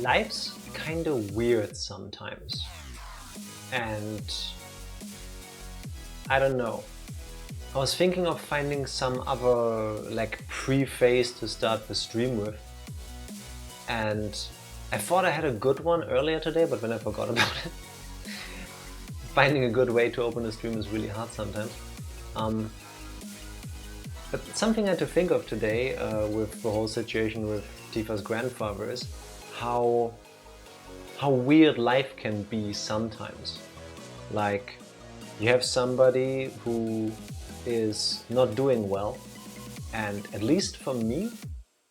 Life's kind of weird sometimes, and I don't know. I was thinking of finding some other like preface to start the stream with, and I thought I had a good one earlier today, but then I forgot about it. Finding a good way to open a stream is really hard sometimes. But something I had to think of today with the whole situation with Tifa's grandfather is how weird life can be sometimes. Like, you have somebody who is not doing well, and at least for me,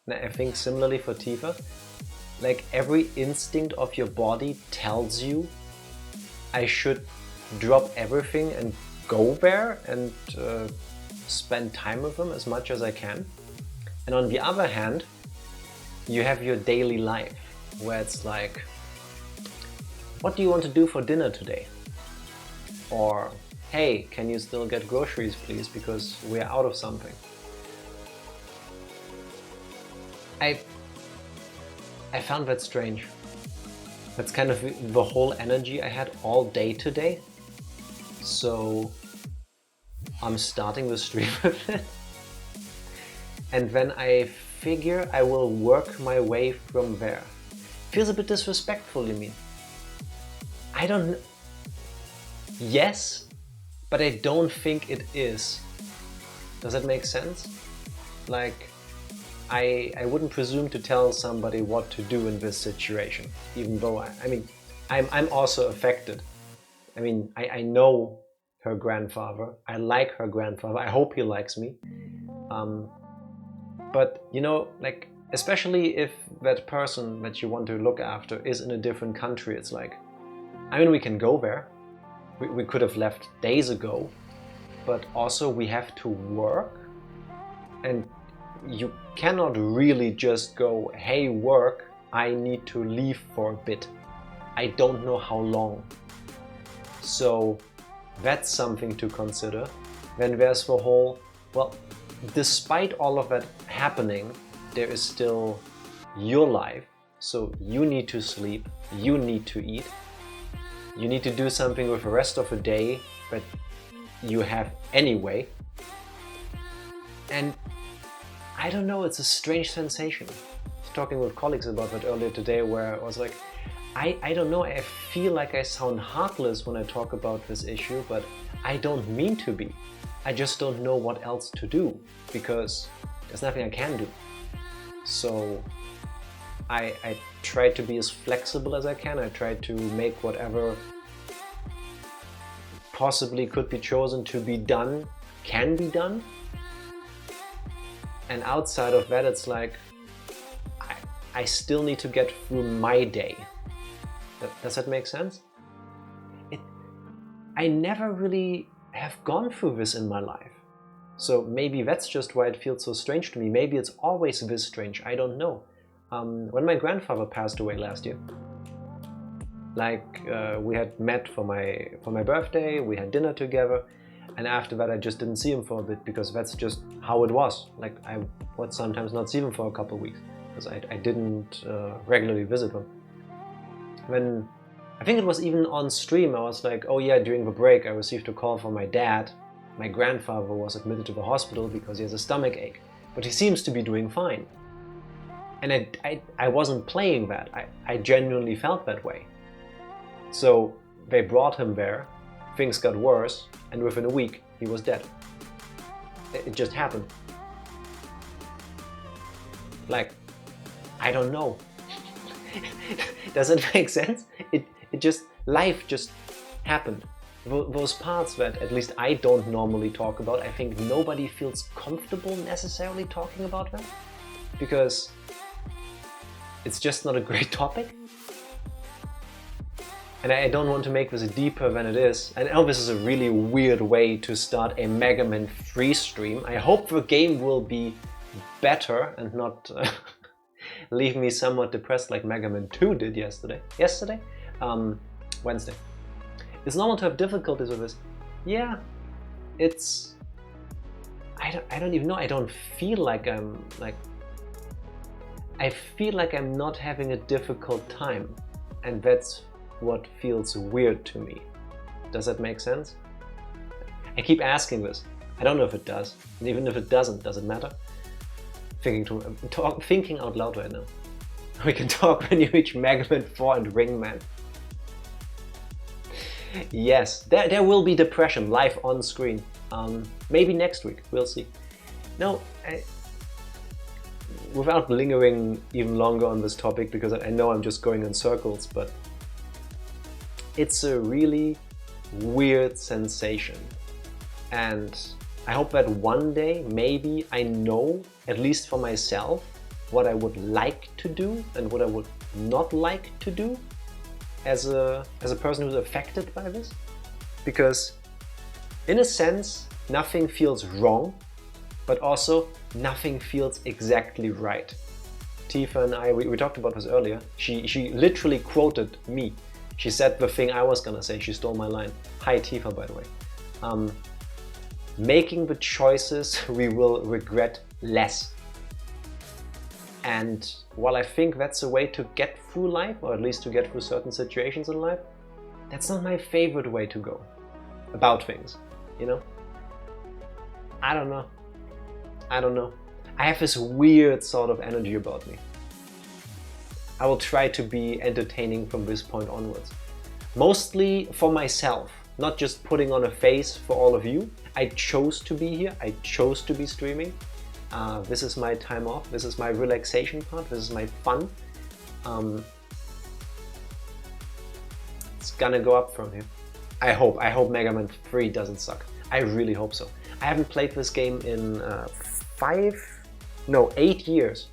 and I think similarly for Tifa, like every instinct of your body tells you I should drop everything and go there and spend time with them as much as I can. And on the other hand, you have your daily life where it's like, what do you want to do for dinner today? Or, hey, can you still get groceries please, because we're out of something. I found that strange. That's kind of the whole energy I had all day today. So I'm starting the stream with it. And then I figure I will work my way from there. Feels a bit disrespectful, you mean? I don't... Yes, but I don't think it is. Does that make sense? Like, I wouldn't presume to tell somebody what to do in this situation, even though I'm also affected. I mean, I know her grandfather, I like her grandfather, I hope he likes me. But you know, like, especially if that person that you want to look after is in a different country, it's like, I mean, we can go there. We could have left days ago, but also we have to work, and you cannot really just go, hey work, I need to leave for a bit. I don't know how long. So that's something to consider. Then there's the whole, well, despite all of that happening, there is still your life. So you need to sleep, you need to eat, you need to do something with the rest of the day that you have anyway. And I don't know, it's a strange sensation. I was talking with colleagues about that earlier today, where I was like, I don't know, I feel like I sound heartless when I talk about this issue, but I don't mean to be. I just don't know what else to do, because there's nothing I can do. So I try to be as flexible as I can. I try to make whatever possibly could be chosen to be done, can be done. And outside of that, it's like, I still need to get through my day. Does that make sense? I never really have gone through this in my life. So maybe that's just why it feels so strange to me. Maybe it's always this strange, I don't know. When my grandfather passed away last year, like we had met for my birthday, we had dinner together, and after that I just didn't see him for a bit, because that's just how it was. Like, I would sometimes not see him for a couple of weeks, because I didn't regularly visit him. When, I think it was even on stream, I was like, oh yeah, during the break I received a call from my dad. My grandfather was admitted to the hospital because he has a stomach ache, but he seems to be doing fine. And I wasn't playing that, I genuinely felt that way. So they brought him there, things got worse, and within a week he was dead. It just happened. Like, I don't know. Does it make sense? It just, life just happened. Those parts that at least I don't normally talk about, I think nobody feels comfortable necessarily talking about them, because it's just not a great topic. And I don't want to make this deeper than it is. I know this is a really weird way to start a Mega Man 3 stream. I hope the game will be better and not leave me somewhat depressed like Mega Man 2 did yesterday. Wednesday. It's normal to have difficulties with this. Yeah, it's... I don't even know. I don't feel like I'm like... I feel like I'm not having a difficult time, and that's what feels weird to me. Does that make sense? I keep asking this. I don't know if it does, and even if it doesn't, does it matter? Thinking out loud right now. We can talk when you reach Mega Man 4 and Ring Man. Yes, there will be depression live on screen. Maybe next week, we'll see. No, without lingering even longer on this topic, because I know I'm just going in circles, but it's a really weird sensation. And I hope that one day, maybe I know, at least for myself, what I would like to do and what I would not like to do as a person who's affected by this. Because in a sense, nothing feels wrong, but also nothing feels exactly right. Tifa and I, we talked about this earlier. She literally quoted me. She said the thing I was gonna say. She stole my line. Hi Tifa, by the way. Making the choices we will regret less. And while I think that's a way to get through life, or at least to get through certain situations in life, that's not my favorite way to go about things, you know? I don't know. I have this weird sort of energy about me. I will try to be entertaining from this point onwards. Mostly for myself, not just putting on a face for all of you. I chose to be here, I chose to be streaming. This is my time off, this is my relaxation part, this is my fun. It's gonna go up from here. I hope Mega Man 3 doesn't suck. I really hope so. I haven't played this game in 8 years.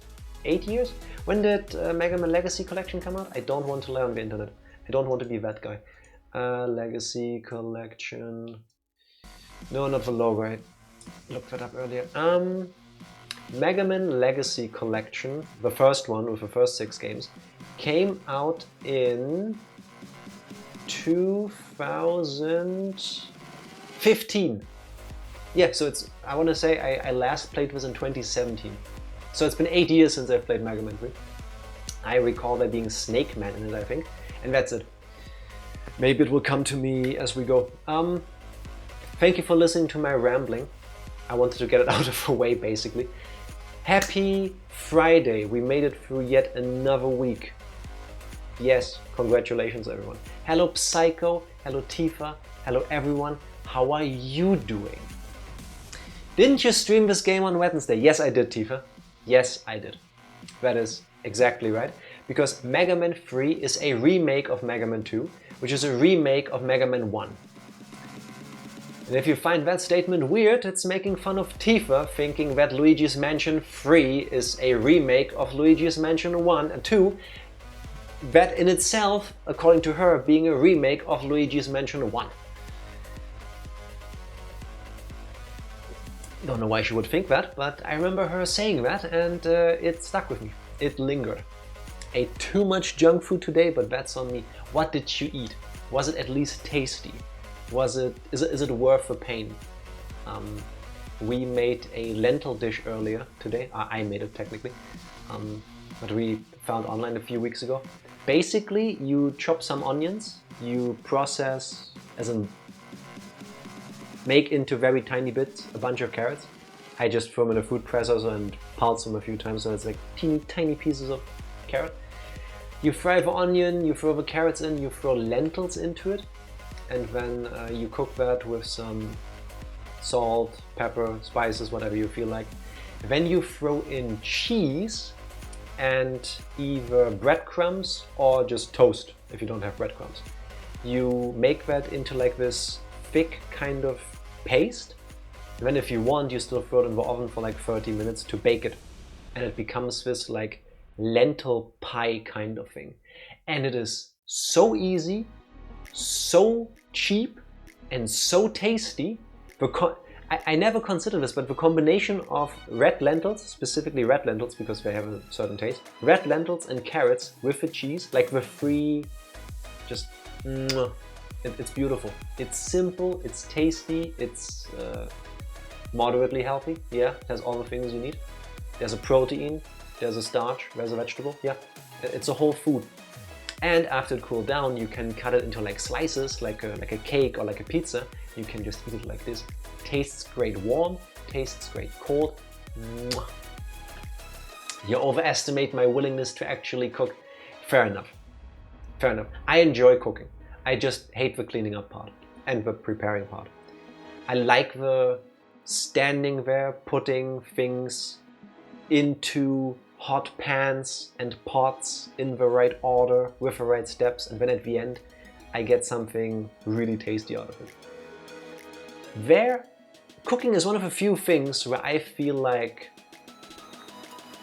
8 years? When did Mega Man Legacy Collection come out? I don't want to lie on the internet. I don't want to be that guy. Legacy Collection... No, not the logo. I looked that up earlier. Mega Man Legacy Collection, the first one with the first 6 games, came out in 2015. Yeah, so it's, I want to say I last played this in 2017. So it's been 8 years since I've played Mega Man 3. I recall there being Snake Man in it, I think, and that's it. Maybe it will come to me as we go. Thank you for listening to my rambling. I wanted to get it out of the way, basically. Happy Friday! We made it through yet another week. Yes, congratulations everyone. Hello Psycho, hello Tifa, hello everyone. How are you doing? Didn't you stream this game on Wednesday? Yes, I did, Tifa. Yes, I did. That is exactly right. Because Mega Man 3 is a remake of Mega Man 2, which is a remake of Mega Man 1. And if you find that statement weird, it's making fun of Tifa thinking that Luigi's Mansion 3 is a remake of Luigi's Mansion 1 and 2. That in itself, according to her, being a remake of Luigi's Mansion 1. Don't know why she would think that, but I remember her saying that and it stuck with me. It lingered. Ate too much junk food today, but that's on me. What did you eat? Was it at least tasty? Is it worth the pain? We made a lentil dish earlier today. I made it technically, but we found online a few weeks ago. Basically, you chop some onions, you process, as in make into very tiny bits a bunch of carrots. I just throw them in a food processor and pulse them a few times, so it's like teeny tiny pieces of carrot. You fry the onion, you throw the carrots in, you throw lentils into it, and then you cook that with some salt, pepper, spices, whatever you feel like. Then you throw in cheese and either breadcrumbs or just toast if you don't have breadcrumbs. You make that into like this thick kind of paste. And then if you want, you still throw it in the oven for like 30 minutes to bake it. And it becomes this like lentil pie kind of thing. And it is so easy, so cheap, and so tasty. I never considered this, but the combination of red lentils, specifically red lentils because they have a certain taste, red lentils and carrots with the cheese, like the three, just, it's beautiful. It's simple, it's tasty, it's moderately healthy, yeah, it has all the things you need. There's a protein, there's a starch, there's a vegetable. Yeah, it's a whole food. And after it cooled down, you can cut it into like slices, like a cake or like a pizza. You can just eat it like this. Tastes great warm, tastes great cold. Mwah. You overestimate my willingness to actually cook. Fair enough. Fair enough. I enjoy cooking. I just hate the cleaning up part and the preparing part. I like the standing there, putting things into hot pans and pots in the right order with the right steps, and then at the end I get something really tasty out of it. Cooking is one of the few things where I feel like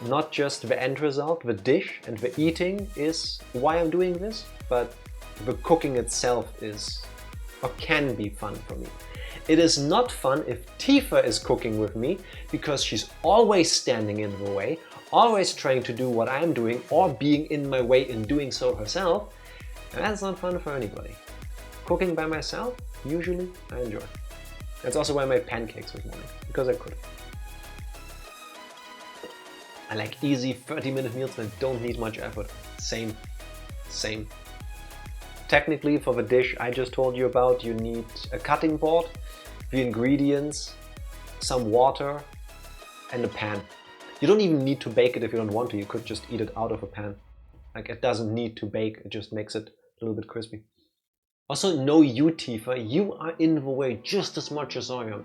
not just the end result, the dish and the eating is why I'm doing this, but the cooking itself is or can be fun for me. It is not fun if Tifa is cooking with me because she's always standing in the way, always trying to do what I'm doing or being in my way in doing so herself, and that's not fun for anybody. Cooking by myself, usually I enjoy. That's also why I made pancakes this morning, because I could. I like easy 30-minute meals that don't need much effort. Same. Technically, for the dish I just told you about, you need a cutting board, the ingredients, some water, and a pan. You don't even need to bake it if you don't want to. You could just eat it out of a pan. Like, it doesn't need to bake, it just makes it a little bit crispy. Also, know you, Tifa, you are in the way just as much as I am.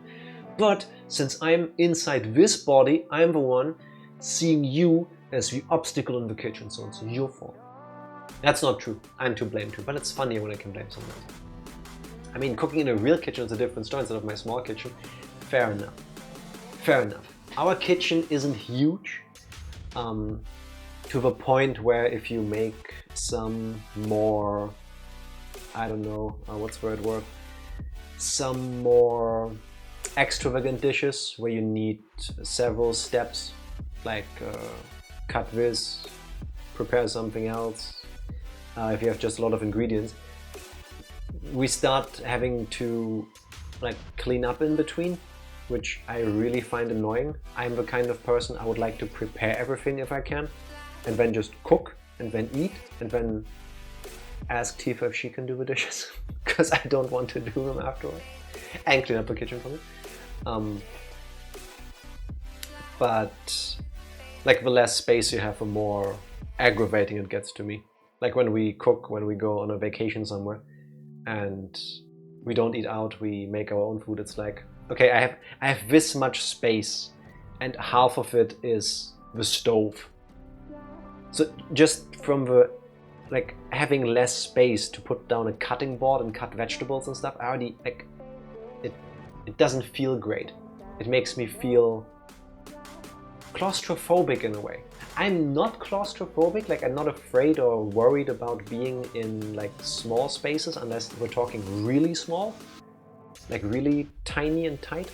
But since I'm inside this body, I'm the one seeing you as the obstacle in the kitchen, so it's your fault. That's not true. I'm to blame too, but it's funnier when I can blame someone else. I mean, cooking in a real kitchen is a different story instead of my small kitchen. Fair enough. Fair enough. Our kitchen isn't huge, to the point where if you make some more, I don't know, what's the right word? Some more extravagant dishes where you need several steps, like cut this, prepare something else. If you have just a lot of ingredients, we start having to like clean up in between, which I really find annoying. I'm the kind of person I would like to prepare everything if I can, and then just cook, and then eat, and then ask Tifa if she can do the dishes, because I don't want to do them afterwards, and clean up the kitchen for me. But like the less space you have, the more aggravating it gets to me. Like when we cook, when we go on a vacation somewhere and we don't eat out, we make our own food. It's like, okay, I have this much space and half of it is the stove. So just from the like having less space to put down a cutting board and cut vegetables and stuff, I already like it doesn't feel great. It makes me feel claustrophobic in a way. I'm not claustrophobic, like I'm not afraid or worried about being in like small spaces unless we're talking really small, like really tiny and tight.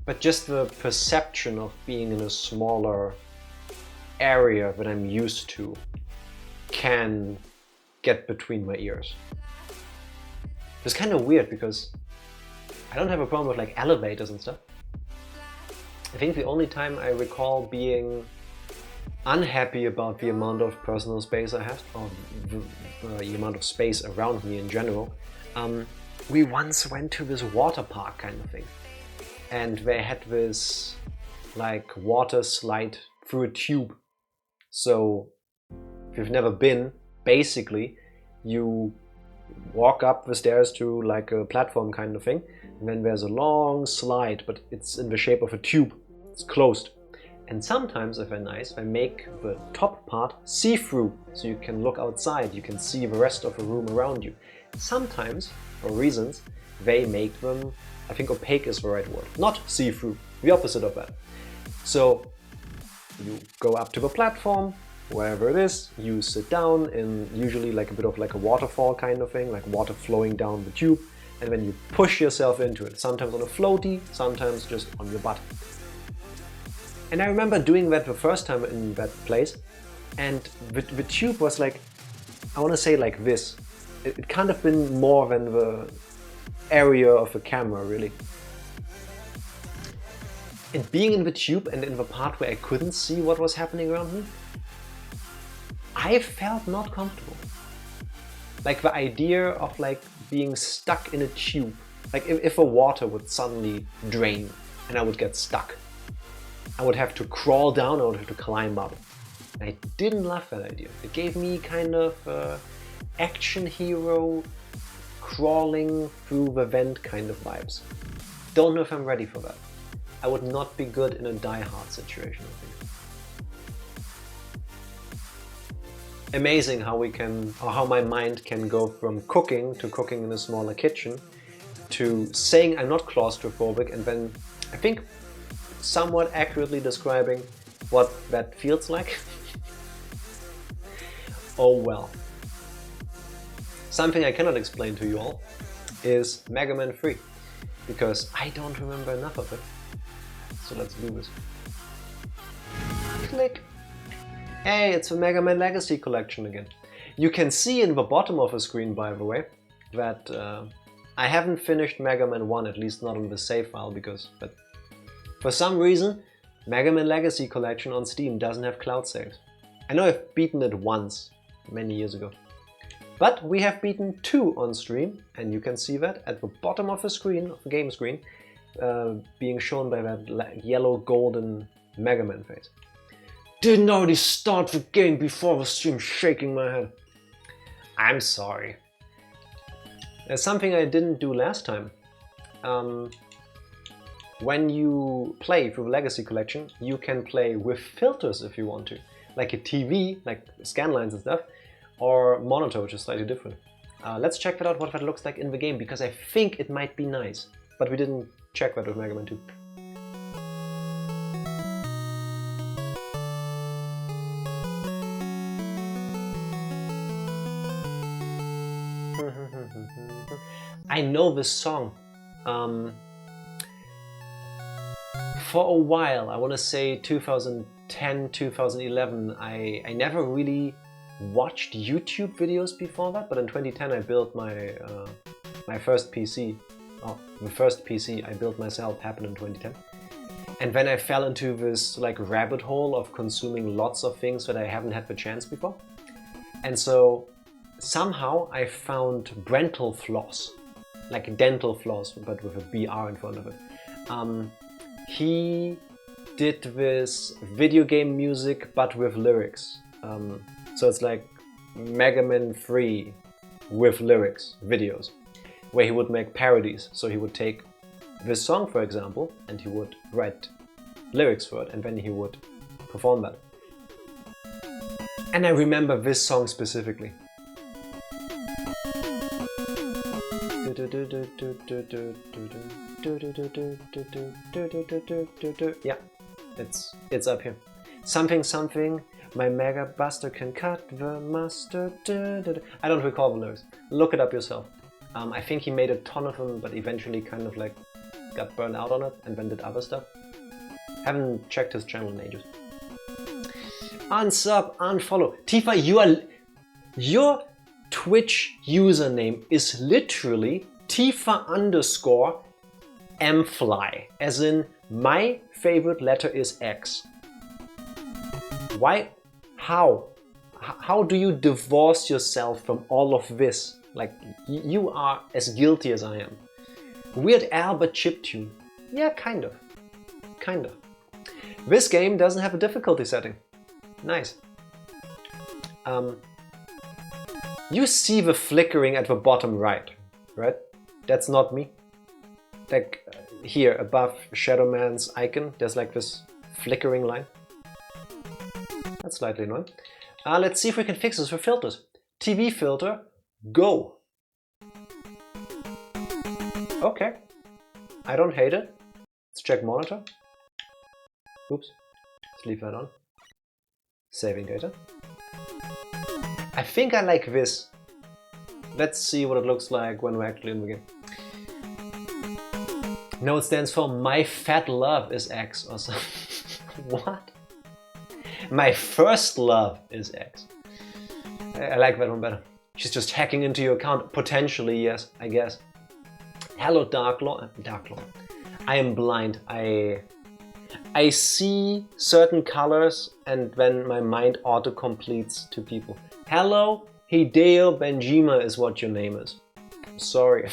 But just the perception of being in a smaller area that I'm used to can get between my ears. It's kind of weird because I don't have a problem with like elevators and stuff. I think the only time I recall being unhappy about the amount of personal space I have, or the amount of space around me in general, we once went to this water park kind of thing. And they had this like water slide through a tube. So if you've never been, basically you walk up the stairs to like a platform kind of thing, and then there's a long slide, but it's in the shape of a tube. It's closed. And sometimes, if they're nice, they make the top part see-through, so you can look outside, you can see the rest of the room around you. Sometimes, for reasons, they make them, I think opaque is the right word, not see-through, the opposite of that. So you go up to the platform, wherever it is, you sit down in usually like a bit of like a waterfall kind of thing, like water flowing down the tube, and then you push yourself into it, sometimes on a floaty, sometimes just on your butt. And I remember doing that the first time in that place, and the tube was like, I want to say like this. It can't have been more than the area of the camera, really. And being in the tube and in the part where I couldn't see what was happening around me, I felt not comfortable. Like the idea of like being stuck in a tube, like if the water would suddenly drain and I would get stuck, I would have to crawl down, I would have to climb up. I didn't love that idea. It gave me kind of action hero crawling through the vent kind of vibes. Don't know if I'm ready for that. I would not be good in a die-hard situation, I think. Amazing how we can, or how my mind can go from cooking to cooking in a smaller kitchen to saying I'm not claustrophobic and then I think somewhat accurately describing what that feels like. Oh well. Something I cannot explain to you all is Mega Man 3, because I don't remember enough of it. So let's do this. Click! Hey, it's the Mega Man Legacy Collection again. You can see in the bottom of the screen, by the way, that I haven't finished Mega Man 1, at least not on the save file, because for some reason Mega Man Legacy Collection on Steam doesn't have cloud saves. I know I've beaten it once, many years ago. But we have beaten 2 on stream, and you can see that at the bottom of the screen, of the game screen, being shown by that yellow golden Mega Man face. Didn't already start the game before the stream, shaking my head. I'm sorry. There's something I didn't do last time. When you play through the Legacy Collection, you can play with filters if you want to. Like a TV, like scanlines and stuff, or monitor, which is slightly different. Let's check that out, what that looks like in the game, because I think it might be nice. But we didn't check that with Mega Man 2. I know this song. For a while, I want to say 2010, 2011, I never really watched YouTube videos before that, but in 2010 I built my my first PC. Oh, the first PC I built myself happened in 2010. And then I fell into this like rabbit hole of consuming lots of things that I haven't had the chance before. And so somehow I found Brental Floss, like dental floss, but with a BR in front of it. He did this video game music, but with lyrics. So it's like Mega Man 3 with lyrics, videos, where he would make parodies. So he would take this song, for example, and he would write lyrics for it, and then he would perform that. And I remember this song specifically. Yeah, it's up here. Something something, my Mega Buster can cut the mustard. I don't recall the lyrics. Look it up yourself. I think he made a ton of them, but eventually kind of like got burned out on it and then did other stuff. Haven't checked his channel in ages. Unsub, unfollow. Tifa, your Twitch username is literally Tifa_mfly, as in my favorite letter is X. Why? How? How do you divorce yourself from all of this? Like, you are as guilty as I am. Weird Al but chiptune. Yeah, kind of. Kind of. This game doesn't have a difficulty setting. Nice. You see the flickering at the bottom right? That's not me. Like here above Shadow Man's icon, there's like this flickering line. That's slightly annoying. Let's see if we can fix this with filters. TV filter, go. Okay. I don't hate it. Let's check monitor. Oops. Let's leave that on. Saving data. I think I like this. Let's see what it looks like when we're actually in the game. No, it stands for My Fat Love is X or something. What? My First Love is X. I like that one better. She's just hacking into your account. Potentially, yes, I guess. Hello, Dark Lord. Dark Lord. I am blind. I see certain colors and then my mind auto-completes to people. Hello, Hideo Benjima is what your name is. Sorry.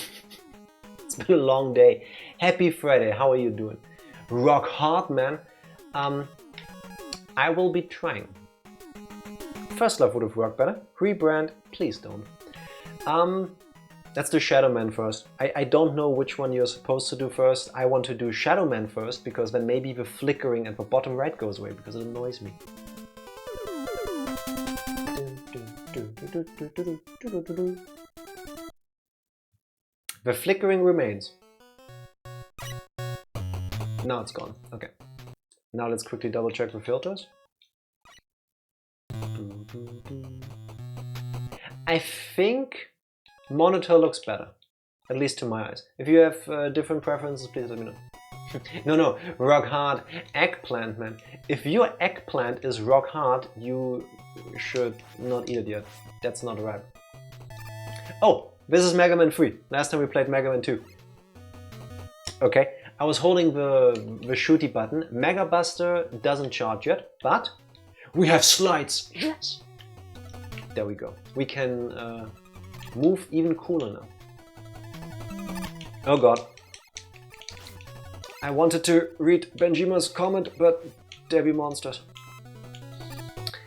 It's been a long day. Happy Friday, how are you doing? Rock hard, man. I will be trying. First Love would have worked better. Rebrand, please don't. Let's do Shadow Man first. I don't know which one you're supposed to do first. I want to do Shadow Man first because then maybe the flickering at the bottom right goes away because it annoys me. The flickering remains. Now it's gone. Okay. Now let's quickly double check the filters. I think monitor looks better, at least to my eyes. If you have different preferences, please let me know. No, rock hard eggplant, man. If your eggplant is rock hard, you should not eat it yet. That's not right. Oh, this is Mega Man 3. Last time we played Mega Man 2. Okay, I was holding the shooty button. Mega Buster doesn't charge yet, but we have slides. Yes. There we go. We can move even cooler now. Oh god. I wanted to read Benjima's comment, but there be monsters.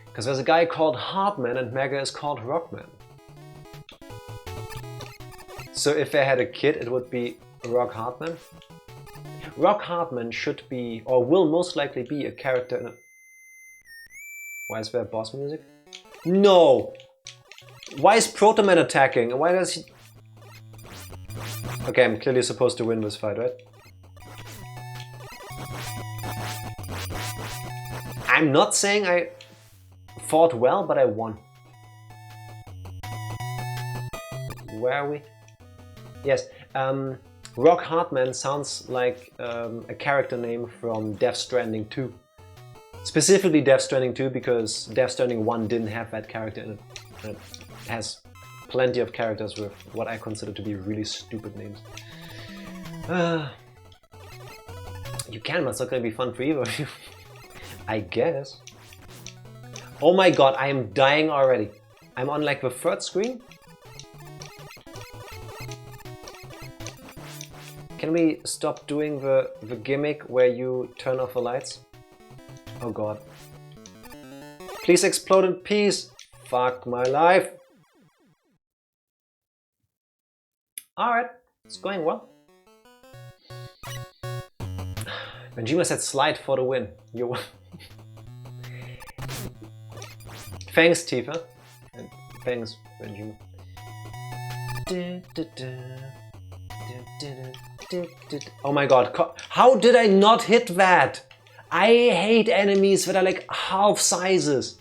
Because there's a guy called Hardman and Mega is called Rockman. So if I had a kid, it would be Rock Hardman. Rock Hardman should be, or will most likely be, a character in a... Why is there boss music? No! Why is Proto Man attacking? Why does he... Okay, I'm clearly supposed to win this fight, right? I'm not saying I fought well, but I won. Where are we? Yes, Rock Hardman sounds like a character name from Death Stranding 2. Specifically Death Stranding 2 because Death Stranding 1 didn't have that character in it. It has plenty of characters with what I consider to be really stupid names. You can, but it's not gonna be fun for either of you. I guess. Oh my god, I am dying already. I'm on like the third screen. Can we stop doing the gimmick where you turn off the lights? Oh god. Please explode in peace. Fuck my life. Alright, it's going well. Benjima said slide for the win. You Thanks, Tifa. And thanks, Benjima. Oh my god, how did I not hit that? I hate enemies that are like half sizes.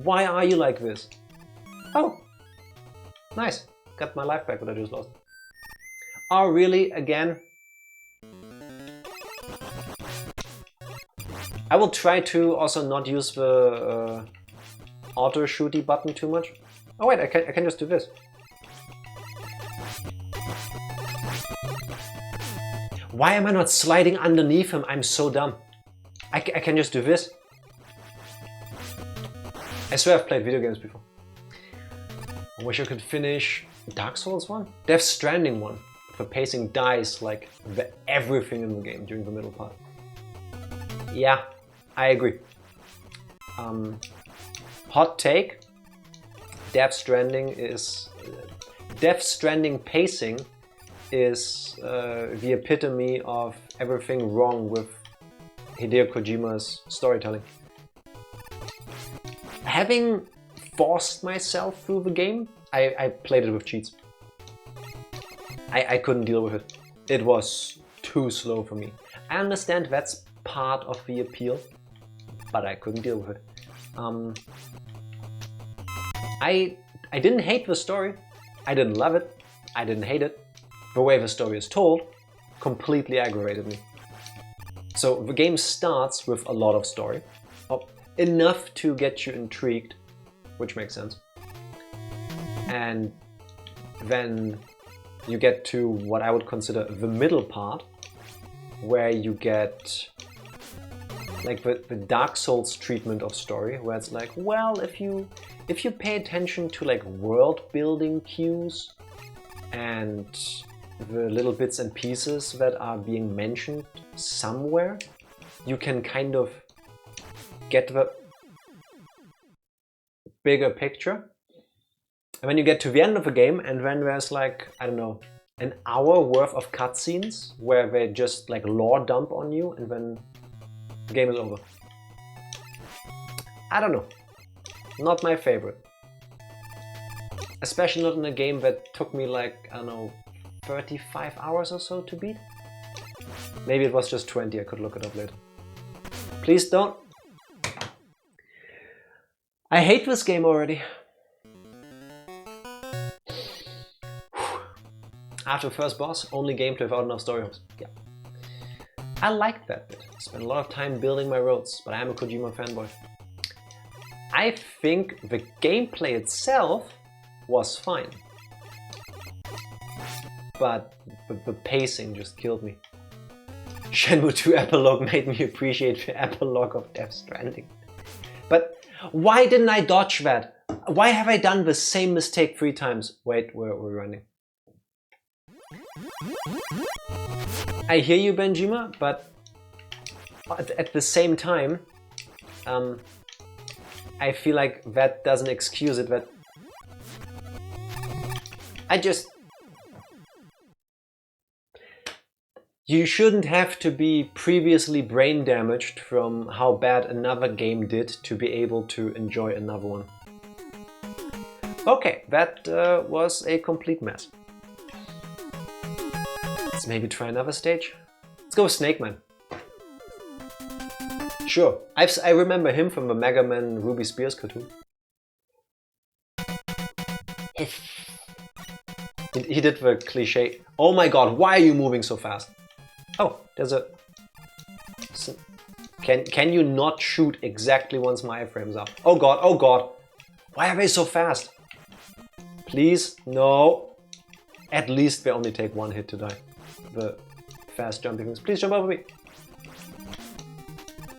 Why are you like this? Oh, nice. Got my life back, but I just lost. Oh, really? Again? I will try to also not use the auto shooty button too much. Oh wait, I can just do this. Why am I not sliding underneath him? I'm so dumb. I can just do this. I swear I've played video games before. I wish I could finish Dark Souls 1? Death Stranding 1. The pacing dies like everything in the game during the middle part. Yeah, I agree. Hot take. Death Stranding pacing is the epitome of everything wrong with Hideo Kojima's storytelling. Having forced myself through the game, I played it with cheats. I couldn't deal with it. It was too slow for me. I understand that's part of the appeal, but I couldn't deal with it. I didn't hate the story. I didn't love it. I didn't hate it. The way the story is told completely aggravated me. So the game starts with a lot of story. Enough to get you intrigued, which makes sense. And then you get to what I would consider the middle part, where you get like the Dark Souls treatment of story, where it's like, well, if you pay attention to like world building cues and the little bits and pieces that are being mentioned somewhere, you can kind of get the bigger picture. And when you get to the end of the game, and then there's like, I don't know, an hour worth of cutscenes where they just like lore dump on you, and then the game is over. I don't know. Not my favorite. Especially not in a game that took me like, I don't know, 35 hours or so to beat. Maybe it was just 20, I could look it up later. Please don't. I hate this game already. After the first boss, only gameplay without enough story hooks. Yeah. I like that bit. I spent a lot of time building my roads, but I am a Kojima fanboy. I think the gameplay itself was fine. But the pacing just killed me. Shenmue 2 epilogue made me appreciate the epilogue of Death Stranding. But why didn't I dodge that? Why have I done the same mistake 3 times? Wait, we're running. I hear you, Benjima, but at the same time, I feel like that doesn't excuse it. That you shouldn't have to be previously brain damaged from how bad another game did to be able to enjoy another one. Okay, that was a complete mess. Let's maybe try another stage. Let's go with Snake Man. Sure, I remember him from the Mega Man Ruby Spears cartoon. He did the cliche. Oh my god, why are you moving so fast? Oh, there's a... Can you not shoot exactly once my iframe's up? Oh god, oh god. Why are they so fast? Please, no. At least they only take 1 hit to die. The fast jumping things. Please jump over me.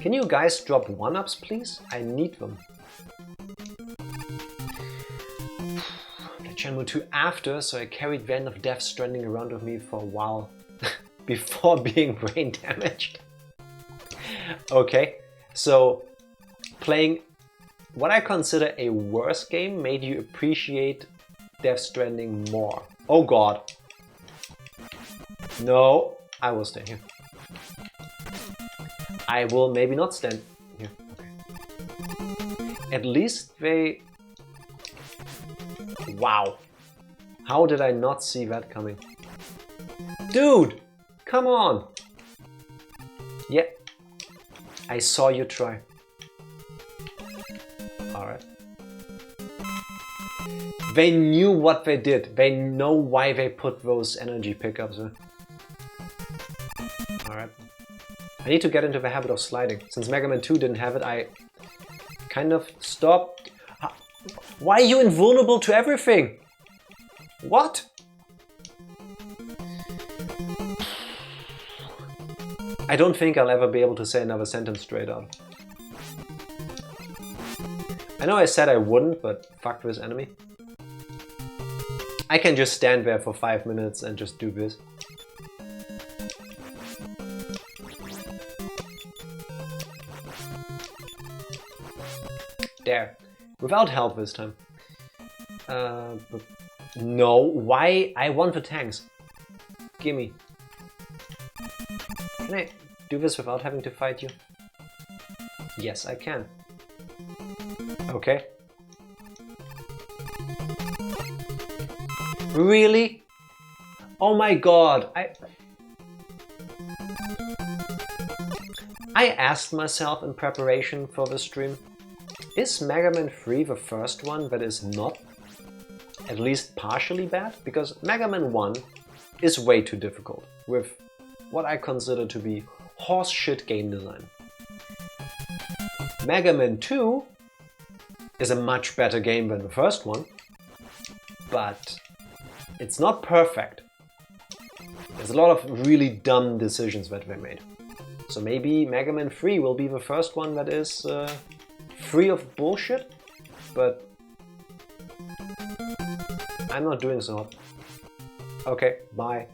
Can you guys drop 1-ups, please? I need them. The Shenmue 2 after, so I carried the end of Death Stranding around with me for a while. Before being brain damaged. Okay, so playing what I consider a worse game made you appreciate Death Stranding more. Oh god. No, I will stay here. I will maybe not stand here. Okay. At least they... Wow. How did I not see that coming? Dude! Come on! Yeah, I saw you try. Alright. They knew what they did. They know why they put those energy pickups in. Alright. I need to get into the habit of sliding. Since Mega Man 2 didn't have it, I kind of stopped. Why are you invulnerable to everything? What? I don't think I'll ever be able to say another sentence straight out. I know I said I wouldn't, but fuck this enemy. I can just stand there for 5 minutes and just do this. There. Without help this time. No, why? I want the tanks. Gimme. Can I do this without having to fight you? Yes, I can. Okay. Really? Oh my god, I asked myself in preparation for this stream, is Mega Man 3 the first one that is not at least partially bad? Because Mega Man 1 is way too difficult, with what I consider to be horseshit game design. Mega Man 2 is a much better game than the first one, but it's not perfect. There's a lot of really dumb decisions that were made. So maybe Mega Man 3 will be the first one that is free of bullshit, but I'm not doing so hot. Okay, bye.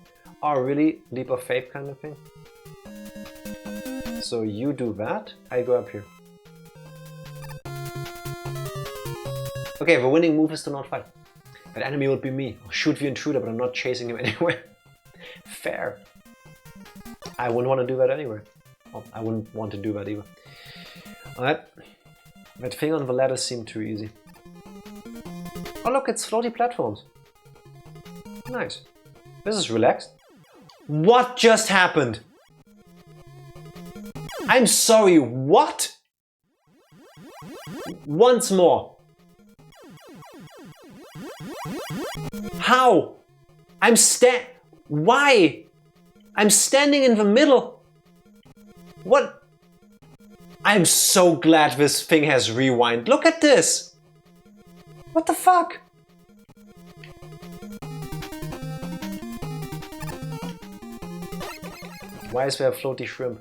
Oh, really? Leap of faith kind of thing? So you do that, I go up here. Okay, the winning move is to not fight. That enemy would be me. I'll shoot the intruder, but I'm not chasing him anywhere. Fair. I wouldn't want to do that anyway. Oh, I wouldn't want to do that either. Alright. That thing on the ladder seemed too easy. Oh look, it's floaty platforms. Nice. This is relaxed. What just happened? I'm sorry, what? Once more. How? Why? I'm standing in the middle. What? I'm so glad this thing has rewind. Look at this. What the fuck? Why is there a floaty shrimp?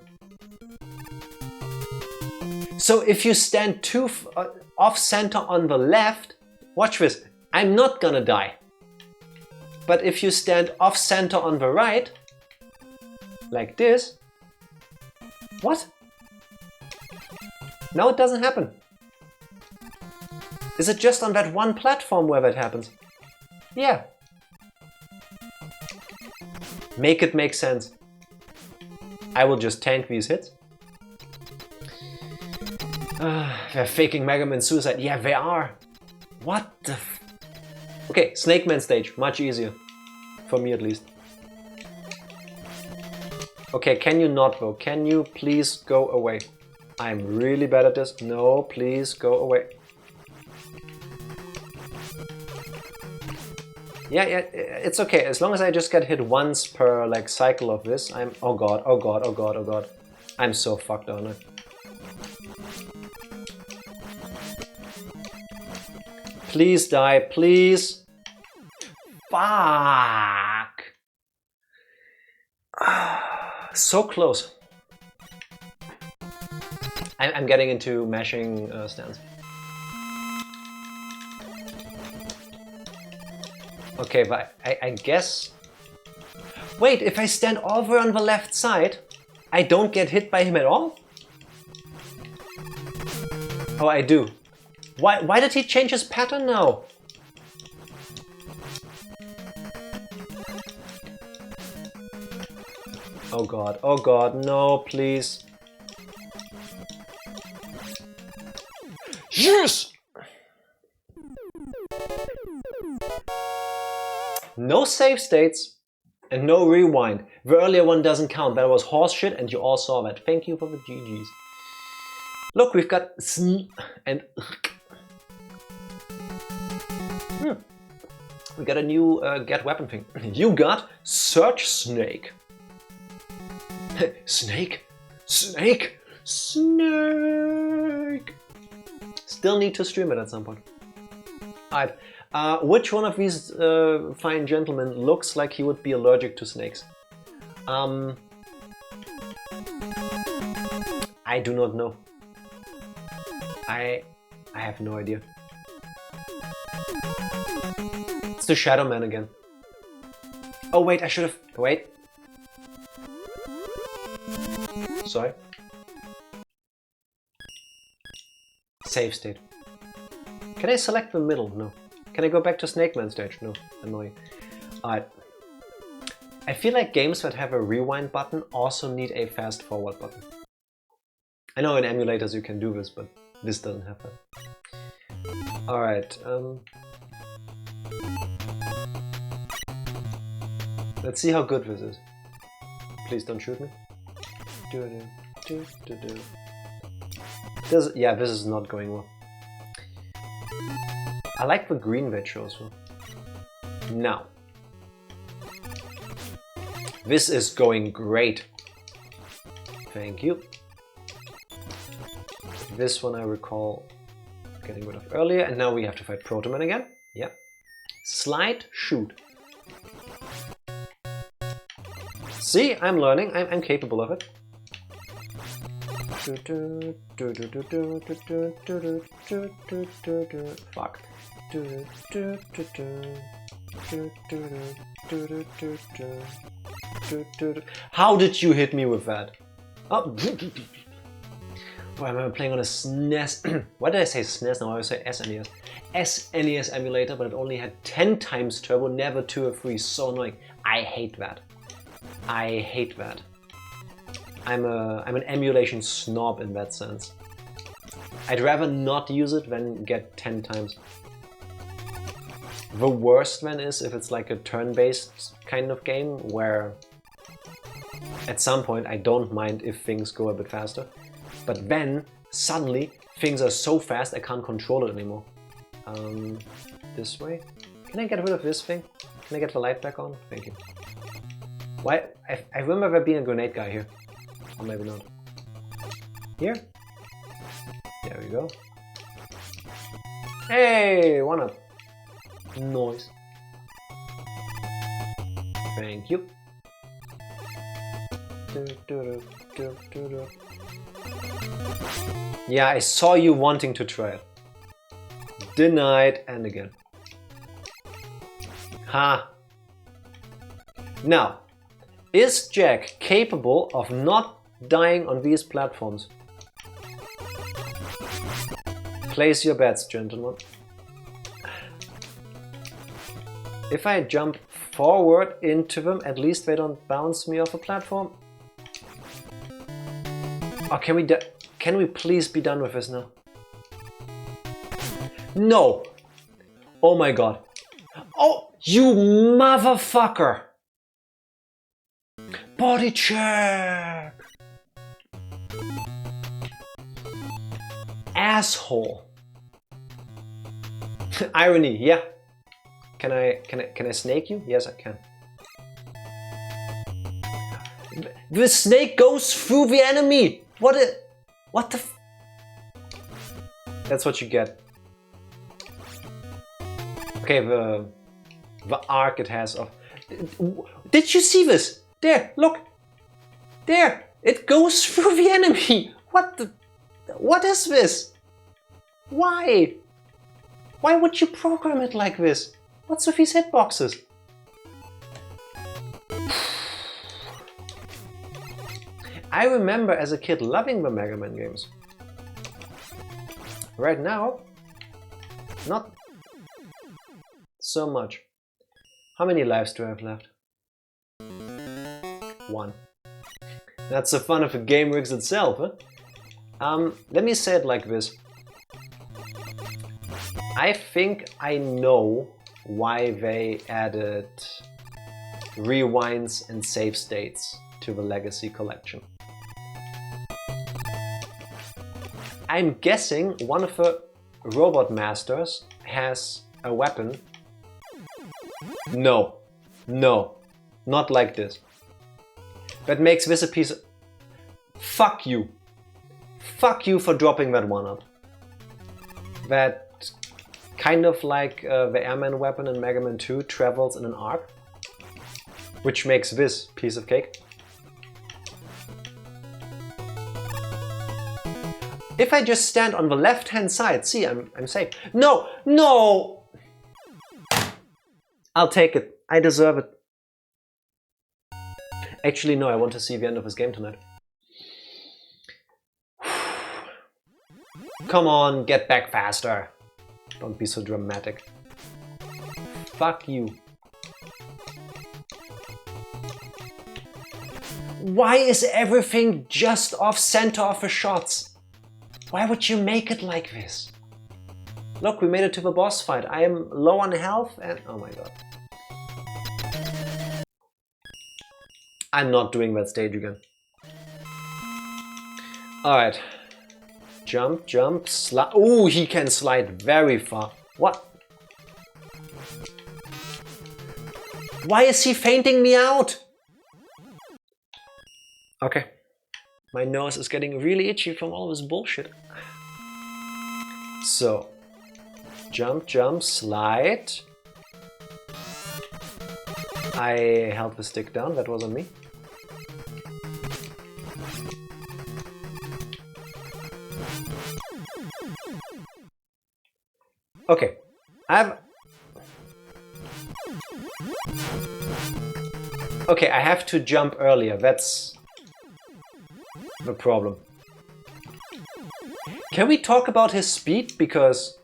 So if you stand too off center on the left, watch this, I'm not gonna die. But if you stand off center on the right, like this, what? No, it doesn't happen. Is it just on that one platform where that happens? Yeah. Make it make sense. I will just tank these hits. They're faking Mega Man suicide. Yeah, they are. What the f... Okay, Snake Man stage. Much easier. For me at least. Okay, can you not though? Can you please go away? I'm really bad at this. No, please go away. Yeah, it's okay. As long as I just get hit once per like cycle of this, I'm... Oh god, oh god, oh god, oh god. I'm so fucked on it. Please die, please. Fuck. So close. I'm getting into mashing stance. Okay, but I guess... Wait, if I stand over on the left side, I don't get hit by him at all? Oh, I do. Why did he change his pattern now? Oh god, no, please. Yes! No save states and no rewind. The earlier one doesn't count. That was horse shit and you all saw that. Thank you for the GGs. Look, we've got sn and we got a new get weapon thing. You got Search Snake. Snake? Snake? Snake! Still need to stream it at some point. Alright, which one of these fine gentlemen looks like he would be allergic to snakes? I do not know. I have no idea. It's the Shadow Man again. Oh wait, I should have... Wait. Sorry. Save state. Can I select the middle? No. Can I go back to Snake Man stage? No. Annoying. Alright. I feel like games that have a rewind button also need a fast forward button. I know in emulators you can do this, but this doesn't have that. Alright. Let's see how good this is. Please don't shoot me. Yeah, this is not going well. I like the green veg also. Now. This is going great. Thank you. This one I recall getting rid of earlier, and now we have to fight Proto Man again. Yeah. Slide, shoot. See, I'm learning. I'm capable of it. Fuck. How did you hit me with that? Oh. Boy, I remember playing on a SNES. Why did I say SNES now? I always say SNES. SNES emulator, but it only had 10 times turbo, never 2 or 3. So annoying. I hate that. I hate that. I'm an emulation snob in that sense. I'd rather not use it than get 10 times. The worst then is if it's like a turn-based kind of game where at some point I don't mind if things go a bit faster. But then suddenly things are so fast I can't control it anymore. This way? Can I get rid of this thing? Can I get the light back on? Thank you. Why? I remember there being a grenade guy here. Or maybe not. Here? There we go. Hey! 1-up. Nice. Thank you. Yeah, I saw you wanting to try it. Denied, and again. Ha! Now, is Jack capable of not dying on these platforms? Place your bets, gentlemen. If I jump forward into them, at least they don't bounce me off a platform. Oh, can we please be done with this now? No! Oh my god. Oh, you motherfucker! Body check! Asshole. Irony, yeah. Can I snake you? Yes, I can. The snake goes through the enemy! What the f... That's what you get. Okay, the arc it has of... Did you see this? There, look! There! It goes through the enemy! What is this? Why? Why would you program it like this? What's with these hitboxes? I remember as a kid loving the Mega Man games. Right now, not so much. How many lives do I have left? 1. That's the fun of the game rigs itself, huh? Let me say it like this. I think I know why they added rewinds and save states to the Legacy collection. I'm guessing one of the robot masters has a weapon. No, not like this. That makes this a piece of... Fuck you. Fuck you for dropping that 1-up. That kind of like the Airman weapon in Mega Man 2 travels in an arc, which makes this piece of cake. If I just stand on the left hand side, see, I'm safe. No, no! I'll take it. I deserve it. Actually, no, I want to see the end of this game tonight. Come on, get back faster. Don't be so dramatic. Fuck you. Why is everything just off center of the shots? Why would you make it like this? Look, we made it to the boss fight. I am low on health and... oh my god. I'm not doing that stage again. Alright. Jump, jump, slide. Oh, he can slide very far. What? Why is he fainting me out? Okay. My nose is getting really itchy from all this bullshit. So. Jump, jump, slide. I held the stick down, that was on me. Okay, Okay, I have to jump earlier, that's the problem. Can we talk about his speed? Because...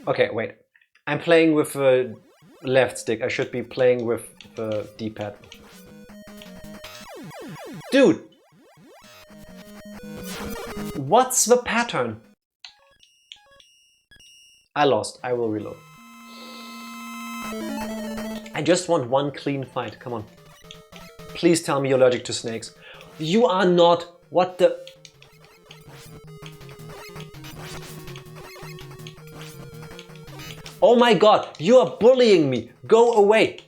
Okay, wait. I'm playing with the left stick. I should be playing with the D-pad. Dude! What's the pattern? I lost. I will reload. I just want one clean fight. Come on. Please tell me you're allergic to snakes. You are not. What the... Oh my god, you are bullying me. Go away.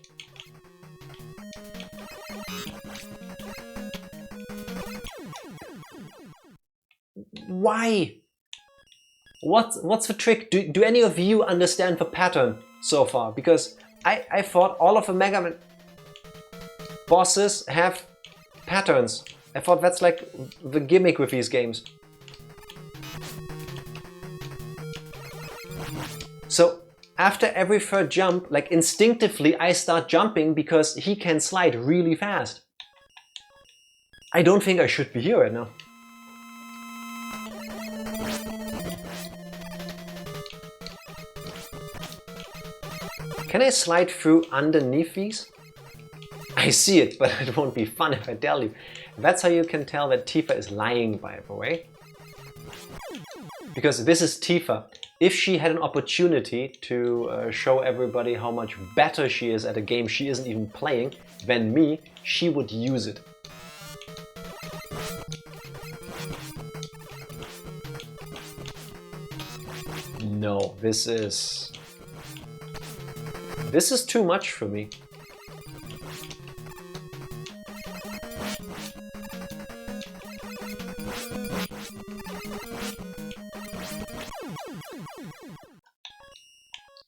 Why? What's the trick? Do any of you understand the pattern so far? Because I thought all of the Mega Man bosses have patterns. I thought that's like the gimmick with these games. So after every third jump, like instinctively I start jumping because he can slide really fast. I don't think I should be here right now. Can I slide through underneath these? I see it, but it won't be fun if I tell you. That's how you can tell that Tifa is lying, by the way. Because this is Tifa. If she had an opportunity to show everybody how much better she is at a game she isn't even playing than me, she would use it. No, this is too much for me.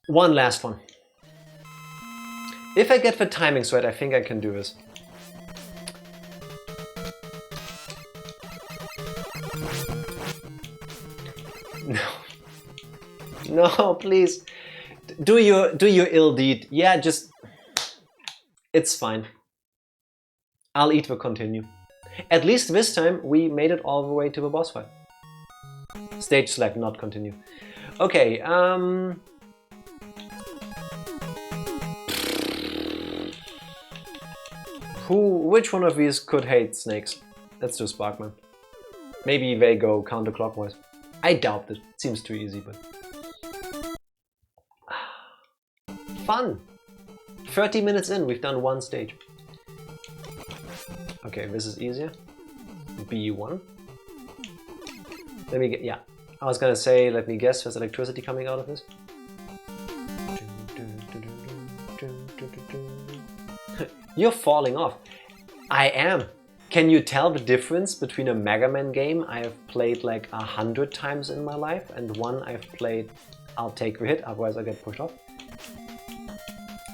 One last one. If I get the timings right, I think I can do this. No. No, please. Do your ill deed. Yeah, just... It's fine. I'll eat the continue. At least this time we made it all the way to the boss fight. Stage select, not continue. Okay, which one of these could hate snakes? Let's do Sparkman. Maybe they go counterclockwise. I doubt it. Seems too easy, but... Fun! 30 minutes in, we've done one stage. Okay, this is easier. B1. Let me get... Yeah. I was gonna say, let me guess, there's electricity coming out of this. You're falling off. I am. Can you tell the difference between a Mega Man game I have played like 100 times in my life and one I've played, I'll take the hit, otherwise I get pushed off.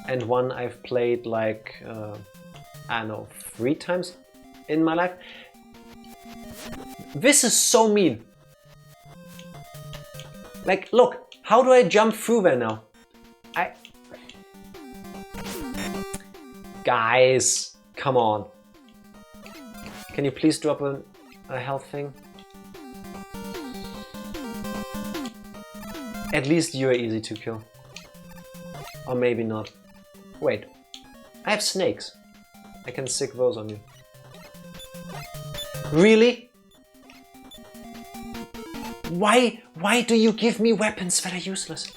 And one I've played like, I don't know, 3 times in my life. This is so mean. Like, look, how do I jump through there now? Guys, come on. Can you please drop a health thing? At least you're easy to kill. Or maybe not. Wait, I have snakes. I can sick those on you. Really? Why do you give me weapons that are useless?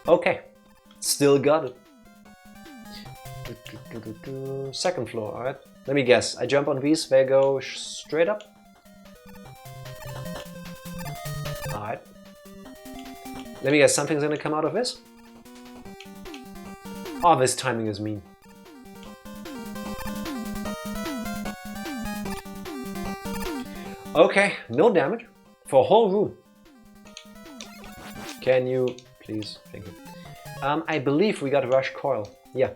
Okay, still got it. Second floor, alright. Let me guess, I jump on these, they go straight up. Alright. Let me guess, something's gonna come out of this? Oh, this timing is mean. Okay, no damage for a whole room. Can you please? Thank you. I believe we got Rush Coil. Yeah.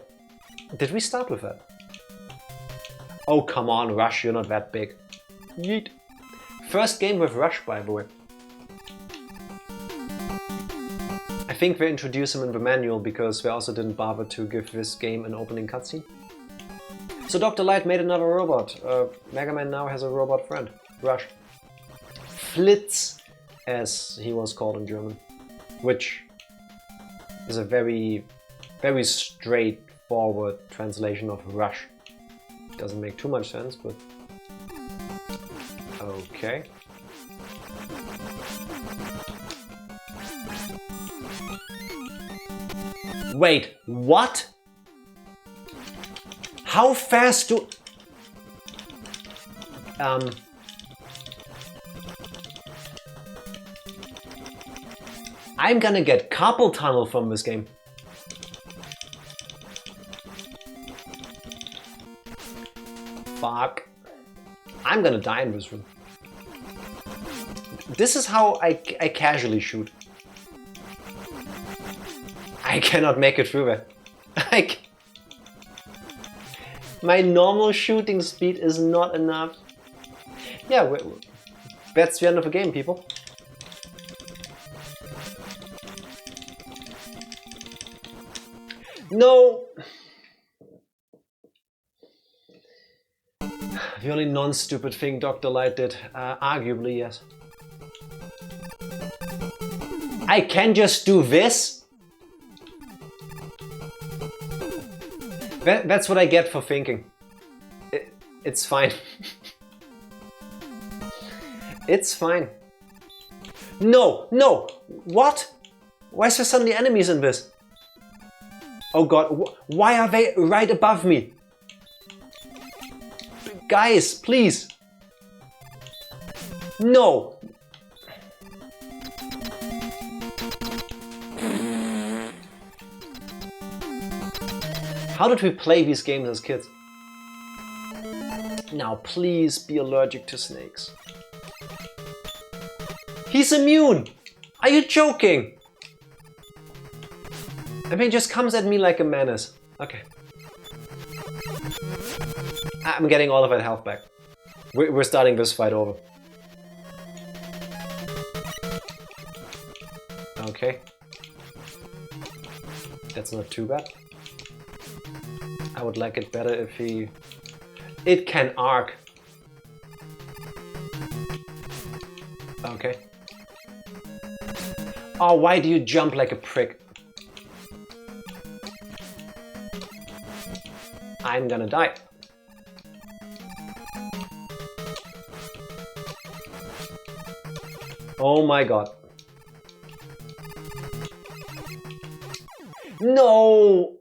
Did we start with that? Oh, come on, Rush, you're not that big. Yeet. First game with Rush, by the way. I think they introduced him in the manual because they also didn't bother to give this game an opening cutscene. So Dr. Light made another robot. Mega Man now has a robot friend, Rush. Flitz, as he was called in German, which is a very, very straightforward translation of Rush. Doesn't make too much sense, but okay. Wait, what? How fast do... I'm gonna get carpal tunnel from this game. Fuck. I'm gonna die in this room. This is how I casually shoot. I cannot make it through that. My normal shooting speed is not enough. Yeah, that's the end of the game, people. No! The only non-stupid thing Dr. Light did, arguably, yes. I can just do this? That's what I get for thinking. It's fine. It's fine. No! No! What? Why is there suddenly enemies in this? Oh god, why are they right above me? Guys, please! No! How did we play these games as kids? Now please be allergic to snakes. He's immune! Are you joking? I mean, he just comes at me like a menace. Okay. I'm getting all of that health back. We're starting this fight over. Okay. That's not too bad. I would like it better if he... It can arc. Okay. Oh, why do you jump like a prick? I'm gonna die. Oh my god. No!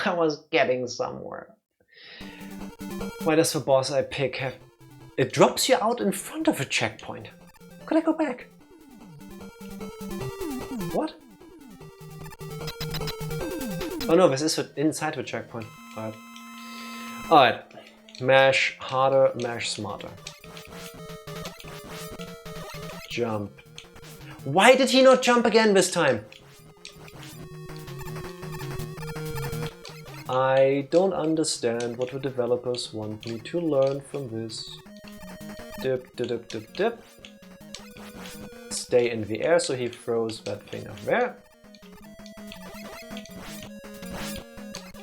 I was getting somewhere. Why does the boss I pick have... It drops you out in front of a checkpoint. Could I go back? What? Oh no, this is inside the checkpoint. Alright. Alright. Mash harder, mash smarter. Jump. Why did he not jump again this time? I don't understand what the developers want me to learn from this. Dip, dip, dip, dip, dip. Stay in the air so he throws that thing up there.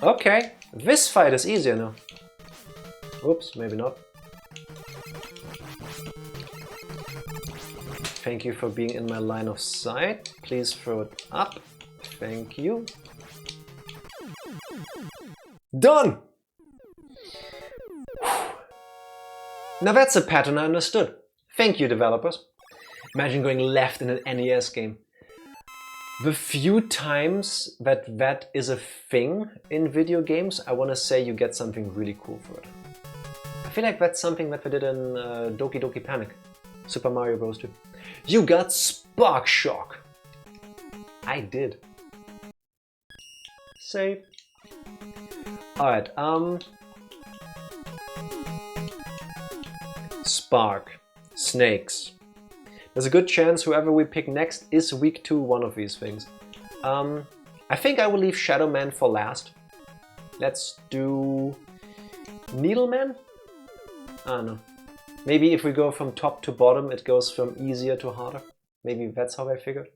Okay, this fight is easier now. Oops, maybe not. Thank you for being in my line of sight. Please throw it up. Thank you. Done! Now that's a pattern I understood. Thank you, developers. Imagine going left in an NES game. The few times that is a thing in video games, I want to say you get something really cool for it. I feel like that's something that we did in Doki Doki Panic. Super Mario Bros. 2. You got Spark Shock! I did. Save. Alright, Spark. Snakes. There's a good chance whoever we pick next is weak to one of these things. I I think I will leave Shadow Man for last. Let's do Needle Man? I don't know. Maybe if we go from top to bottom, it goes from easier to harder. Maybe that's how I figured.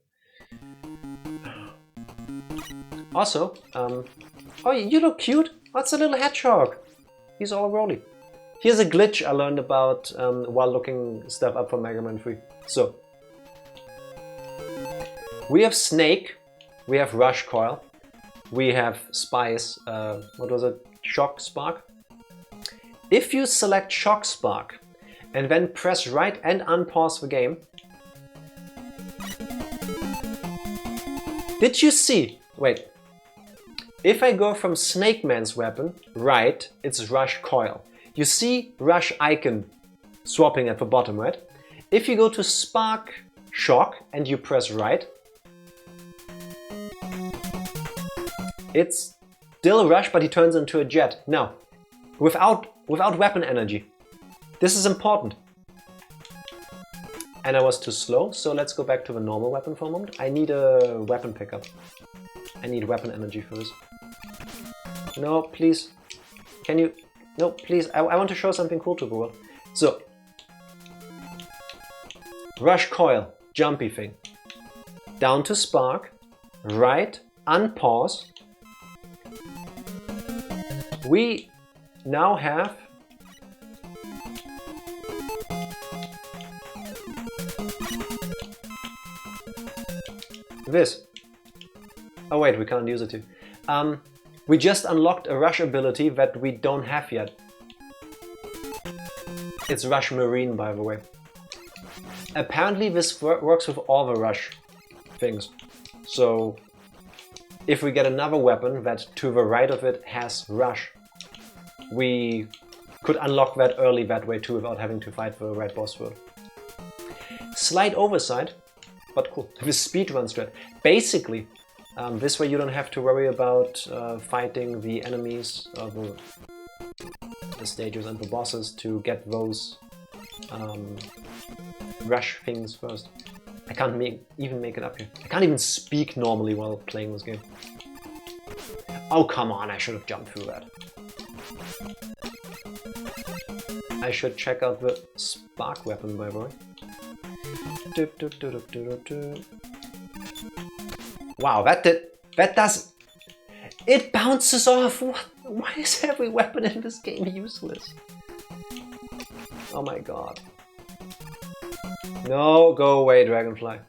Also, oh, you look cute. What's a little hedgehog? He's all roly. Here's a glitch I learned about while looking stuff up for Mega Man 3. So, we have Snake, we have Rush Coil, we have Spice, what was it? Shock Spark. If you select Shock Spark and then press right and unpause the game, did you see? Wait. If I go from Snake Man's weapon, right, it's Rush Coil. You see Rush icon swapping at the bottom, right? If you go to Spark Shock and you press right, it's still Rush, but he turns into a jet. Now, without weapon energy. This is important. And I was too slow, so let's go back to the normal weapon for a moment. I need a weapon pickup. I need weapon energy for this. No, please. Can you... No, please. I want to show something cool to the world. So. Rush Coil. Jumpy thing. Down to Spark. Right. Unpause. We now have... this. Oh wait, we can't use it too. We just unlocked a Rush ability that we don't have yet. It's Rush Marine, by the way. Apparently this works with all the Rush things. So if we get another weapon that to the right of it has Rush, we could unlock that early that way too without having to fight the right boss for it. Slight oversight, but cool. With speedrun strat. Basically, this way you don't have to worry about fighting the enemies, the stages and the bosses to get those rush things first. I can't even make it up here. I can't even speak normally while playing this game. Oh come on, I should have jumped through that. I should check out the spark weapon, by the way. Wow, that does... It bounces off! Why is every weapon in this game useless? Oh my god. No, go away, Dragonfly.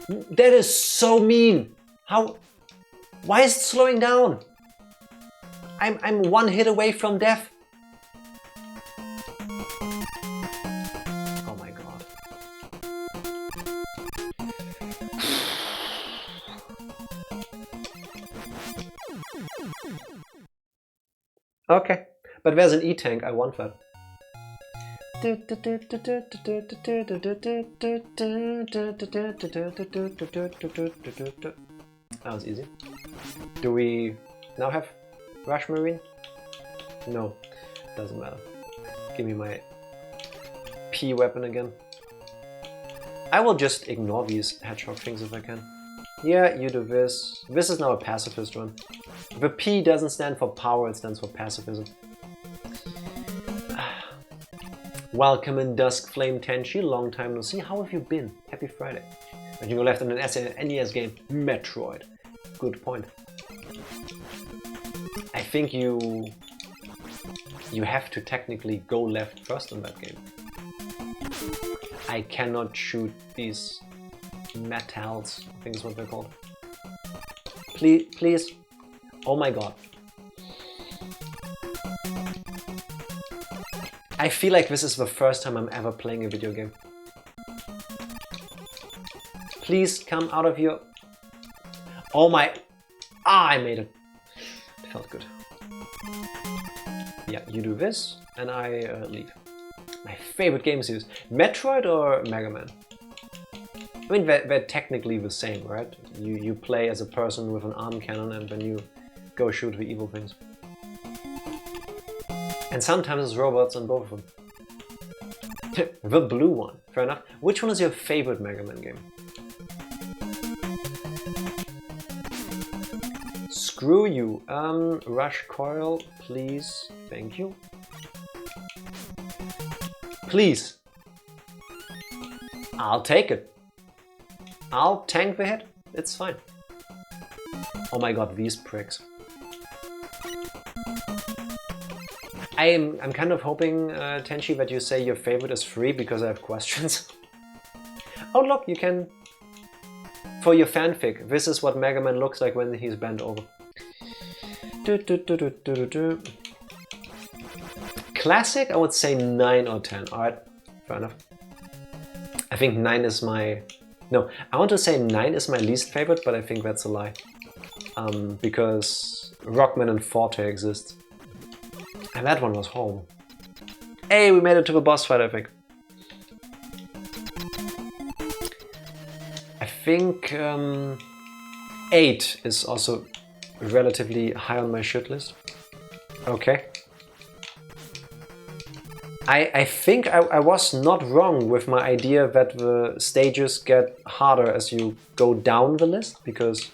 That is so mean! How... Why is it slowing down? I'm one hit away from death. Oh my god. Okay, but there's an E-tank, I want that. That was easy. Do we now have Rush Marine? No, doesn't matter. Give me my P weapon again. I will just ignore these hedgehog things if I can. Yeah, you do this. This is now a pacifist run. The P doesn't stand for power, it stands for pacifism. Welcome in Dusk Flame Tenchi, long time no see. How have you been? Happy Friday. And you go left in an NES game, Metroid. Good point. I think you have to technically go left first in that game. I cannot shoot these metals, I think is what they're called. Please, please. Oh my god. I feel like this is the first time I'm ever playing a video game. Please come out of your... Oh my... Ah, I made it. It felt good. Yeah, you do this, and I leave. My favorite game series. Metroid or Mega Man? I mean, they're technically the same, right? You play as a person with an arm cannon and then you go shoot the evil things. And sometimes it's robots on both of them. The blue one, fair enough. Which one is your favorite Mega Man game? screw you. Rush coil, please. Thank you. Please. I'll take it. I'll tank the hit. It's fine. Oh my god, these pricks. I'm kind of hoping, Tenchi, that you say your favorite is free because I have questions. Oh look, you can... For your fanfic, this is what Mega Man looks like when he's bent over. Classic, I would say 9 or 10. Alright, fair enough. I think 9 is my... No, I want to say 9 is my least favorite, but I think that's a lie. Because Rockman and Forte exists. And that one was home. Hey, we made it to the boss fight, I think. I think 8 is also relatively high on my shit list. Okay. I think I was not wrong with my idea that the stages get harder as you go down the list, because...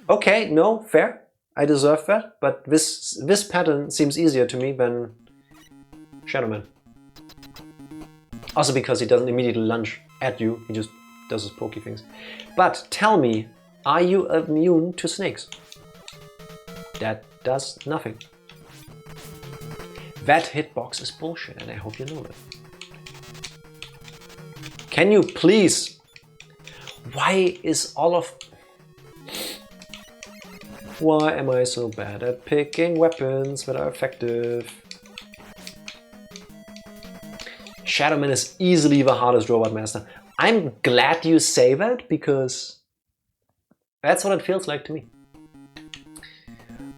Okay, no, fair. I deserve that, but this pattern seems easier to me than Shadow Man. Also because he doesn't immediately lunge at you, he just does his pokey things. But tell me, are you immune to snakes? That does nothing. That hitbox is bullshit, and I hope you know that. Can you please? Why is all of... Why am I so bad at picking weapons that are effective? Shadow Man is easily the hardest robot master. I'm glad you say that, because that's what it feels like to me.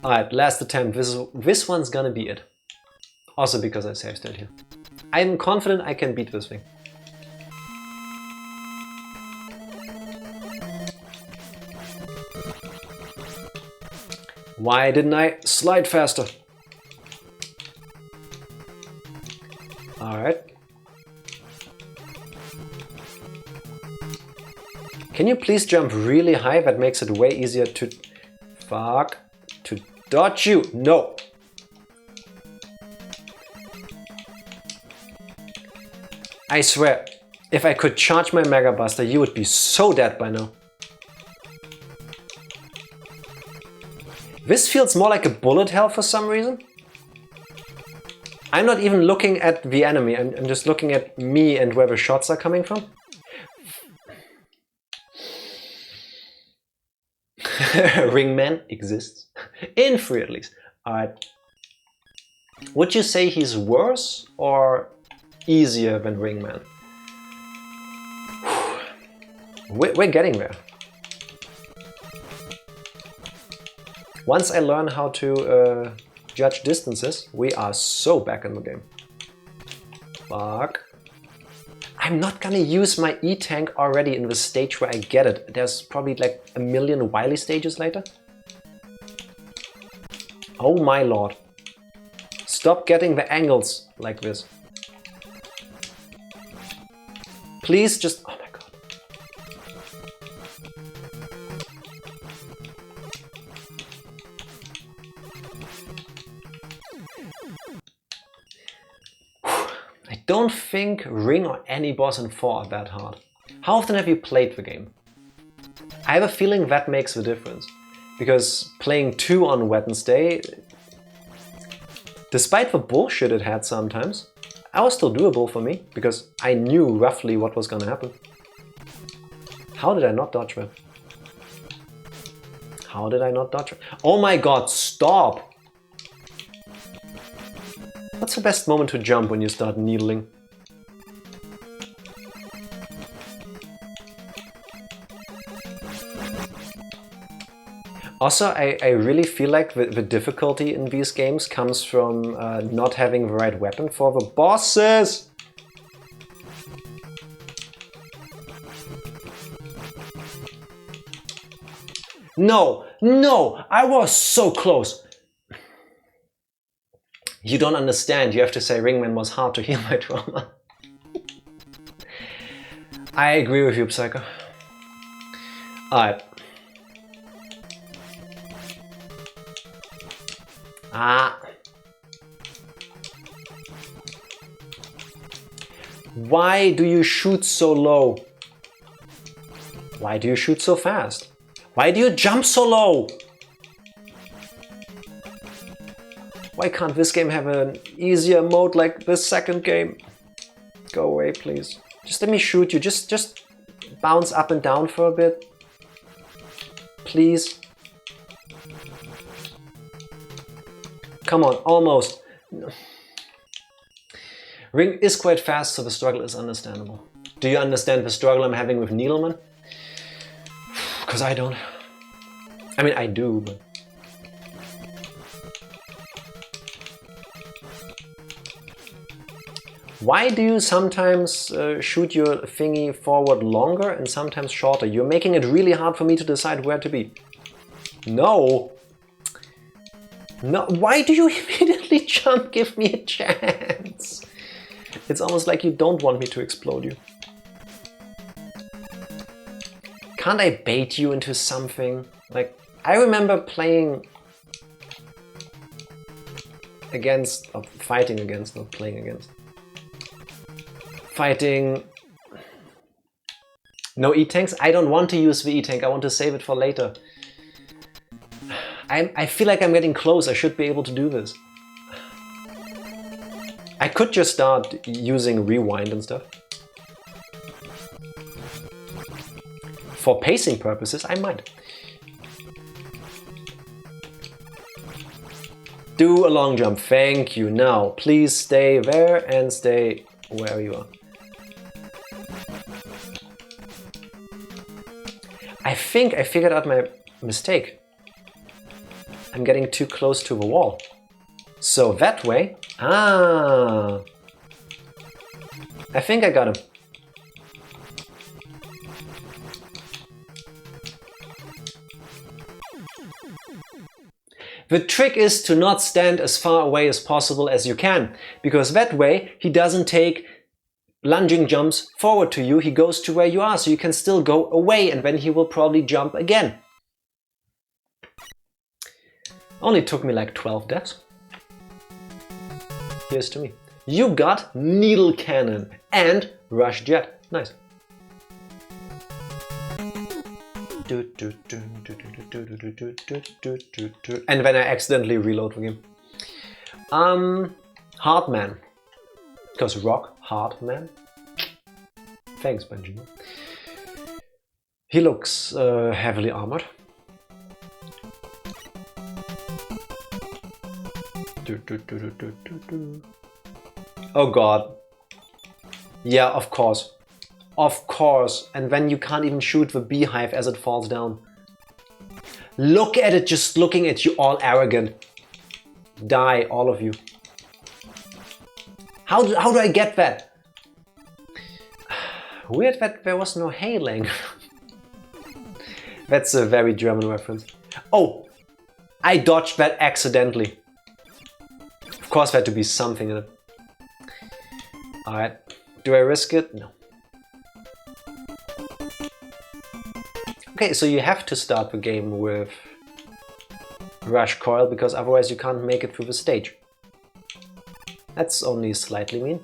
Alright, last attempt. This one's gonna be it. Also because I save state here. I'm confident I can beat this thing. Why didn't I slide faster? Alright. Can you please jump really high? That makes it way easier to... Fuck. To dodge you. No. I swear, if I could charge my Mega Buster, you would be so dead by now. This feels more like a bullet hell for some reason. I'm not even looking at the enemy, I'm just looking at me and where the shots are coming from. Ringman exists. In 3 at least. Alright. Would you say he's worse or easier than Ringman? We're getting there. Once I learn how to judge distances, we are so back in the game. Fuck. I'm not gonna use my E-Tank already in the stage where I get it. There's probably like a million Wily stages later. Oh my lord. Stop getting the angles like this. Please just... Oh my god. I don't think Ring or any boss in 4 are that hard. How often have you played the game? I have a feeling that makes the difference. Because playing 2 on Wednesday, despite the bullshit it had sometimes, I was still doable for me, because I knew roughly what was gonna happen. How did I not dodge that? How did I not dodge that? Oh my god, stop! What's the best moment to jump when you start needling? Also, I really feel like the difficulty in these games comes from not having the right weapon for the bosses! No! No! I was so close! You don't understand, you have to say Ringman was hard to heal my trauma. I agree with you, Psycho. Alright. Ah. Why do you shoot so low? Why do you shoot so fast? Why do you jump so low? Why can't this game have an easier mode like this second game? Go away, please. Just let me shoot you. Just bounce up and down for a bit. Please. Come on, almost. Ring is quite fast, so the struggle is understandable. Do you understand the struggle I'm having with Needleman? Because I don't. I mean, I do, but... Why do you sometimes shoot your thingy forward longer and sometimes shorter? You're making it really hard for me to decide where to be. No! No, why do you immediately jump? Give me a chance! It's almost like you don't want me to explode you. Can't I bait you into something? Like, I remember playing against, or fighting against, not playing against. Fighting... No E-tanks? I don't want to use the E-tank, I want to save it for later. I feel like I'm getting close, I should be able to do this. I could just start using rewind and stuff. For pacing purposes, I might. Do a long jump, thank you. Now, please stay there and stay where you are. I think I figured out my mistake. I'm getting too close to the wall. So that way... Ah! I think I got him. The trick is to not stand as far away as possible as you can, because that way he doesn't take lunging jumps forward to you, he goes to where you are, so you can still go away and then he will probably jump again. Only took me like 12 deaths. Here's to me. You got Needle Cannon and Rush Jet. Nice. And then I accidentally reload the game. Hard Man. Because rock, hard man. Thanks, Benji. He looks heavily armored. Oh god. Yeah, of course. Of course. And then you can't even shoot the beehive as it falls down. Look at it, just looking at you, all arrogant. Die, all of you. How do I get that? Weird that there was no hailing. That's a very German reference. Oh! I dodged that accidentally. Of course there had to be something in it. Alright. Do I risk it? No. Okay, so you have to start the game with Rush Coil, because otherwise you can't make it through the stage. That's only slightly mean.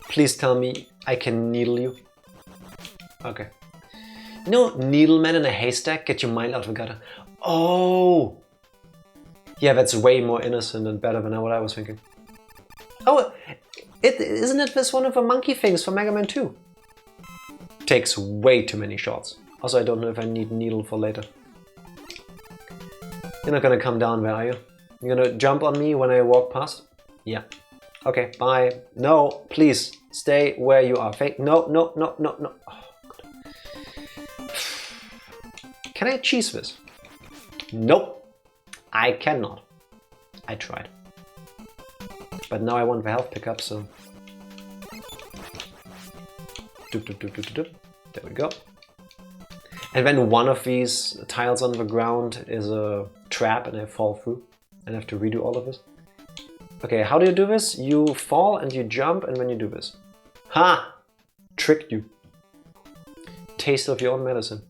Please tell me I can needle you. Okay. You know, Needleman in a haystack? Get your mind out of the gutter. Oh! Yeah, that's way more innocent and better than what I was thinking. Oh, isn't it this one of the monkey things from Mega Man 2? Takes way too many shots. Also, I don't know if I need needle for later. You're not gonna come down there, are you? You're gonna jump on me when I walk past? Yeah. Okay, bye. No, please, stay where you are. Fake. No, no, no, no, no. Oh, God. Can I cheese this? Nope. I cannot. I tried. But now I want the health pickup, so... There we go. And then one of these tiles on the ground is a trap and I fall through. And I have to redo all of this. Okay, how do you do this? You fall and you jump and then you do this. Ha! Tricked you. Taste of your own medicine.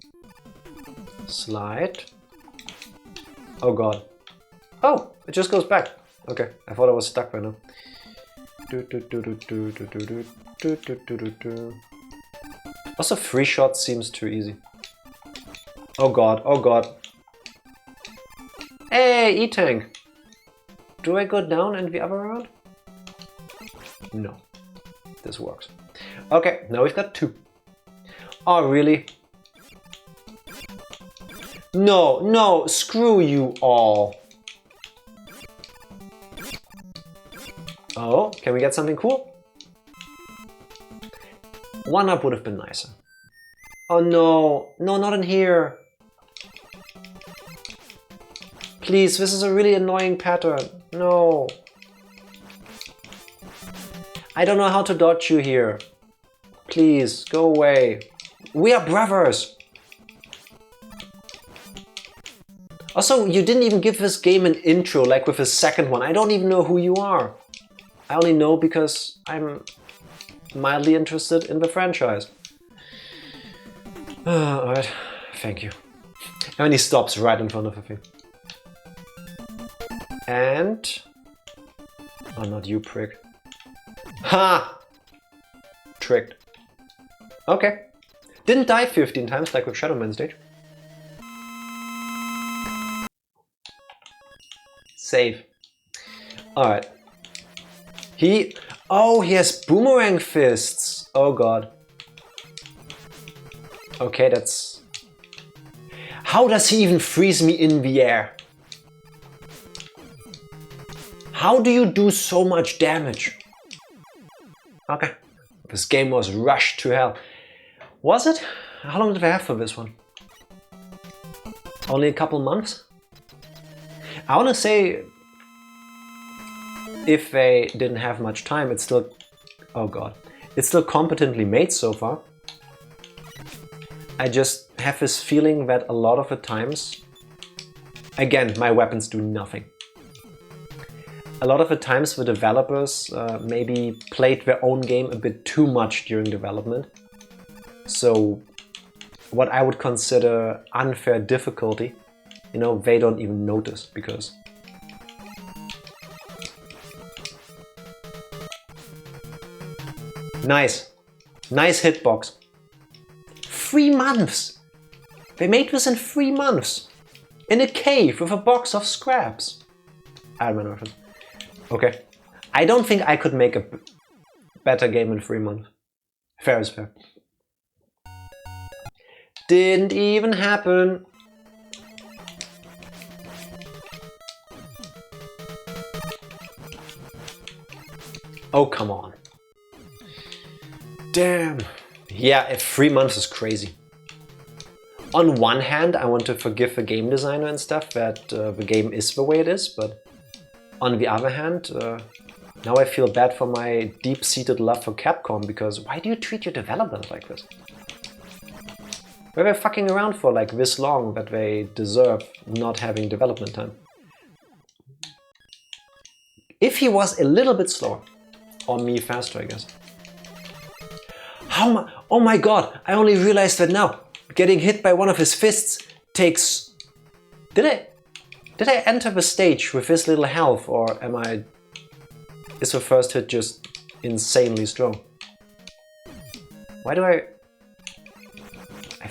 Slide. Oh god. Oh, it just goes back. Okay, I thought I was stuck by now. Also, 3 shots seems too easy. Oh god, oh god. Hey, E-Tank! Do I go down and the other round? No. This works. Okay, now we've got 2. Oh, really? No, no, screw you all. Oh, can we get something cool? 1-up would have been nicer. Oh no, no, not in here. Please, this is a really annoying pattern. No. I don't know how to dodge you here. Please, go away. We are brothers. Also, you didn't even give this game an intro like with the second one. I don't even know who you are. I only know because I'm mildly interested in the franchise. Alright, thank you. And he stops right in front of the thing. And... oh, not you, prick. Ha! Tricked. Okay. Didn't die 15 times like with Shadow Man stage. Save. Alright. Oh, he has boomerang fists. Oh god. Okay, that's... how does he even freeze me in the air? How do you do so much damage? Okay. This game was rushed to hell. Was it? How long did I have for this one? Only a couple months? I wanna say... if they didn't have much time, it's still... oh god. It's still competently made so far. I just have this feeling that a lot of the times... again, my weapons do nothing. A lot of the times the developers maybe played their own game a bit too much during development. So what I would consider unfair difficulty, you know, they don't even notice because... nice. Nice hitbox. 3 months! They made this in 3 months! In a cave with a box of scraps! Iron Man reference. Okay. I don't think I could make a better game in 3 months. Fair is fair. Didn't even happen. Oh, come on. Damn. Yeah, 3 months is crazy. On one hand, I want to forgive the game designer and stuff that the game is the way it is, but on the other hand, now I feel bad for my deep-seated love for Capcom, because why do you treat your developers like this? Why are they fucking around for like this long that they deserve not having development time? If he was a little bit slower, or me faster, I guess. Oh my god, I only realized that now. Getting hit by one of his fists takes... Did I enter the stage with this little health, or is the first hit just insanely strong? Why do I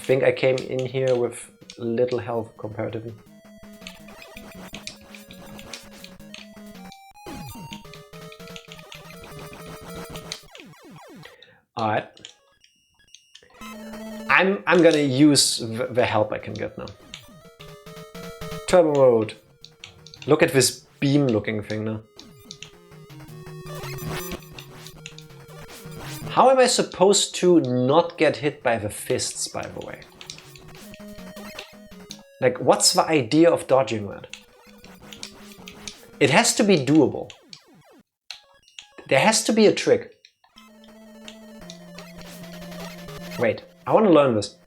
think I came in here with little health comparatively. Alright. I'm gonna use the help I can get now. Turbo mode. Look at this beam looking thing now. How am I supposed to not get hit by the fists, by the way? Like, what's the idea of dodging that? It has to be doable. There has to be a trick. Wait, I want to learn this.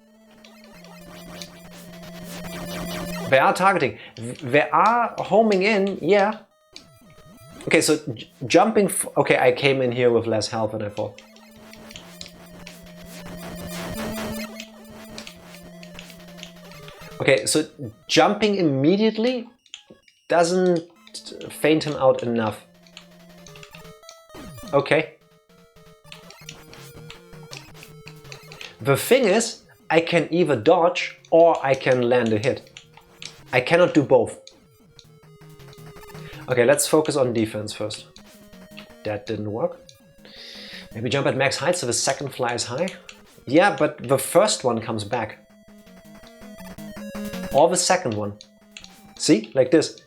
They are targeting. They are homing in, yeah. Okay, so jumping... Okay, I came in here with less health than I thought. Okay, so jumping immediately doesn't faint him out enough. Okay. The thing is, I can either dodge or I can land a hit. I cannot do both. Okay, let's focus on defense first. That didn't work. Maybe jump at max height so the second flies high. Yeah, but the first one comes back. Or the second one. See? Like this.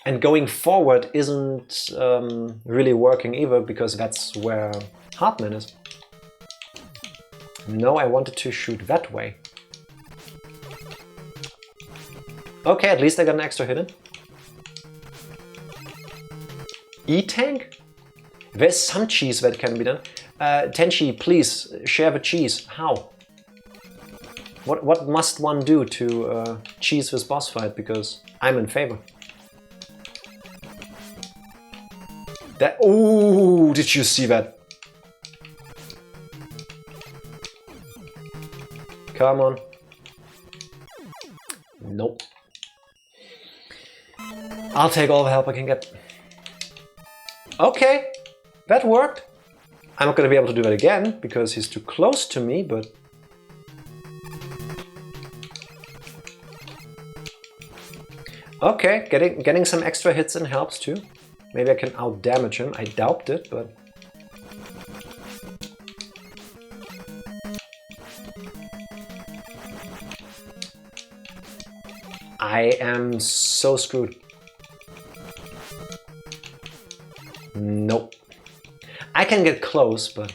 And going forward isn't really working either, because that's where Hartman is. No, I wanted to shoot that way. Okay, at least I got an extra hit in. E-tank? There's some cheese that can be done. Tenchi, please share the cheese. How? What must one do to cheese this boss fight? Because I'm in favor. That. Ooh, did you see that? Come on. Nope. I'll take all the help I can get. Okay, that worked. I'm not gonna be able to do that again because he's too close to me, but... Okay, getting some extra hits in helps too. Maybe I can out-damage him. I doubt it, but... I am so screwed. Nope. I can get close, but...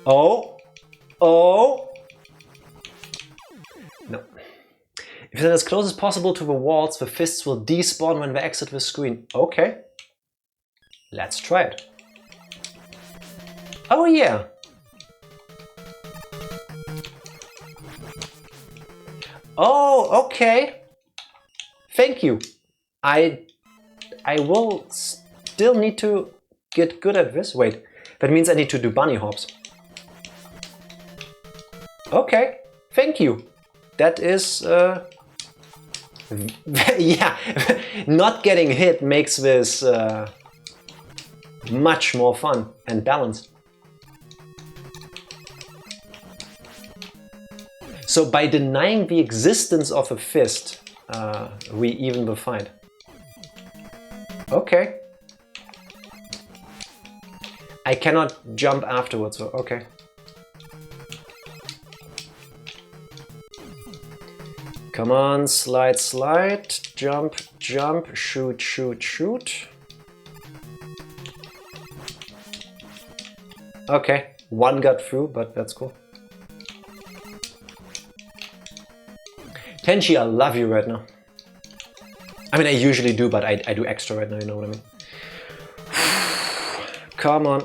Oh! Oh! No. If they're as close as possible to the walls, the fists will despawn when they exit the screen. Okay. Let's try it. Oh yeah! Oh, okay. Thank you. I will still need to get good at this. Wait, that means I need to do bunny hops. Okay, thank you. That is... yeah, not getting hit makes this much more fun and balanced. So by denying the existence of a fist, we even the fight. Okay. I cannot jump afterwards, so okay. Come on, slide, slide, jump, jump, shoot, shoot, shoot. Okay, one got through, but that's cool. Tenchi, I love you right now. I mean, I usually do, but I do extra right now, you know what I mean? Come on.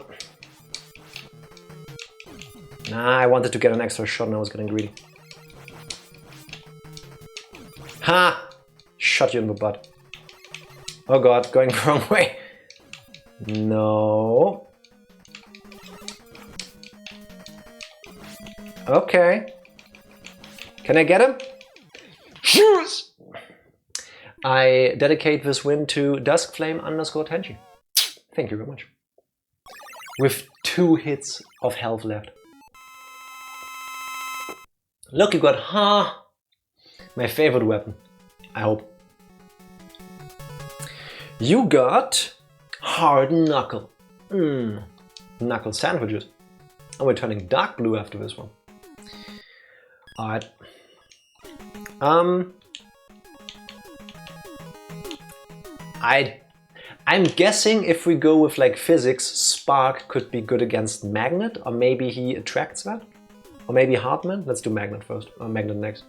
Nah, I wanted to get an extra shot and I was getting greedy. Ha! Shot you in the butt. Oh god, going the wrong way. No. Okay. Can I get him? Yes! I dedicate this win to Duskflame_Tenchi. Thank you very much. With 2 hits of health left. Look, you got my favorite weapon. I hope. You got hard knuckle. Knuckle sandwiches. And we're turning dark blue after this one. Alright. I'm guessing if we go with like physics, Spark could be good against Magnet, or maybe he attracts that? Or maybe Hartman? Let's do Magnet first, or Magnet next.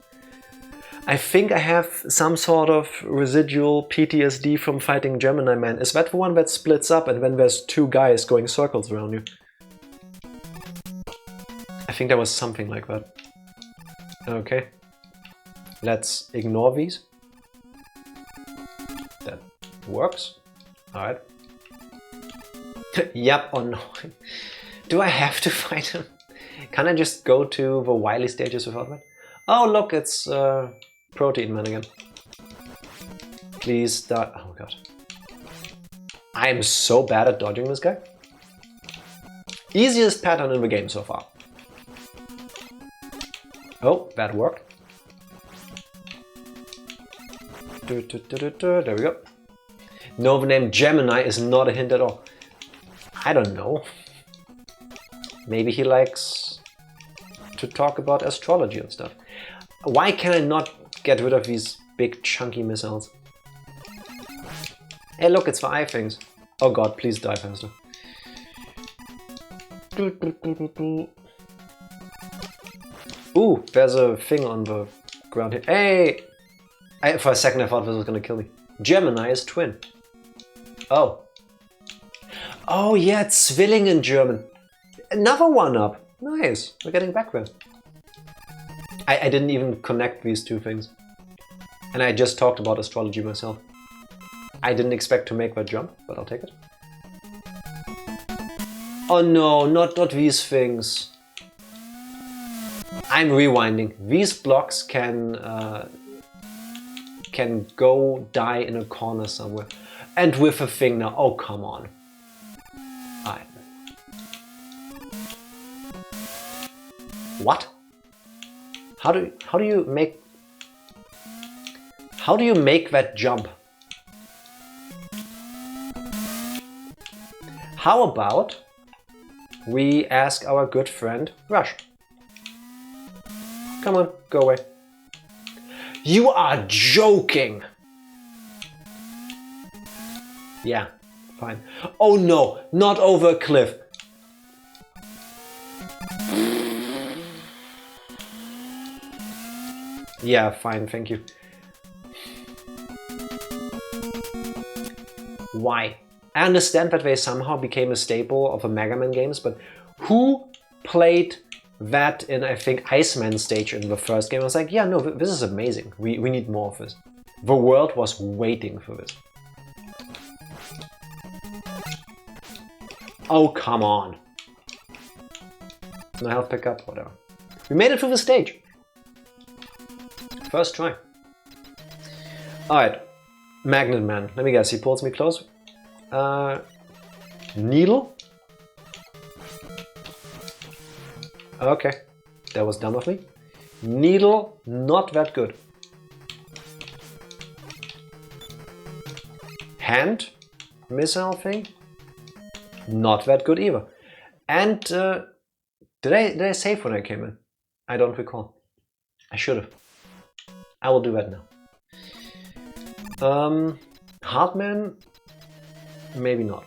I think I have some sort of residual PTSD from fighting Gemini Man. Is that the one that splits up and then there's 2 guys going circles around you? I think there was something like that. Okay. Let's ignore these. That works. Alright. Yep, or no. Do I have to fight him? Can I just go to the Wily stages without that? Oh look, it's Protein Man again. Please die. Oh god. I am so bad at dodging this guy. Easiest pattern in the game so far. Oh, that worked. There we go. No, the name Gemini is not a hint at all. I don't know. Maybe he likes to talk about astrology and stuff. Why can I not get rid of these big chunky missiles? Hey look, it's the eye things. Oh god, please die faster. Ooh, there's a thing on the ground here. Hey! For a second I thought this was gonna kill me. Gemini is twin. Oh. Oh yeah, it's Zwilling in German. Another one up. Nice. We're getting back there. I didn't even connect these two things. And I just talked about astrology myself. I didn't expect to make that jump, but I'll take it. Oh no, not these things. I'm rewinding. These blocks can go die in a corner somewhere. And with a thing now. Oh, come on. Alright. What? How do you make that jump? How about we ask our good friend Rush? Come on, go away. You are joking! Yeah, fine. Oh no, not over a cliff. Yeah, fine, thank you. Why? I understand that they somehow became a staple of the Mega Man games, but who played that in, I think, Iceman stage in the first game? I was like, yeah, no, this is amazing. We need more of this. The world was waiting for this. Oh, come on. No health pickup, whatever. We made it through the stage. First try. Alright. Magnet Man. Let me guess, he pulls me close. Needle? Okay. That was dumb of me. Needle, not that good. Hand? Missile thing? Not that good either. And did I save when I came in? I don't recall. I should have. I will do that now. Hardman? Maybe not.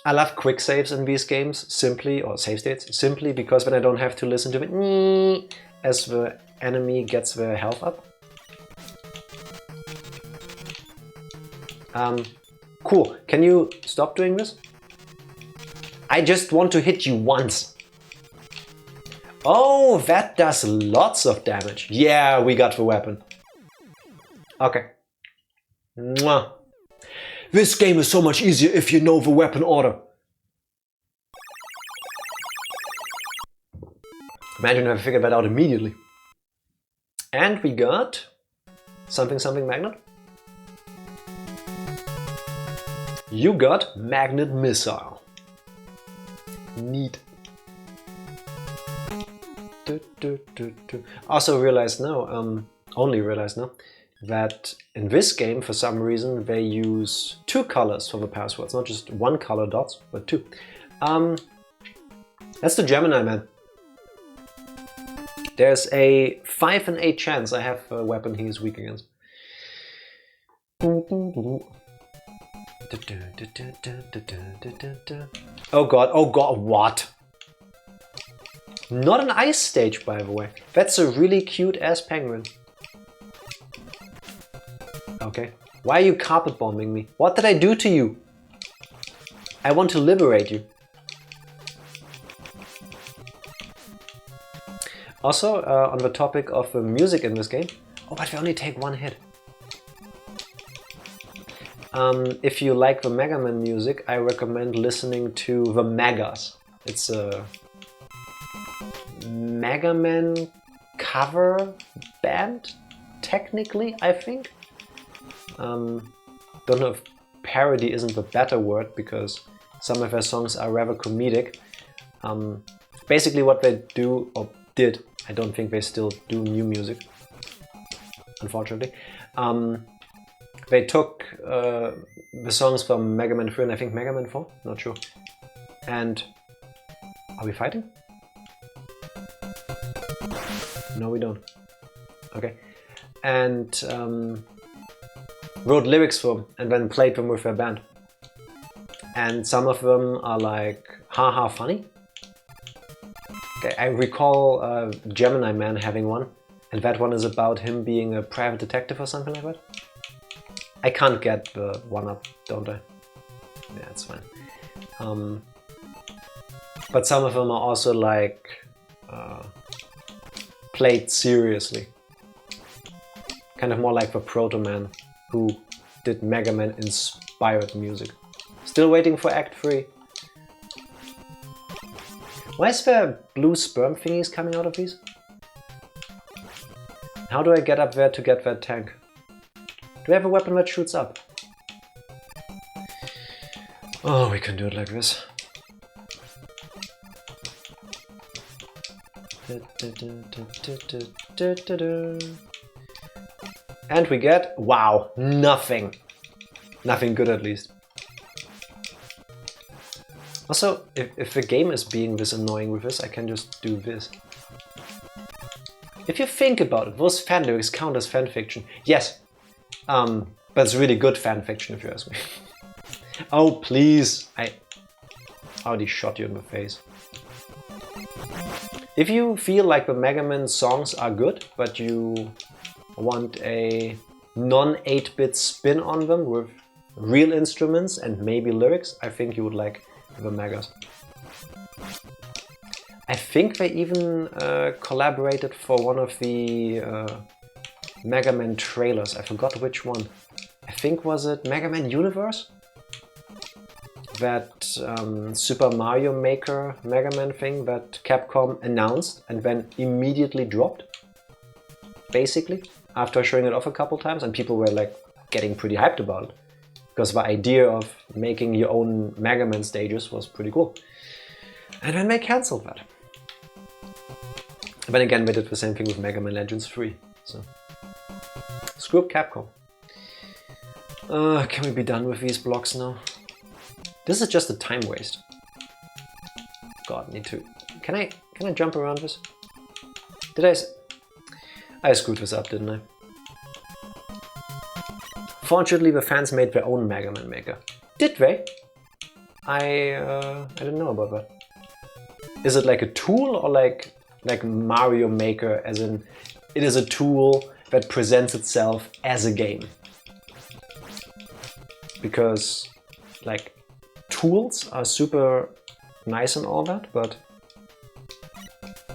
I love quick saves in these games, simply, or save states, simply because then I don't have to listen to it as the enemy gets their health up. Cool. Can you stop doing this? I just want to hit you once. Oh, that does lots of damage. Yeah, we got the weapon. Okay. Mwah. This game is so much easier if you know the weapon order. Imagine if I figured that out immediately. And we got something magnet. You got magnet missile. Neat. Also realized now, only realized now, that in this game, for some reason, they use two colors for the passwords, not just one color dots, but two. That's the Gemini Man. There's a 5 in 8 chance I have a weapon he is weak against. Oh god, what? Not an ice stage, by the way. That's a really cute ass penguin. Okay. Why are you carpet bombing me? What did I do to you? I want to liberate you. Also, on the topic of the music in this game. Oh, but we only take one hit. If you like the Mega Man music, I recommend listening to the Megas. It's a Mega Man cover band technically, I think. Don't know if parody isn't the better word, because some of their songs are rather comedic. Basically what they do, or did, I don't think they still do new music, unfortunately. They took the songs from Mega Man 3 and I think Mega Man 4, not sure. And are we fighting? No, we don't. Okay. And wrote lyrics for them and then played them with their band. And some of them are like haha funny. Okay, I recall Gemini Man having one, and that one is about him being a private detective or something like that. I can't get the one up, don't I? Yeah, it's fine. But some of them are also like played seriously. Kind of more like the Proto Man, who did Mega Man inspired music. Still waiting for Act 3. Why is there blue sperm thingies coming out of these? How do I get up there to get that tank? Do I have a weapon that shoots up? Oh, we can do it like this. And we get, wow, nothing. Nothing good at least. Also, if the game is being this annoying with this, I can just do this. If you think about it, those fan lyrics count as fanfiction. Yes, but it's really good fanfiction if you ask me. Oh, please. I already shot you in the face. If you feel like the Mega Man songs are good, but you want a non-8-bit spin on them with real instruments and maybe lyrics, I think you would like the Megas. I think they even collaborated for one of the Mega Man trailers. I forgot which one. I think was it Mega Man Universe? That Super Mario Maker Mega Man thing that Capcom announced and then immediately dropped. Basically, after showing it off a couple times, and people were like getting pretty hyped about it. Because the idea of making your own Mega Man stages was pretty cool. And then they cancelled that. But again, they did the same thing with Mega Man Legends 3. So, screw up Capcom. Can we be done with these blocks now? This is just a time waste. God, need to... Can I jump around this? Did I screwed this up, didn't I? Fortunately, the fans made their own Mega Man Maker. Did they? I didn't know about that. Is it like a tool or like Mario Maker, as in it is a tool that presents itself as a game? Because like tools are super nice and all that, but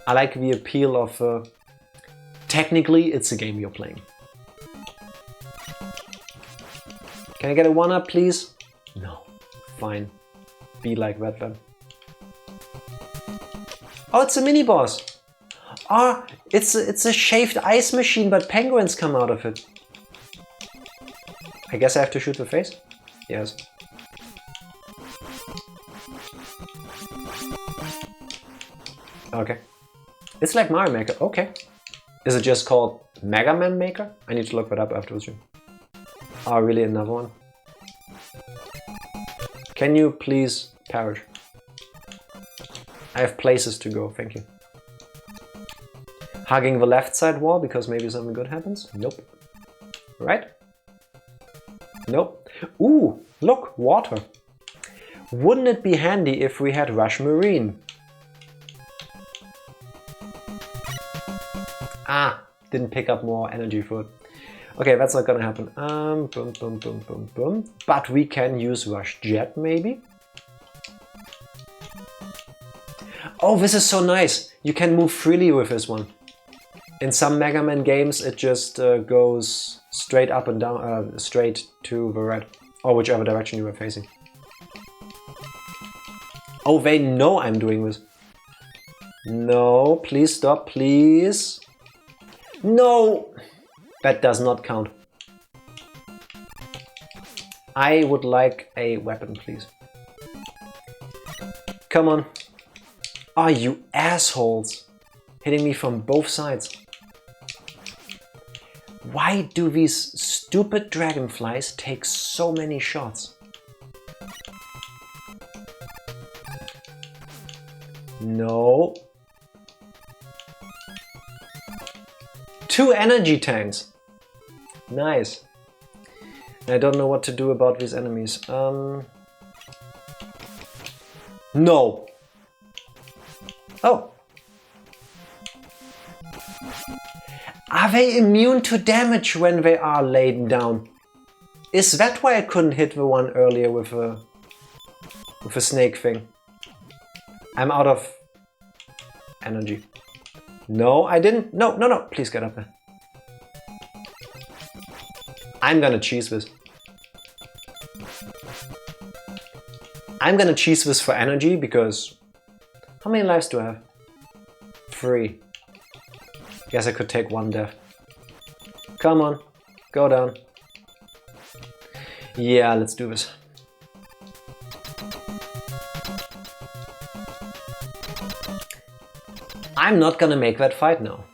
I like the appeal of technically it's a game you're playing. Can I get a 1-up, please? No. Fine. Be like that then. Oh, it's a mini-boss! Ah, it's a shaved ice machine, but penguins come out of it. I guess I have to shoot the face? Yes. Okay. It's like Mario Maker. Okay. Is it just called Mega Man Maker? I need to look that up after the stream. Oh, really? Another one? Can you please perish? I have places to go, thank you. Hugging the left side wall because maybe something good happens? Nope. Right? Nope. Ooh, look, water. Wouldn't it be handy if we had Rush Marine? Ah, didn't pick up more energy for it. Okay, that's not gonna happen. Boom, boom, boom, boom, boom. But we can use Rush Jet, maybe? Oh, this is so nice! You can move freely with this one. In some Mega Man games, it just goes straight up and down, straight to the right. Or whichever direction you were facing. Oh, they know I'm doing this. No, please stop, please. No! That does not count. I would like a weapon, please. Come on. Oh, you assholes. Hitting me from both sides. Why do these stupid dragonflies take so many shots? No. 2 energy tanks. Nice. I don't know what to do about these enemies. No. Oh. Are they immune to damage when they are laid down? Is that why I couldn't hit the one earlier with a snake thing? I'm out of energy. No, I didn't. No, no, no. Please get up there. I'm gonna cheese this. I'm gonna cheese this for energy because... How many lives do I have? 3. Guess I could take 1 death. Come on, go down. Yeah, let's do this. I'm not gonna make that fight now.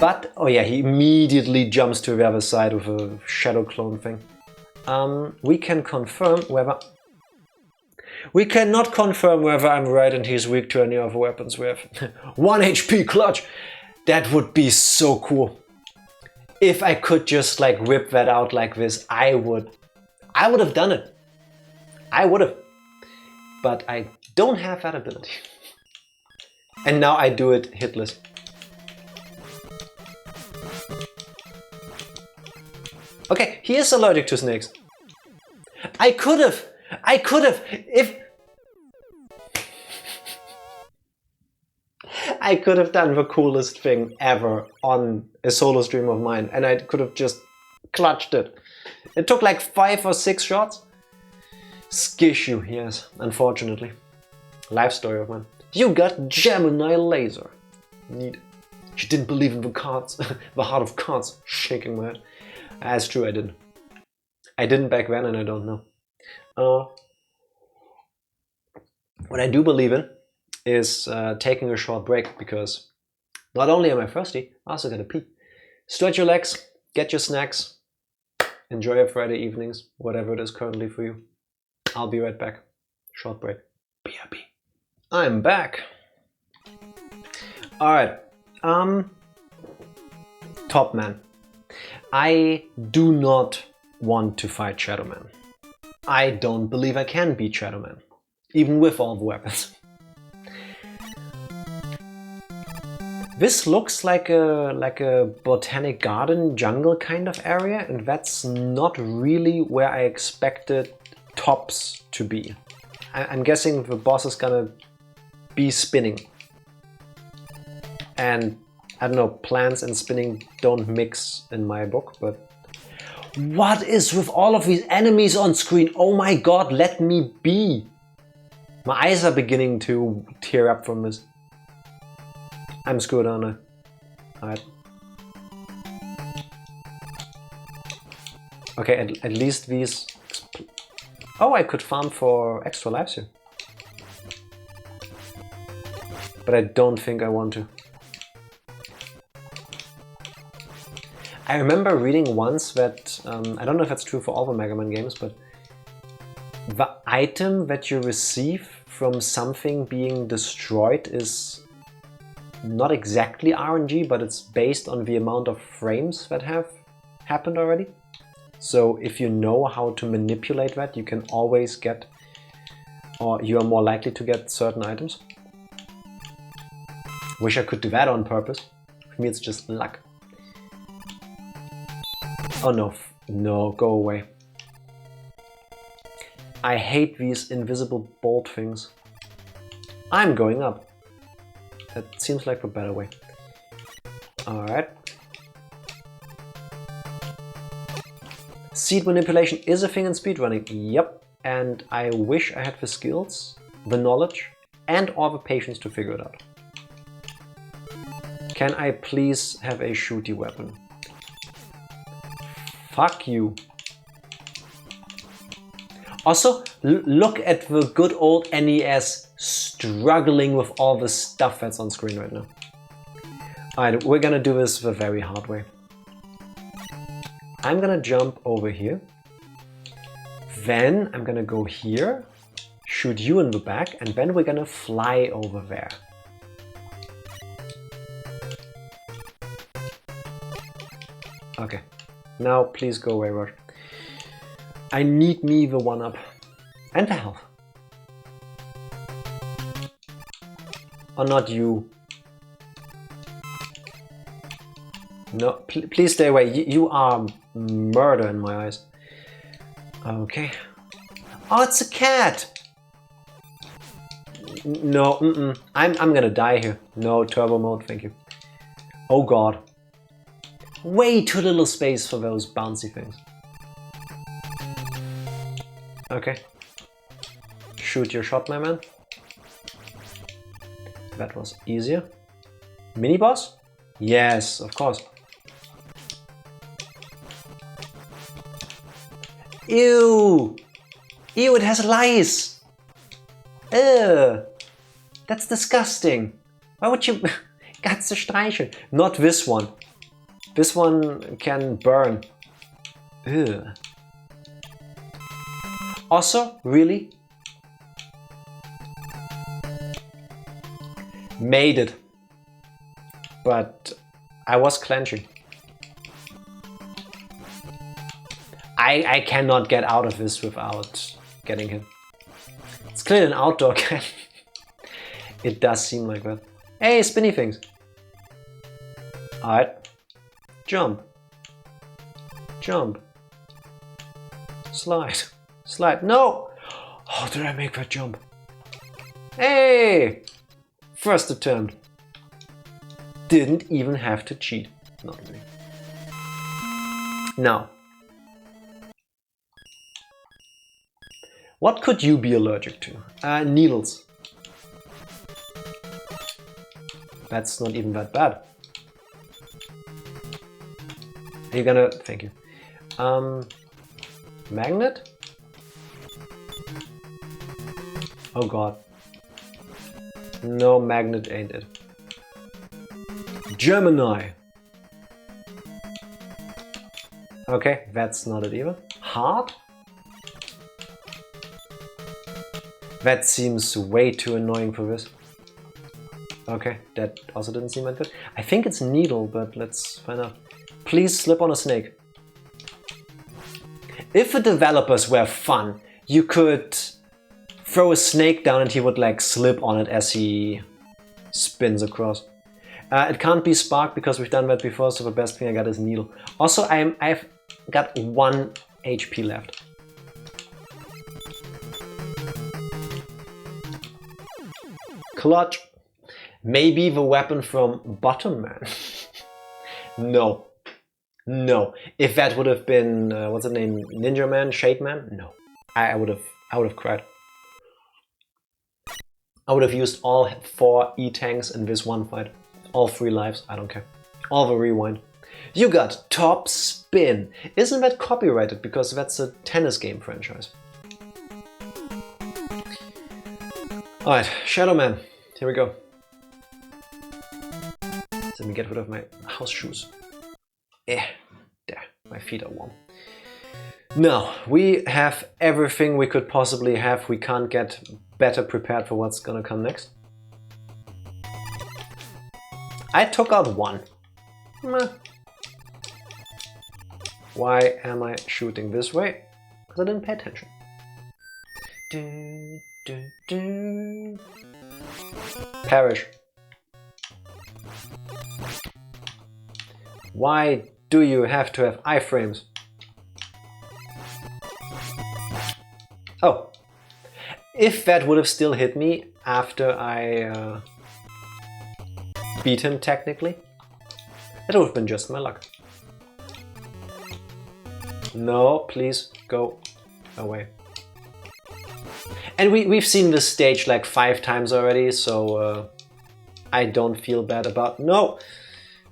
But, oh yeah, he immediately jumps to the other side with a shadow clone thing. We can confirm whether... We cannot confirm whether I'm right and he's weak to any other weapons we have. 1 HP clutch! That would be so cool. If I could just like whip that out like this, I would have done it. I would have. But I don't have that ability. And now I do it hitless. Okay, he is allergic to snakes. I could have, if... I could have done the coolest thing ever on a solo stream of mine, and I could have just clutched it. It took like 5 or 6 shots. Skishu, yes, unfortunately. Life story of mine. You got Gemini laser. Neat. She didn't believe in the cards, the heart of cards. Shaking my head. That's true, I didn't. I didn't back then, and I don't know. What I do believe in is taking a short break, because not only am I thirsty, I also gotta pee. Stretch your legs, get your snacks, enjoy your Friday evenings, whatever it is currently for you. I'll be right back. Short break. BRB. I'm back. Alright. Top Man. I do not want to fight Shadow Man. I don't believe I can beat Shadow Man, even with all the weapons. This looks like a botanic garden jungle kind of area, and that's not really where I expected tops to be. I'm guessing the boss is gonna be spinning. And I don't know, plants and spinning don't mix in my book, but... What is with all of these enemies on screen? Oh my god, let me be! My eyes are beginning to tear up from this. I'm screwed, aren't I? Alright. Okay, at least these... Oh, I could farm for extra lives here. But I don't think I want to. I remember reading once that, I don't know if that's true for all the Mega Man games, but the item that you receive from something being destroyed is not exactly RNG, but it's based on the amount of frames that have happened already. So if you know how to manipulate that, you can always get, or you are more likely to get certain items. Wish I could do that on purpose. For me it's just luck. Oh no, no, go away. I hate these invisible bolt things. I'm going up. That seems like the better way. Alright. Seed manipulation is a thing in speedrunning. Yep. And I wish I had the skills, the knowledge, and all the patience to figure it out. Can I please have a shooty weapon? Fuck you. Also, look at the good old NES struggling with all the stuff that's on screen right now. Alright, we're gonna do this the very hard way. I'm gonna jump over here. Then I'm gonna go here, shoot you in the back, and then we're gonna fly over there. Okay, now please go away, Rush. I need me the 1-up. And the health. Or not you. No, please stay away. You are murder in my eyes. Okay. Oh, it's a cat! No, I'm gonna die here. No, turbo mode, thank you. Oh god. Way too little space for those bouncy things. Okay. Shoot your shot, my man. That was easier. Mini boss? Yes, of course. Ew! Ew, it has lice! Ugh! That's disgusting! Why would you... Ganze Streichel! Not this one. This one can burn. Ugh. Also, really? Made it. But I was clenching. I cannot get out of this without getting hit. It's clearly an outdoor cat. It does seem like that. Hey, spinny things. Alright. Jump. Jump. Slide. Slide. No! How did I make that jump? Hey! First attempt. Didn't even have to cheat. Not really. Now. What could you be allergic to? Needles. That's not even that bad. Are you gonna... Thank you. Magnet? Oh god. No, magnet ain't it. Gemini! Okay, that's not it either. Heart? That seems way too annoying for this. Okay, that also didn't seem that good. I think it's needle, but let's find out. Please slip on a snake. If the developers were fun, you could throw a snake down and he would like slip on it as he spins across. It can't be spark because we've done that before, so the best thing I got is needle. Also, I've got 1 HP left. Clutch. Maybe the weapon from Proto Man. No. No. If that would have been what's the name? Ninja Man? Shade Man? No. I would have cried. I would have used all 4 E-tanks in this one fight. All 3 lives, I don't care. All the rewind. You got Top Spin. Isn't that copyrighted because that's a tennis game franchise? Alright, Shadow Man. Here we go. Let me get rid of my house shoes. There, my feet are warm. Now, we have everything we could possibly have. We can't get better prepared for what's gonna come next. I took out 1. Meh. Why am I shooting this way? Because I didn't pay attention. Perish. Why do you have to have iframes? Oh. If that would have still hit me after I beat him technically, that would have been just my luck. No, please go away. And we've seen this stage like 5 times already, so I don't feel bad about... No!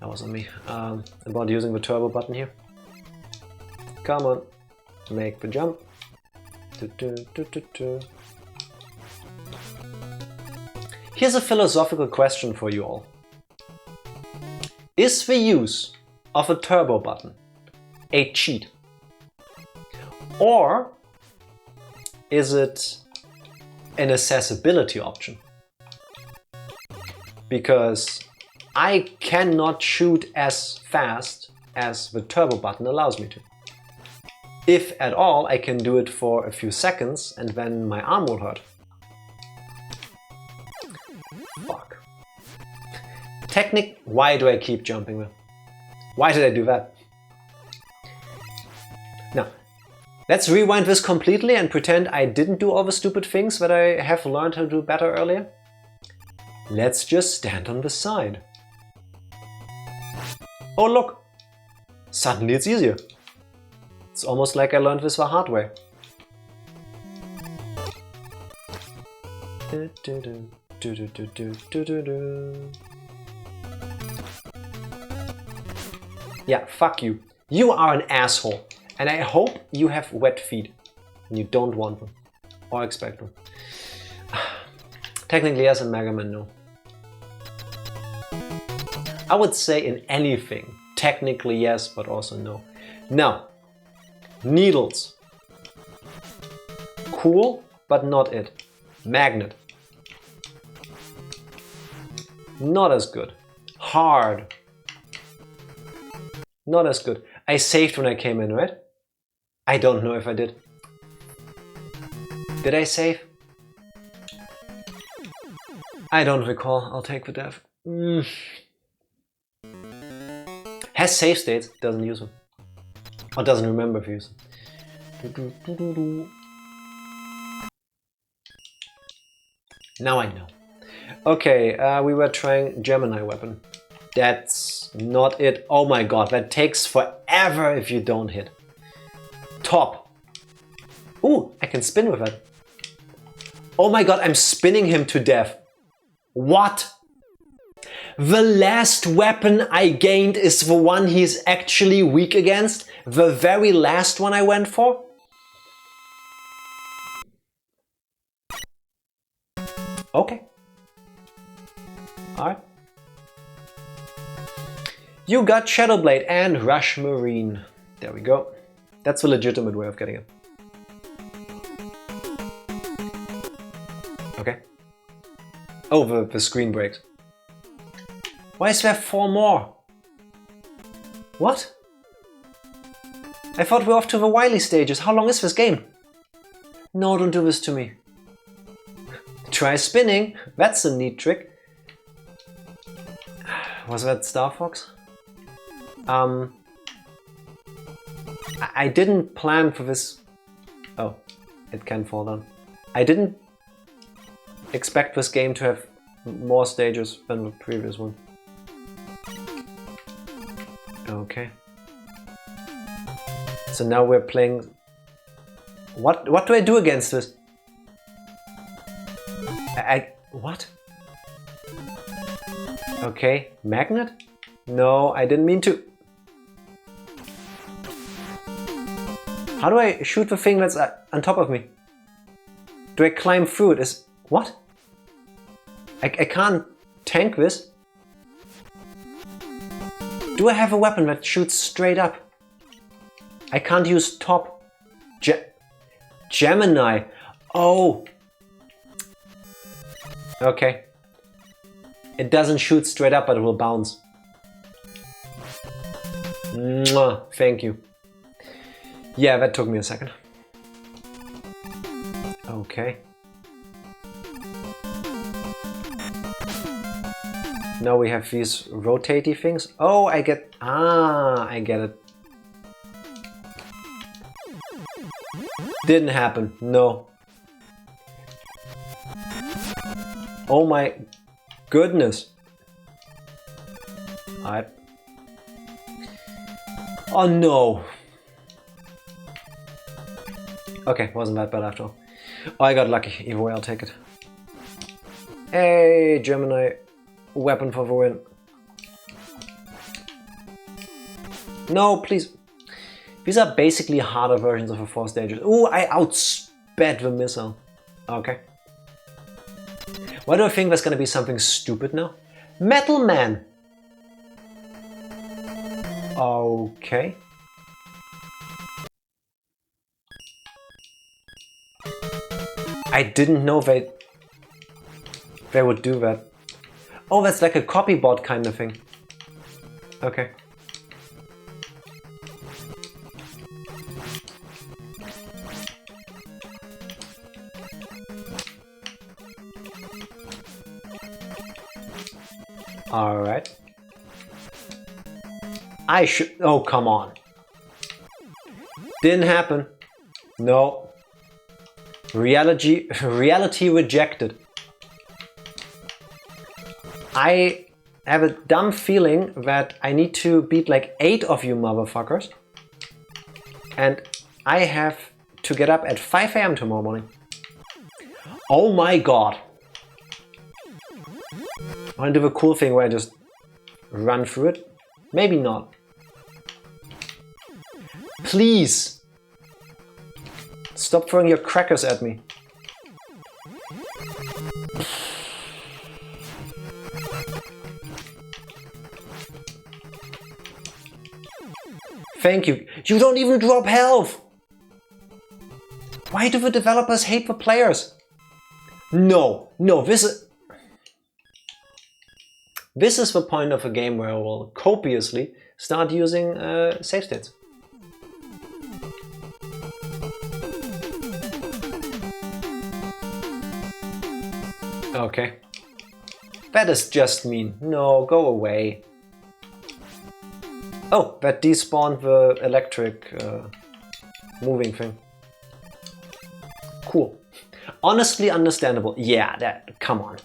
That was on me. About using the turbo button here. Come on, make the jump. Here's a philosophical question for you all. Is the use of a turbo button a cheat? Or is it an accessibility option? Because I cannot shoot as fast as the turbo button allows me to. If at all, I can do it for a few seconds and then my arm will hurt. Fuck. Why do I keep jumping there? Why did I do that? Now, let's rewind this completely and pretend I didn't do all the stupid things that I have learned how to do better earlier. Let's just stand on the side. Oh look! Suddenly it's easier. It's almost like I learned this the hard way. Yeah, fuck you. You are an asshole. And I hope you have wet feet. And you don't want them. Or expect them. Technically yes, in Mega Man no. I would say in anything. Technically yes, but also no. Now. Needles. Cool, but not it. Magnet. Not as good. Hard. Not as good. I saved when I came in, right? I don't know if I did. Did I save? I don't recall. I'll take the dev. Has save states, doesn't use them. Or doesn't remember if you use them. Now I know. Okay, we were trying Gemini weapon. That's not it. Oh my god, that takes forever if you don't hit. Top. Ooh, I can spin with it. Oh my god, I'm spinning him to death. What? The last weapon I gained is the one he's actually weak against? The very last one I went for? Okay. Alright. You got Shadow Blade and Rush Marine. There we go. That's the legitimate way of getting it. Okay. Oh, the screen breaks. Why is there 4 more? What? I thought we're off to the Wily stages. How long is this game? No, don't do this to me. Try spinning. That's a neat trick. Was that Star Fox? I didn't plan for this. Oh, it can fall down. I didn't expect this game to have more stages than the previous one. Okay. So now we're playing. What do I do against this? What? Okay, magnet? No, I didn't mean to. How do I shoot the thing that's on top of me? Do I climb through it? What? I can't tank this. Do I have a weapon that shoots straight up? I can't use top. Gemini. Oh. Okay. It doesn't shoot straight up, but it will bounce. Mwah, thank you. Yeah, that took me a second. Okay. Now we have these rotatey things. Oh, I get it. Didn't happen, no. Oh my goodness. Alright. Oh no. Okay, wasn't that bad after all. Oh, I got lucky. Either way, I'll take it. Hey, Gemini. Weapon for the win. No, please. These are basically harder versions of the 4 stages. Ooh, I outsped the missile. Okay. Why do I think there's gonna be something stupid now? Metal Man! Okay. I didn't know they would do that. Oh, that's like a copy bot kind of thing. Okay. Alright. I should... Oh, come on. Didn't happen. No. Reality rejected. I have a dumb feeling that I need to beat like 8 of you motherfuckers. And I have to get up at 5 AM tomorrow morning. Oh my god. I want to do the cool thing where I just run through it. Maybe not. Please! Stop throwing your crackers at me. Thank you. You don't even drop health! Why do the developers hate the players? No, no, this is the point of a game where I will copiously start using save states. Okay. That is just mean. No, go away. Oh, that despawned the electric moving thing. Cool. Honestly understandable. Yeah, that, come on.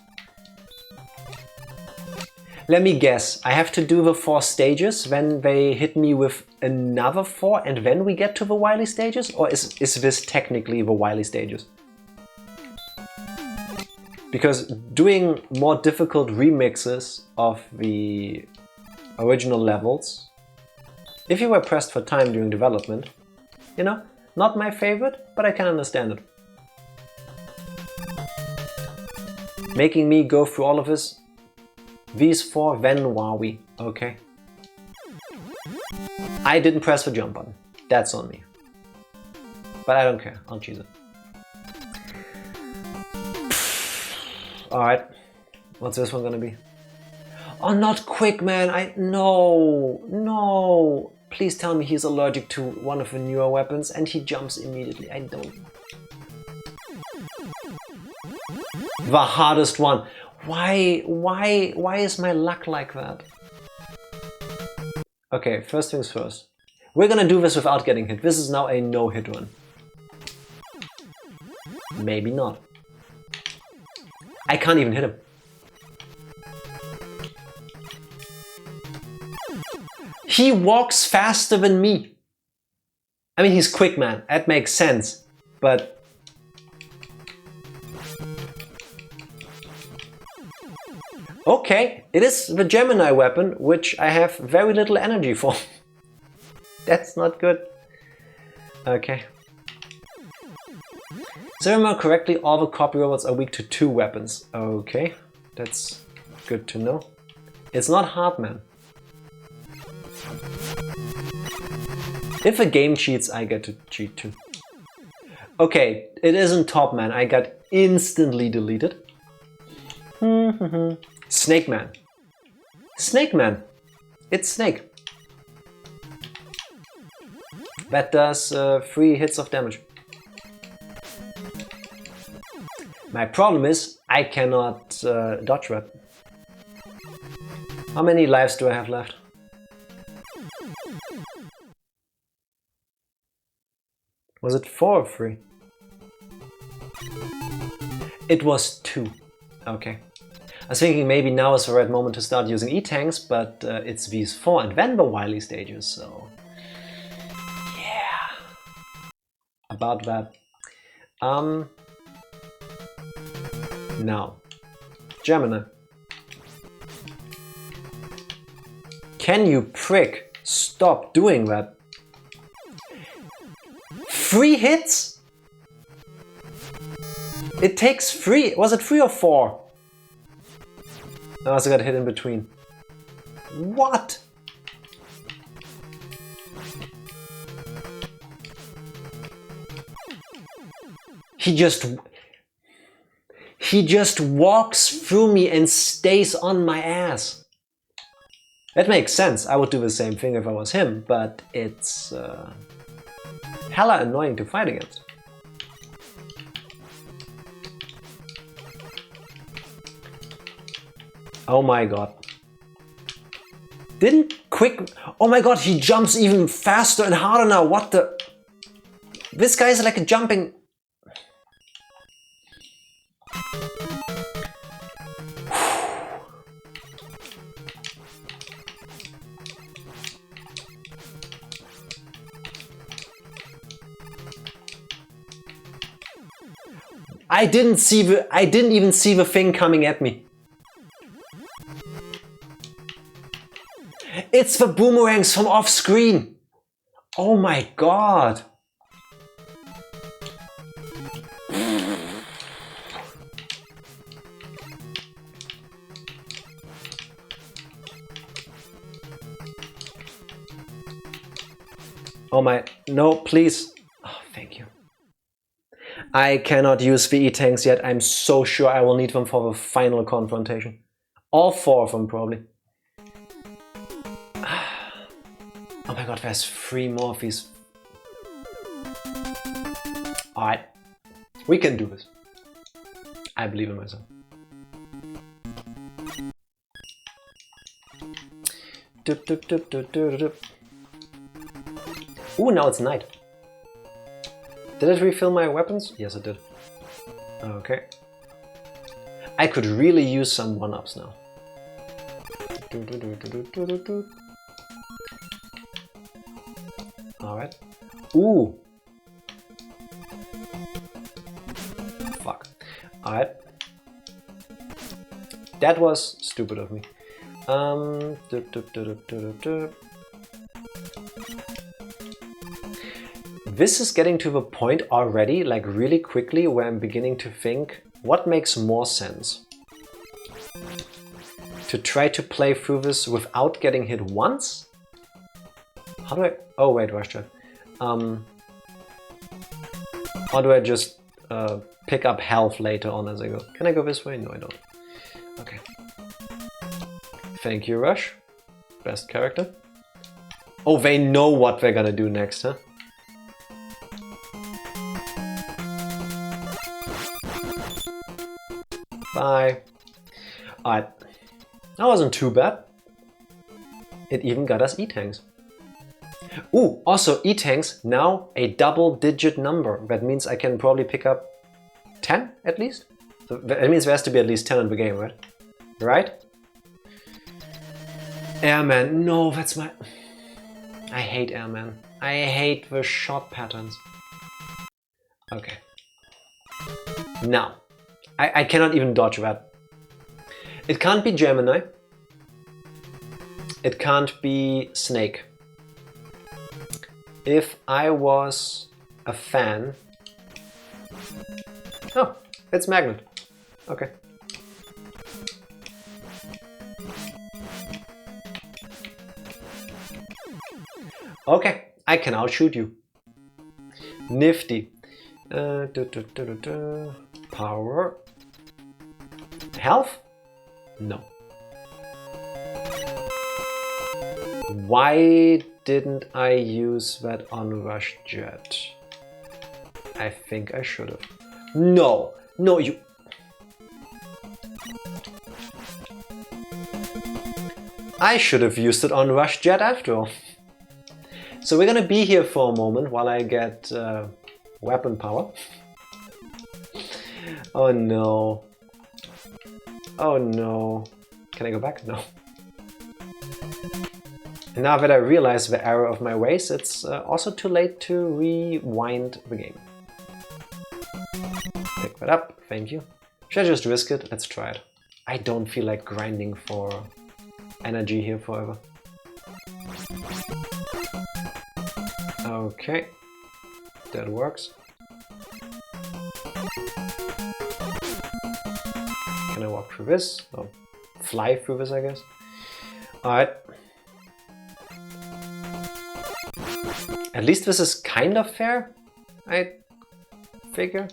Let me guess, I have to do the 4 stages, then they hit me with another 4 and then we get to the Wily stages? Or is this technically the Wily stages? Because doing more difficult remixes of the original levels, if you were pressed for time during development, you know, not my favorite, but I can understand it. Making me go through all of this, these 4, then Wowie, okay. I didn't press the jump button, that's on me. But I don't care, I'll choose it. Alright, what's this one gonna be? Oh, not Quick Man, no. Please tell me he's allergic to one of the newer weapons and he jumps immediately, I don't. The hardest one. Why is my luck like that? Okay, first things first. We're gonna do this without getting hit. This is now a no-hit run. Maybe not. I can't even hit him. He walks faster than me. I mean, he's Quick Man. That makes sense. But... okay, it is the Gemini weapon, which I have very little energy for. That's not good. Okay. If I remember correctly, all the copy robots are weak to 2 weapons. Okay, that's good to know. It's not hard, man. If a game cheats, I get to cheat too. Okay, it isn't Top Man. I got instantly deleted. Snake Man. Snake Man. It's Snake. That does 3 hits of damage. My problem is I cannot dodge that. How many lives do I have left? Was it 4 or 3? It was 2. Okay. I was thinking maybe now is the right moment to start using E-tanks, but it's these 4 and then the Wily stages, so... yeah. About that. Now. Gemini. Can you prick? Stop doing that. 3 hits? It takes 3. Was it 3 or 4? I also got hit in between. What? He just walks through me and stays on my ass. That makes sense. I would do the same thing if I was him, but it's hella annoying to fight against. Oh my god. Oh my god, he jumps even faster and harder now. What the? This guy is like a jumping... I didn't even see the thing coming at me. It's the boomerangs from off screen. Oh my god. Oh my, no, please. Oh, thank you. I cannot use the E-tanks yet. I'm so sure I will need them for the final confrontation. All 4 of them, probably. Oh my god, there's 3 more of these. Alright. We can do this. I believe in myself. Ooh, now it's night. Did it refill my weapons? Yes, it did. Okay. I could really use some 1-ups now. Alright. Ooh! Fuck. Alright. That was stupid of me. This is getting to the point already, like really quickly, where I'm beginning to think, what makes more sense? To try to play through this without getting hit once? How do I... Oh wait, rush jet. Or do I just pick up health later on as I go? Can I go this way? No, I don't. Okay. Thank you, Rush. Best character. Oh, they know what they're gonna do next, huh? Bye. Alright. That wasn't too bad. It even got us E-tanks. Ooh, also E-tanks, now a double-digit number. That means I can probably pick up 10 at least? So that means there has to be at least 10 in the game, right? Right? Airman, no, that's my... I hate Airman. I hate the shot patterns. Okay. Now. I cannot even dodge that. It can't be Gemini. It can't be Snake. If I was a fan... Oh, it's Magnet. Okay. Okay, I can outshoot you. Nifty. Power. Health? No. Why didn't I use that on Rush Jet? I think I should have. No! No, you... I should have used it on Rush Jet after all. So we're gonna be here for a moment while I get weapon power. Oh no. Oh no. Can I go back? No. Now that I realize the error of my ways, it's also too late to rewind the game. Pick that up, thank you. Should I just risk it? Let's try it. I don't feel like grinding for energy here forever. Okay, that works. Can I walk through this? Oh, fly through this, I guess. Alright. At least this is kind of fair, I figure.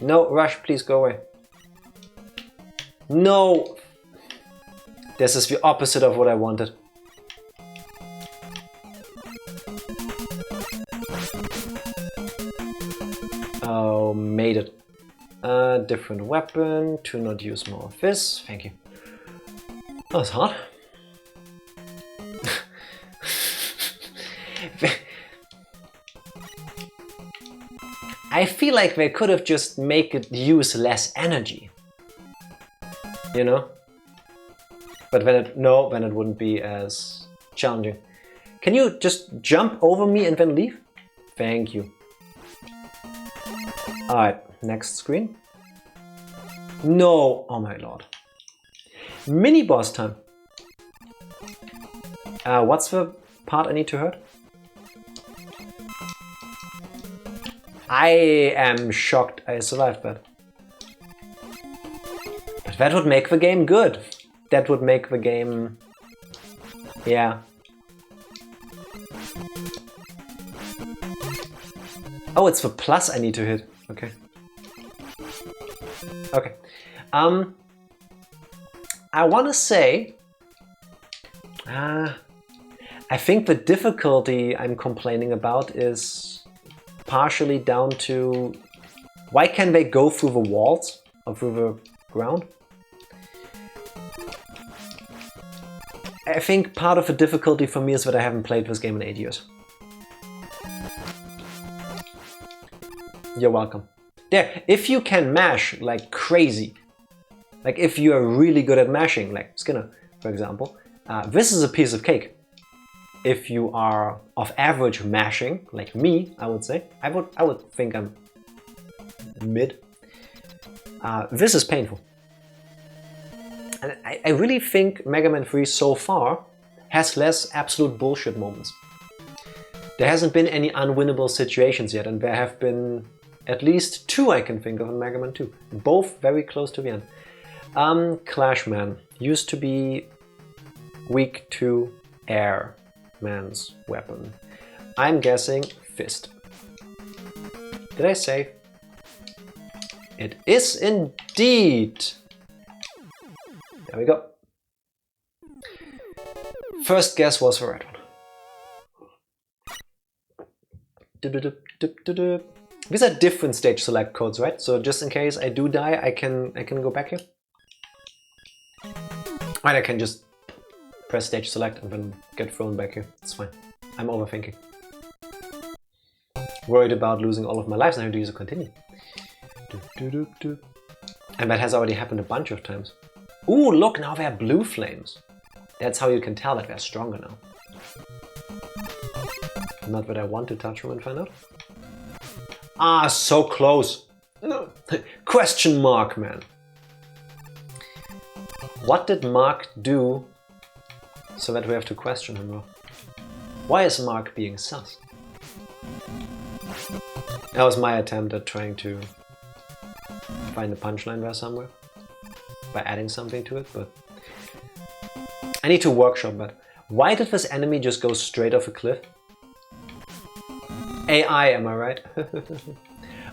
No, Rush, please go away. No! This is the opposite of what I wanted. Oh, made it. Different weapon to not use more of this. Thank you. That was hard. I feel like they could have just made it use less energy. You know? But then it wouldn't be as challenging. Can you just jump over me and then leave? Thank you. Alright, next screen. No! Oh my lord. Mini boss time. What's the part I need to hurt? I am shocked I survived that. But that would make the game good. That would make the game... yeah. Oh, it's the plus I need to hit. Okay. Okay. I want to say... I think the difficulty I'm complaining about is partially down to... why can they go through the walls or through the ground? I think part of the difficulty for me is that I haven't played this game in 8 years. You're welcome. There, if you can mash like crazy, like if you are really good at mashing, like Skinner, for example, this is a piece of cake. If you are of average mashing, like me, I would say, I would think I'm mid. This is painful. And I really think Mega Man 3 so far has less absolute bullshit moments. There hasn't been any unwinnable situations yet, and there have been at least 2 I can think of in Mega Man 2. Both very close to the end. Clash Man used to be weak to Air Man's weapon. I'm guessing Fist. Did I save? It is indeed! There we go. First guess was the right one. These are different stage select codes, right? So just in case I do die, I can go back here. And I can just press stage select and then get thrown back here. It's fine. I'm overthinking. Worried about losing all of my lives and I have to use a continue. And that has already happened a bunch of times. Ooh, look, now they're blue flames. That's how you can tell that they're stronger now. Not that I want to touch them and find out. Ah, so close. No. Question mark, man. What did Mark do so that we have to question him now? Why is Mark being sus? That was my attempt at trying to find a punchline there somewhere by adding something to it, but I need to workshop that. Why did this enemy just go straight off a cliff? AI, am I right?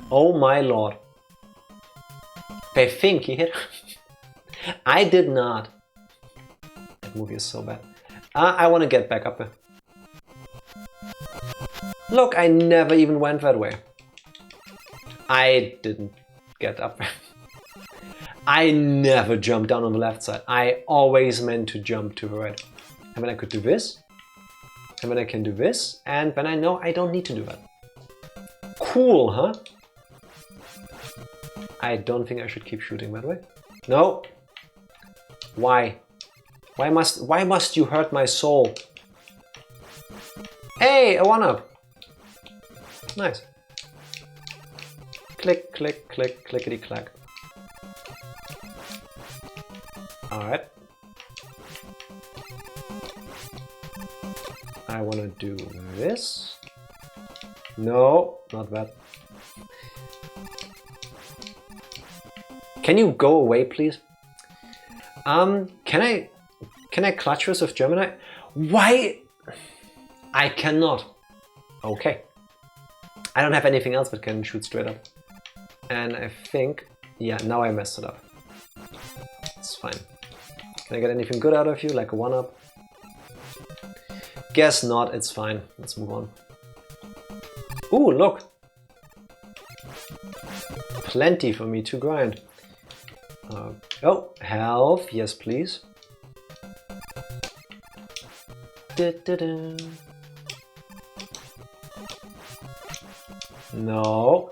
Oh my lord. They think he hit. I did not. That movie is so bad. I want to get back up there. Look, I never even went that way. I didn't get up there. I never jumped down on the left side. I always meant to jump to the right. And then I could do this. And then I can do this. And then I know I don't need to do that. Cool, huh? I don't think I should keep shooting that way. No. Why? Why must you hurt my soul? Hey, a 1-up. Nice. Click, click, click, clickety clack. Alright. I want to do this. No, not that. Can you go away, please? Can I clutch this with Gemini? Why? I cannot. Okay. I don't have anything else that can shoot straight up. And I think, yeah, now I messed it up. It's fine. Can I get anything good out of you, like a 1-up? Guess not, it's fine. Let's move on. Ooh, look! Plenty for me to grind. Oh, health, yes please. No,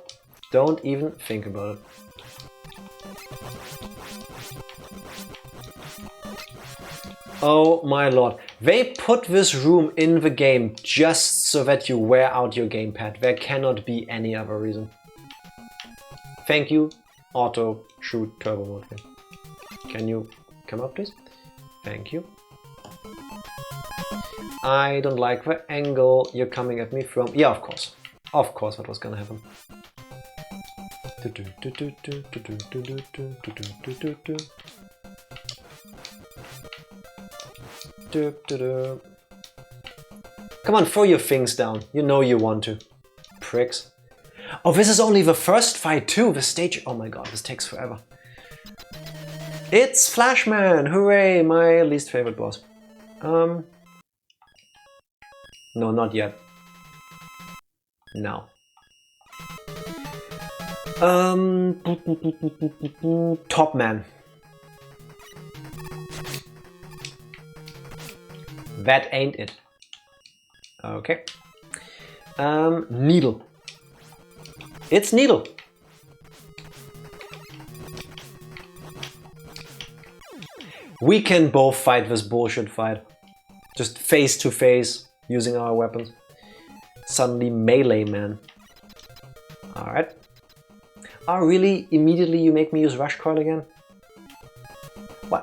don't even think about it. Oh my lord, they put this room in the game just so that you wear out your gamepad. There cannot be any other reason. Thank you, auto shoot turbo mode. Can you come up please? Thank you. I don't like the angle you're coming at me from. Yeah, of course. Of course that was gonna happen. Come on, throw your things down. You know you want to. Pricks. Oh, this is only the first fight too. The stage... Oh my god, this takes forever. It's Flashman! Hooray! My least favorite boss. No, not yet. Now. Top Man. That ain't it. Okay. Needle. It's Needle. We can both fight this bullshit fight. Just face to face, using our weapons. Suddenly Melee Man. Alright. Oh really? Immediately you make me use Rush Coil again?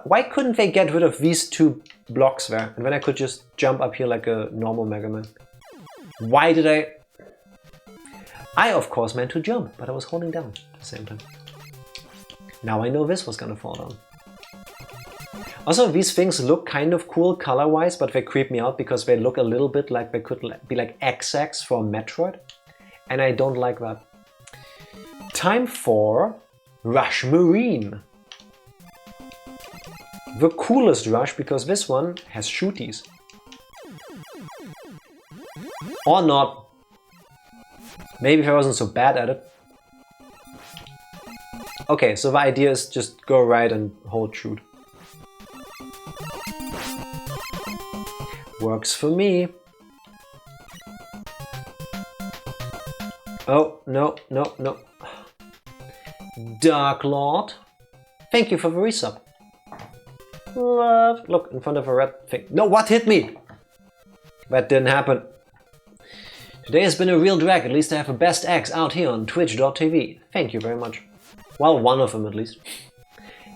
Why couldn't they get rid of these two blocks there? And then I could just jump up here like a normal Mega Man. Why did I... I of course meant to jump, but I was holding down at the same time. Now I know this was gonna fall down. Also, these things look kind of cool color-wise, but they creep me out because they look a little bit like they could be like XX for Metroid. And I don't like that. Time for Rush Marine. The coolest Rush, because this one has shooties. Or not. Maybe if I wasn't so bad at it. Okay, so the idea is just go right and hold shoot. Works for me. Oh, no, no, no. Dark Lord. Thank you for the resub. Love. Look, in front of a red thing. No, what hit me? That didn't happen. Today has been a real drag. At least I have a best axe out here on twitch.tv. Thank you very much. Well, one of them at least.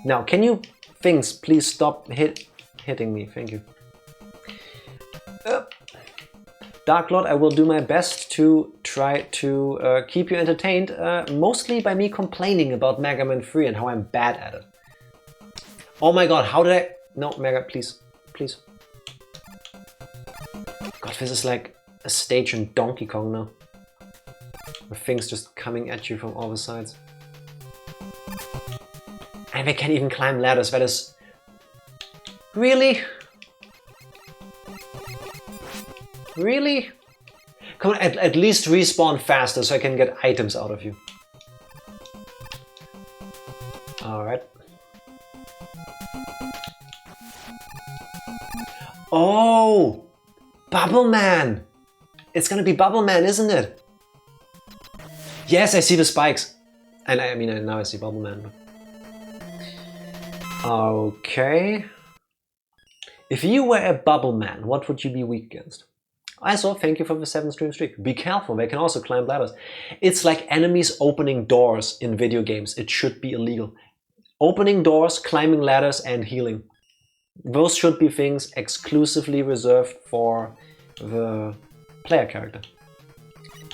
Now, can you things please stop hitting me? Thank you. Dark Lord, I will do my best to try to keep you entertained, mostly by me complaining about Mega Man 3 and how I'm bad at it. Oh my god, how did I... No, Mega, please. Please. God, this is like a stage in Donkey Kong now. With things just coming at you from all the sides. And they can't even climb ladders, that is... Really? Really? Come on, at least respawn faster so I can get items out of you. Alright. Oh! Bubble Man! It's gonna be Bubble Man, isn't it? Yes, I see the spikes. And I mean, now I see Bubble Man. But... Okay. If you were a Bubble Man, what would you be weak against? Also, thank you for the 7-stream streak. Be careful, they can also climb ladders. It's like enemies opening doors in video games. It should be illegal. Opening doors, climbing ladders, and healing. Those should be things exclusively reserved for the player character.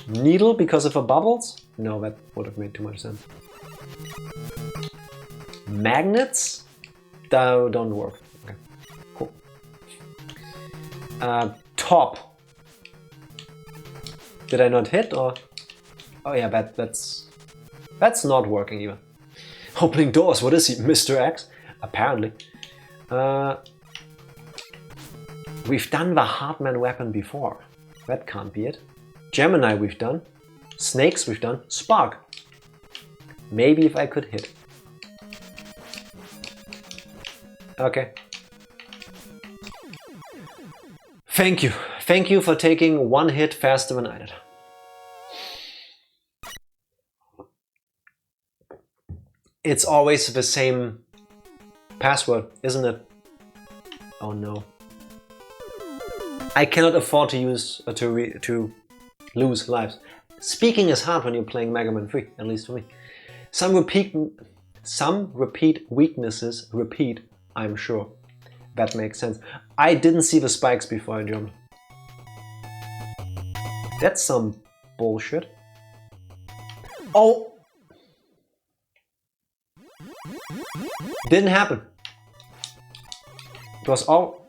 Needle because of the bubbles? No, that would have made too much sense. Magnets? Don't work. Okay, cool. Top. Did I not hit or? Oh yeah, that's not working either. Opening doors. What is he, Mr. X? Apparently. We've done the Hardman weapon before. That can't be it. Gemini we've done. Snakes we've done. Spark. Maybe if I could hit. Okay. Thank you. Thank you for taking one hit faster than I did. It's always the same password, isn't it? Oh no. I cannot afford to to lose lives. Speaking is hard when you're playing Mega Man 3, at least for me. Some repeat weaknesses repeat, I'm sure. That makes sense. I didn't see the spikes before I jumped. That's some bullshit. Oh! Didn't happen. It was all...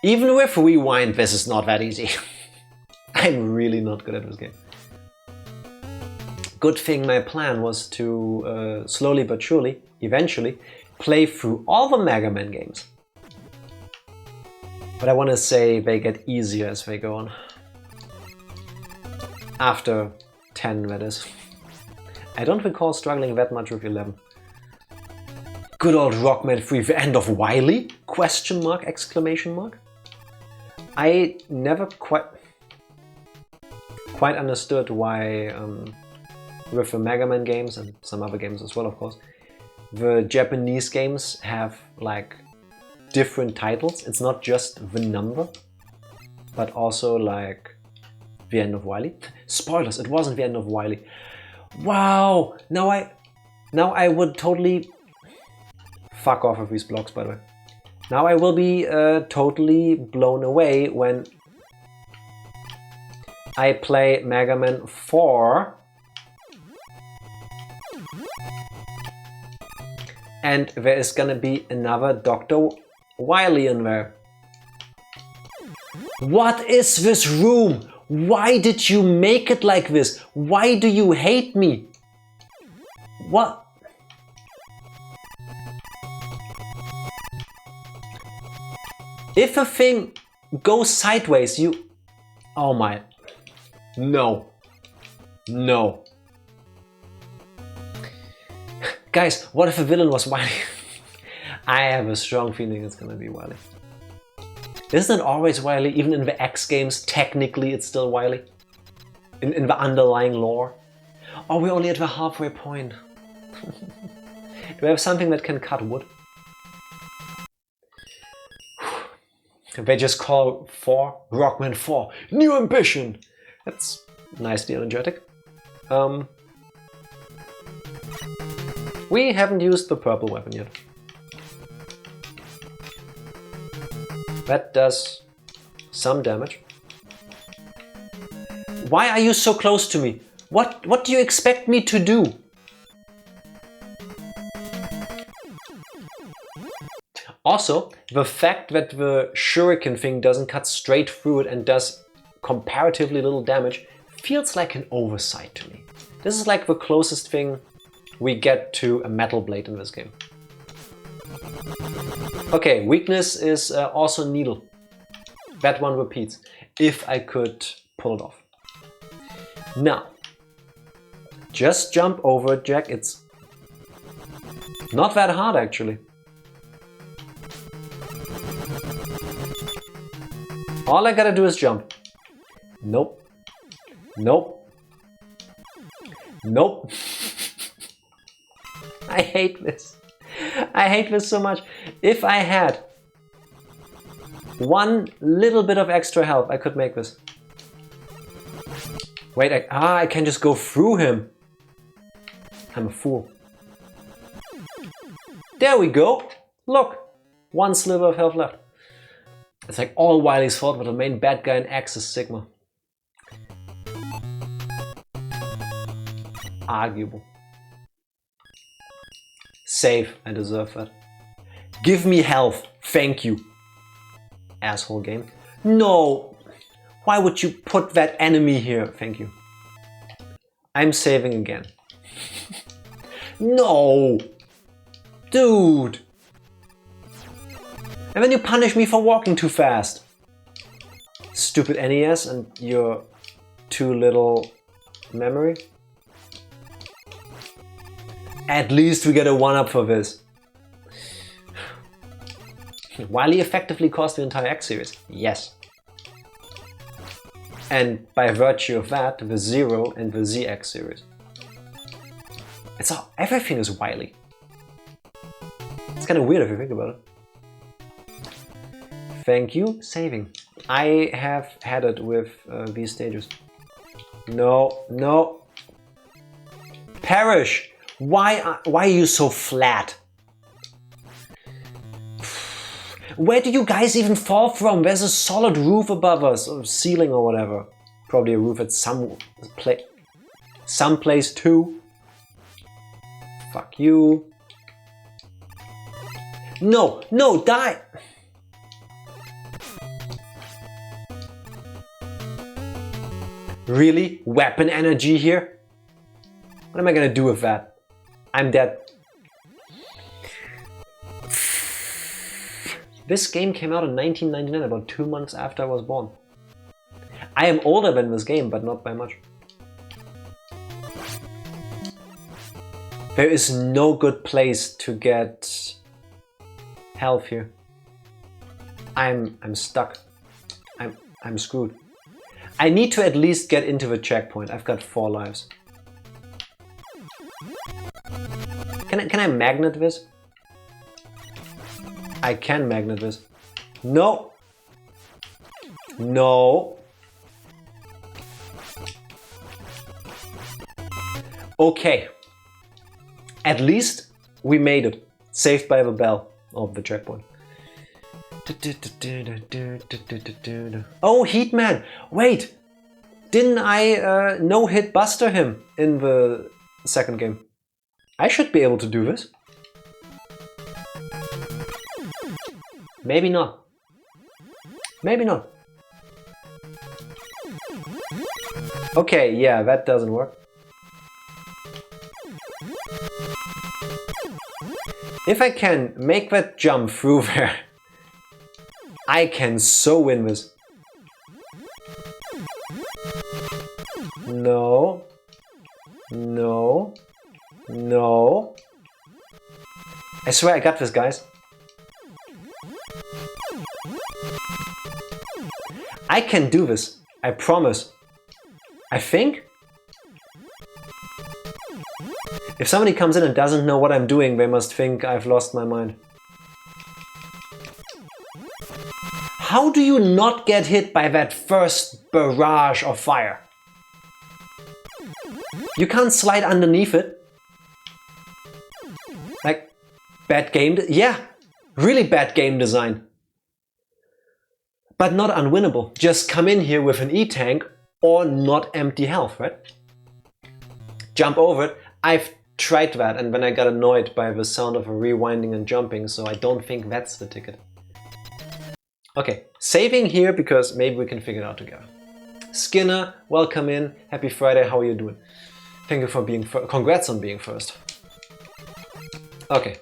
Even with rewind, this is not that easy. I'm really not good at this game. Good thing my plan was to slowly but surely, eventually, play through all the Mega Man games. But I want to say they get easier as they go on. After 10, that is. I don't recall struggling that much with 11. Good old Rockman 3, the end of Wily? Question mark, exclamation mark. I never quite understood why with the Mega Man games and some other games as well, of course, the Japanese games have like different titles. It's not just the number, but also like the end of Wily. Spoilers, it wasn't the end of Wily. Wow, now I would totally fuck off of these blocks, by the way. Now I will be totally blown away when I play Mega Man 4 and there is gonna be another Dr. Wily in there. What is this room? Why did you make it like this? Why do you hate me? What? If a thing goes sideways, you... Oh my... No. No. Guys, what if the villain was Wily? I have a strong feeling it's gonna be Wily. Isn't it always Wily? Even in the X games, technically it's still Wily. In the underlying lore. Oh, we're only at the halfway point. Do I have something that can cut wood? They just call 4 Rockman 4 New Ambition. That's nicely energetic. We haven't used the purple weapon yet. That does some damage. Why are you so close to me? What do you expect me to do? Also, the fact that the shuriken thing doesn't cut straight through it and does comparatively little damage feels like an oversight to me. This is like the closest thing we get to a metal blade in this game. Okay, weakness is also needle. That one repeats, if I could pull it off. Now, just jump over it, Jack. It's not that hard actually. All I gotta do is jump. Nope. Nope. Nope. I hate this. I hate this so much. If I had one little bit of extra help, I could make this. Wait, I can just go through him. I'm a fool. There we go. Look, one sliver of health left. It's like all Wily's fault, but the main bad guy in X is Sigma. Arguable. Save, I deserve that. Give me health, thank you. Asshole game. No! Why would you put that enemy here? Thank you. I'm saving again. No! Dude! And then you punish me for walking too fast. Stupid NES and your too little memory. At least we get a 1-up for this. Wily effectively caused the entire X series. Yes. And by virtue of that, the Zero and the ZX series. It's all, everything is Wily. It's kind of weird if you think about it. Thank you, saving. I have had it with these stages. No, no. Perish! Why are you so flat? Where do you guys even fall from? There's a solid roof above us, or ceiling or whatever. Probably a roof at someplace too. Fuck you. No, no, die! Really? Weapon energy here? What am I gonna do with that? I'm dead. This game came out in 1999, about 2 months after I was born. I am older than this game, but not by much. There is no good place to get health here. I'm stuck. I'm screwed. I need to at least get into the checkpoint. I've got 4 lives. Can I magnet this? I can magnet this. No! No! Okay. At least we made it. Saved by the bell of the checkpoint. Oh, Heatman! Wait! Didn't I no-hit Buster him in the second game? I should be able to do this. Maybe not. Maybe not. Okay, yeah, that doesn't work. If I can make that jump through there, I can so win this. No. No. No. I swear I got this, guys. I can do this. I promise. I think. If somebody comes in and doesn't know what I'm doing, they must think I've lost my mind. How do you not get hit by that first barrage of fire? You can't slide underneath it. Like, bad game, yeah, really bad game design. But not unwinnable. Just come in here with an E-tank or not empty health, right? Jump over it. I've tried that and then I got annoyed by the sound of a rewinding and jumping, so I don't think that's the ticket. Okay, saving here because maybe we can figure it out together. Skinner, welcome in. Happy Friday, how are you doing? Thank you for being first. Congrats on being first. Okay.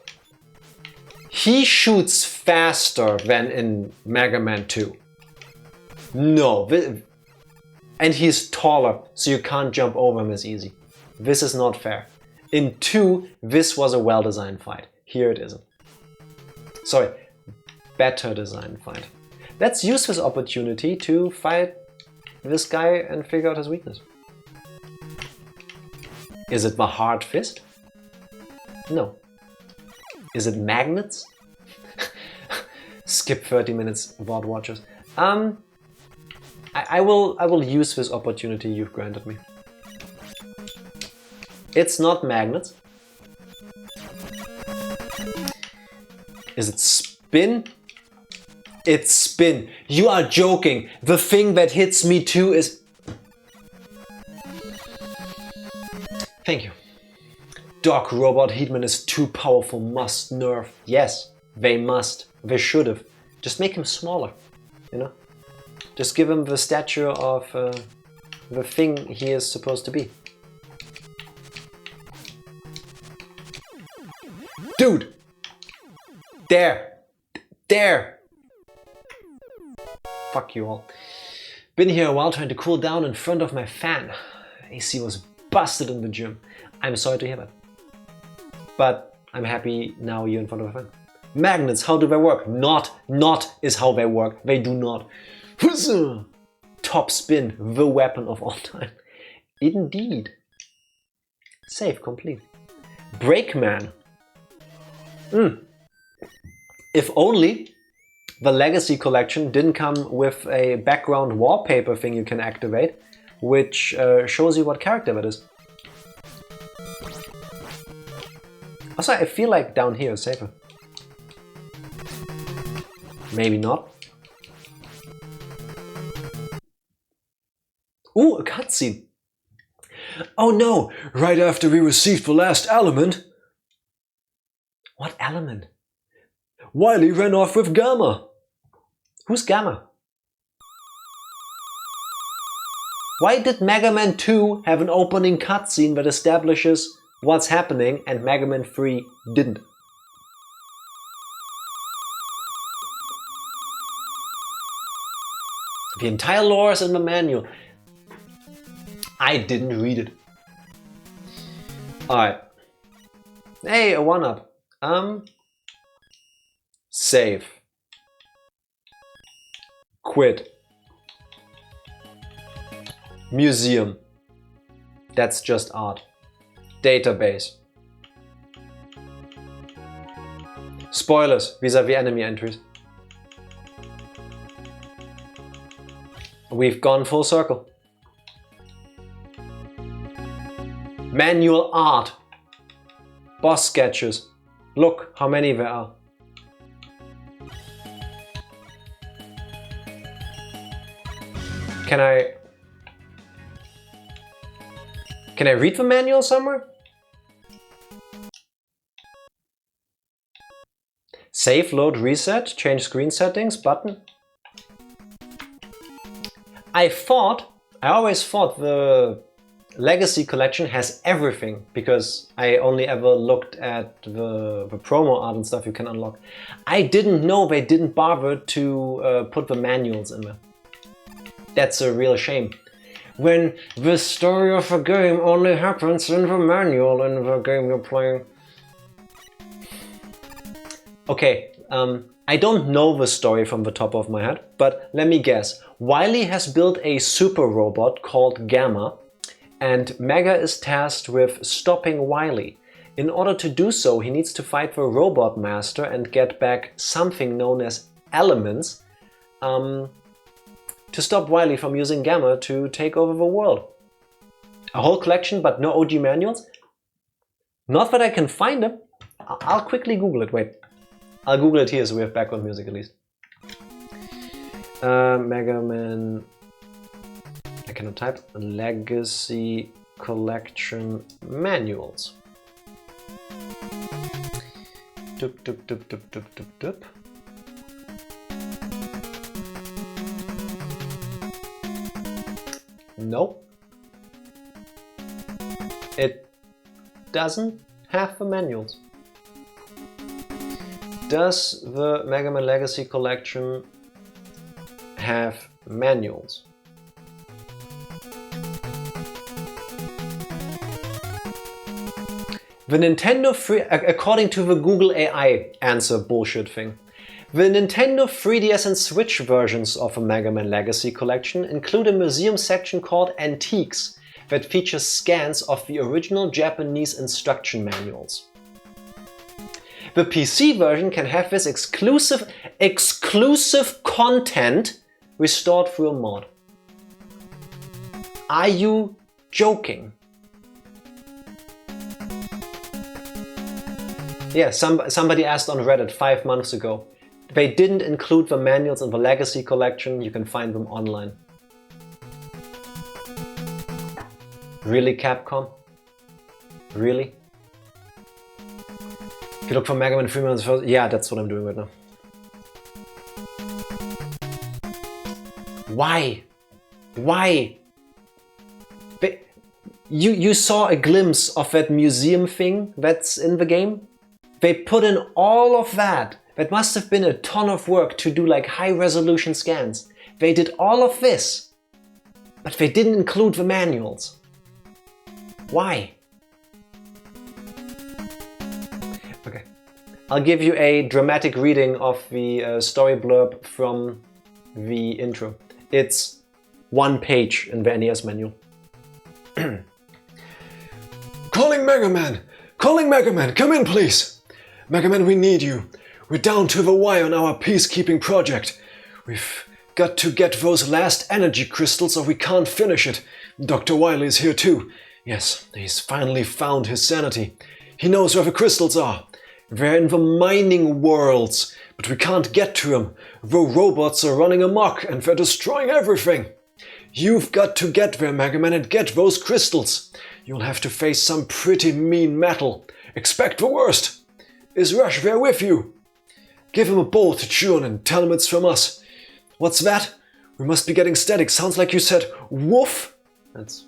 He shoots faster than in Mega Man 2. No. And he's taller, so you can't jump over him as easy. This is not fair. In 2, this was a well-designed fight. Here it isn't. Sorry, better designed fight. Let's use this opportunity to fight this guy and figure out his weakness. Is it the hard fist? No. Is it magnets? Skip 30 minutes, VOD watchers. I will use this opportunity you've granted me. It's not magnets. Is it spin? It's spin. You are joking. The thing that hits me too is... Thank you. Dog Robot Heatman is too powerful, must nerf. Yes, they must. They should have. Just make him smaller, you know? Just give him the stature of the thing he is supposed to be. Dude! There! There! Fuck you all. Been here a while trying to cool down in front of my fan. AC was busted in the gym. I'm sorry to hear that. But I'm happy now you're in front of a fan. Magnets, how do they work? Not is how they work. They do not. Top spin, the weapon of all time. Indeed. Save complete. Break Man. If only the Legacy Collection didn't come with a background wallpaper thing you can activate, which shows you what character that is. Also, I feel like down here is safer. Maybe not. Ooh, a cutscene. Oh no, right after we received the last element. What element? Wily ran off with Gamma. Who's Gamma? Why did Mega Man 2 have an opening cutscene that establishes what's happening and Mega Man 3 didn't? The entire lore is in the manual. I didn't read it. Alright. Hey, a 1-up. Save. Quit. Museum. That's just art. Database. Spoilers vis-a-vis enemy entries. We've gone full circle. Manual art. Boss sketches. Look how many there are. Can I read the manual somewhere? Save, load, reset, change screen settings button. I always thought the Legacy Collection has everything, because I only ever looked at the promo art and stuff you can unlock. I didn't know they didn't bother to put the manuals in there. That's a real shame. When the story of a game only happens in the manual in the game you're playing. Okay, I don't know the story from the top of my head, but let me guess. Wily has built a super robot called Gamma, and Mega is tasked with stopping Wily. In order to do so, he needs to fight the Robot Master and get back something known as elements to stop Wily from using Gamma to take over the world. A whole collection, but no OG manuals? Not that I can find them. I'll quickly Google it. Wait. I'll Google it here so we have background music at least. Mega Man... I cannot type. Legacy Collection Manuals. Dup, dup, dup, dup, dup, dup, dup. Nope. It doesn't have the manuals. Does the Mega Man Legacy Collection have manuals? The Nintendo free, according to the Google AI answer bullshit thing, the Nintendo 3DS and Switch versions of the Mega Man Legacy Collection include a museum section called Antiques that features scans of the original Japanese instruction manuals. The PC version can have this exclusive content restored through a mod. Are you joking? Yeah, somebody asked on Reddit 5 months ago, They didn't include the manuals in the Legacy Collection. You can find them online. Really, Capcom? Really? If you look for Mega Man 3 minutes first, yeah, that's what I'm doing right now. Why? Why? You saw a glimpse of that museum thing that's in the game? They put in all of that. That must have been a ton of work to do like high resolution scans. They did all of this, but they didn't include the manuals. Why? Okay, I'll give you a dramatic reading of the story blurb from the intro. It's 1 page in the NES manual. Calling Mega Man! Calling Mega Man! Come in, please! Mega Man, we need you. We're down to the wire on our peacekeeping project. We've got to get those last energy crystals or we can't finish it. Dr. Wily is here too. Yes, he's finally found his sanity. He knows where the crystals are. They're in the mining worlds, but we can't get to them. The robots are running amok and they're destroying everything. You've got to get there, Mega Man, and get those crystals. You'll have to face some pretty mean metal. Expect the worst. Is Rush there with you? Give him a bowl to chew on and tell him it's from us. What's that? We must be getting static. Sounds like you said woof. That's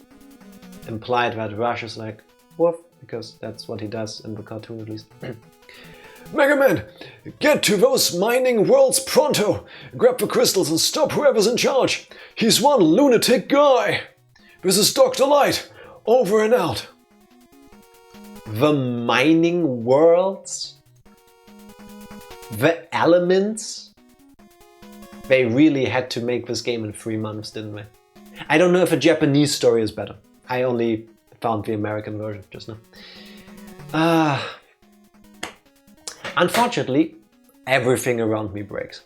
implied that Rush is like woof, because that's what he does in the cartoon at least. Mega Man, get to those mining worlds pronto! Grab the crystals and stop whoever's in charge! He's one lunatic guy! This is Dr. Light, over and out! The mining worlds? The elements? They really had to make this game in 3 months, didn't they? I don't know if a Japanese story is better. I only found the American version just now. Unfortunately, everything around me breaks.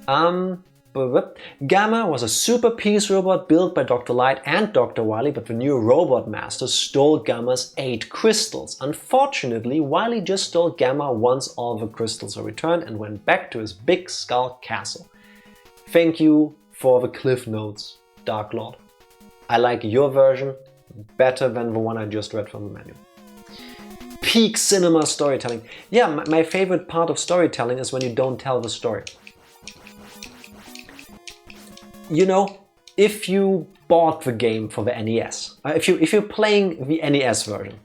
Gamma was a super peace robot built by Dr. Light and Dr. Wily, but the new Robot Master stole Gamma's 8 crystals. Unfortunately, Wily just stole Gamma once all the crystals are returned and went back to his Big Skull Castle. Thank you for the cliff notes, Dark Lord. I like your version better than the one I just read from the manual. Peak cinema storytelling. Yeah, my favorite part of storytelling is when you don't tell the story. You know, if you bought the game for the NES, if you're playing the NES version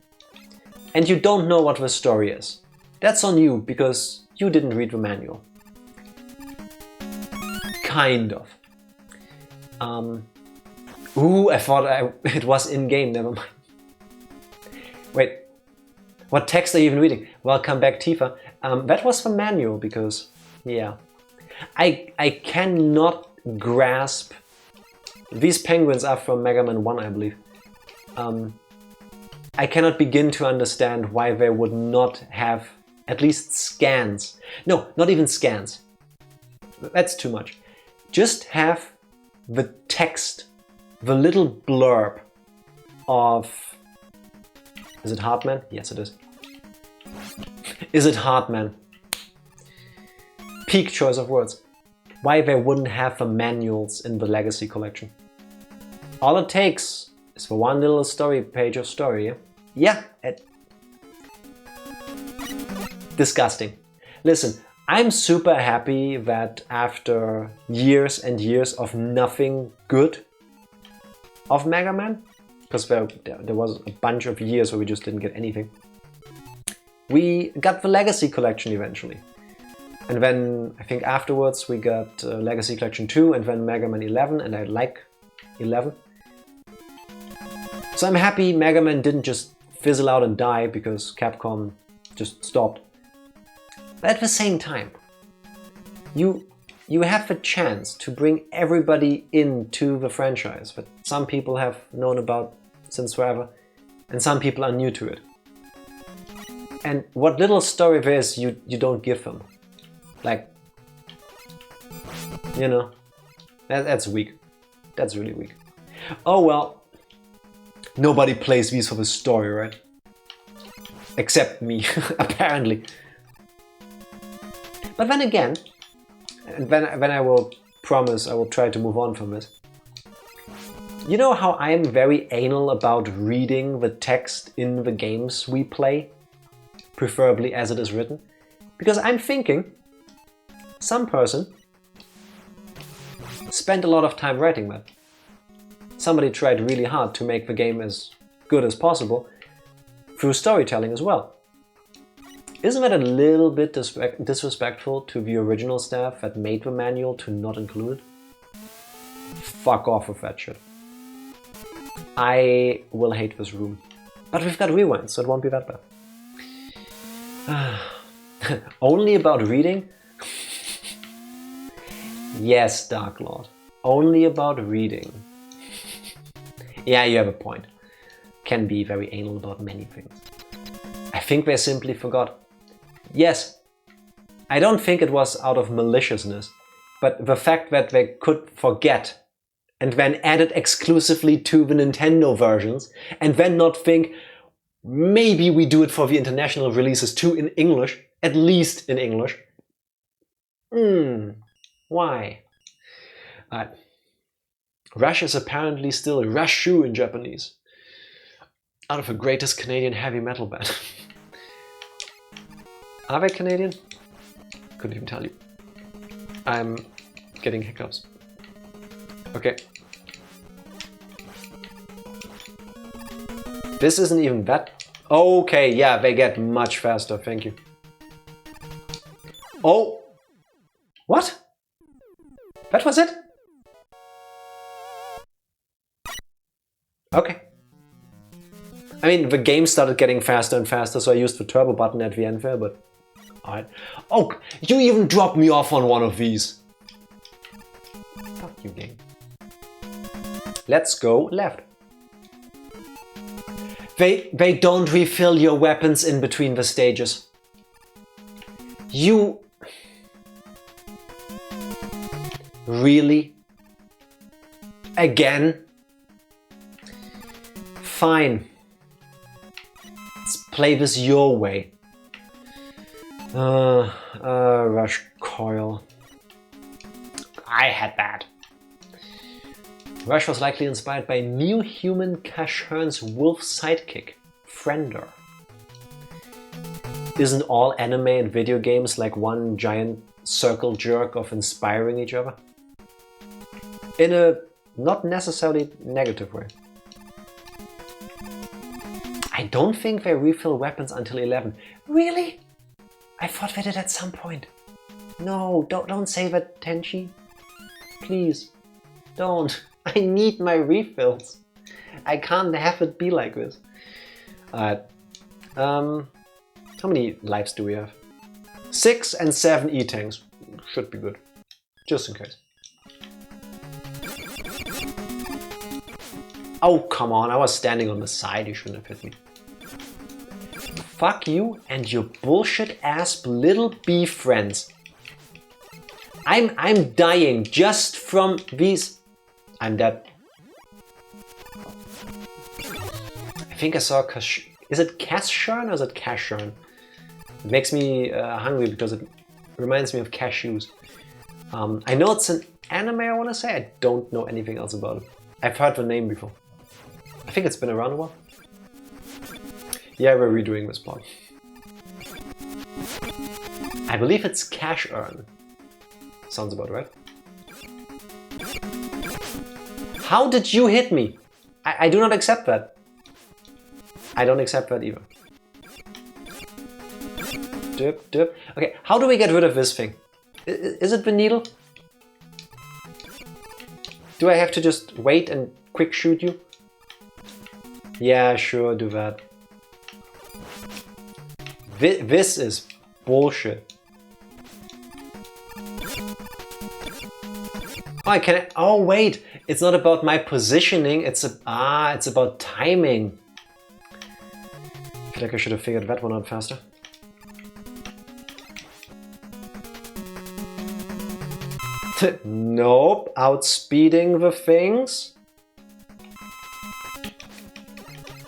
and you don't know what the story is, that's on you because you didn't read the manual. Kind of. I thought it was in-game, never mind. Wait. What text are you even reading? Welcome back, Tifa. That was the manual because, yeah. I cannot grasp... These penguins are from Mega Man 1, I believe. I cannot begin to understand why they would not have at least scans. No, not even scans. That's too much. Just have the text, the little blurb of... Is it Heartman? Yes, it is. Is it Heartman? Peak choice of words. Why they wouldn't have the manuals in the Legacy Collection. All it takes is for one little story page of story. Yeah. Disgusting. Listen, I'm super happy that after years and years of nothing good of Mega Man, because there was a bunch of years where we just didn't get anything. We got the Legacy Collection eventually. And then, I think afterwards, we got Legacy Collection 2 and then Mega Man 11, and I like 11. So I'm happy Mega Man didn't just fizzle out and die because Capcom just stopped. But at the same time, you have the chance to bring everybody into the franchise that some people have known about since forever, and some people are new to it. And what little story there is, you don't give them. Like, you know, that's weak. That's really weak. Oh well, nobody plays these for the story, right? Except me, apparently. But then again, and then I will promise I will try to move on from this. You know how I am very anal about reading the text in the games we play, preferably as it is written? Because I'm thinking some person spent a lot of time writing that. Somebody tried really hard to make the game as good as possible through storytelling as well. Isn't that a little bit disrespectful to the original staff that made the manual to not include it? Fuck off with that shit. I will hate this room. But we've got rewinds, so it won't be that bad. Only about reading? Yes, Dark Lord. Only about reading. Yeah, you have a point. Can be very anal about many things. I think they simply forgot. Yes, I don't think it was out of maliciousness, but the fact that they could forget and then add it exclusively to the Nintendo versions and then not think, maybe we do it for the international releases too in English, at least in English. Why? Rush is apparently still Rushu in Japanese. Out of the greatest Canadian heavy metal band. Are they Canadian? Couldn't even tell you. I'm getting hiccups. Okay. This isn't even that... Okay, yeah, they get much faster, thank you. Oh! What? That was it? Okay. I mean, the game started getting faster and faster, so I used the turbo button at the end there, but... Alright. Oh, you even dropped me off on one of these. Fuck you, game. Let's go left. They don't refill your weapons in between the stages. You... Really? Again? Fine. Let's play this your way. Rush Coil. I had that. Rush was likely inspired by new human Cash Hearn's wolf sidekick, Friender. Isn't all anime and video games like one giant circle jerk of inspiring each other? In a not necessarily negative way. I don't think they refill weapons until 11. Really? I thought they did at some point. No, don't say that, Tenchi. Please, don't. I need my refills. I can't have it be like this. Alright. How many lives do we have? 6 and 7 E-tanks. Should be good. Just in case. Oh, come on. I was standing on the side. You shouldn't have hit me. Fuck you and your bullshit ass little bee friends. I'm dying just from these. I'm dead. I think I saw is it Cashern or is it Cashern? It makes me hungry because it reminds me of cashews. I know it's an anime, I want to say. I don't know anything else about it. I've heard the name before. I think it's been around a while. Yeah, we're redoing this part. I believe it's Cash Earn. Sounds about right. How did you hit me? I do not accept that. I don't accept that either. Dip, dip. Okay, how do we get rid of this thing? Is it the needle? Do I have to just wait and quick shoot you? Yeah, sure, do that. This is bullshit. Oh wait, it's not about my positioning. It's about timing. I feel like I should have figured that one out faster. Nope, outspeeding the things.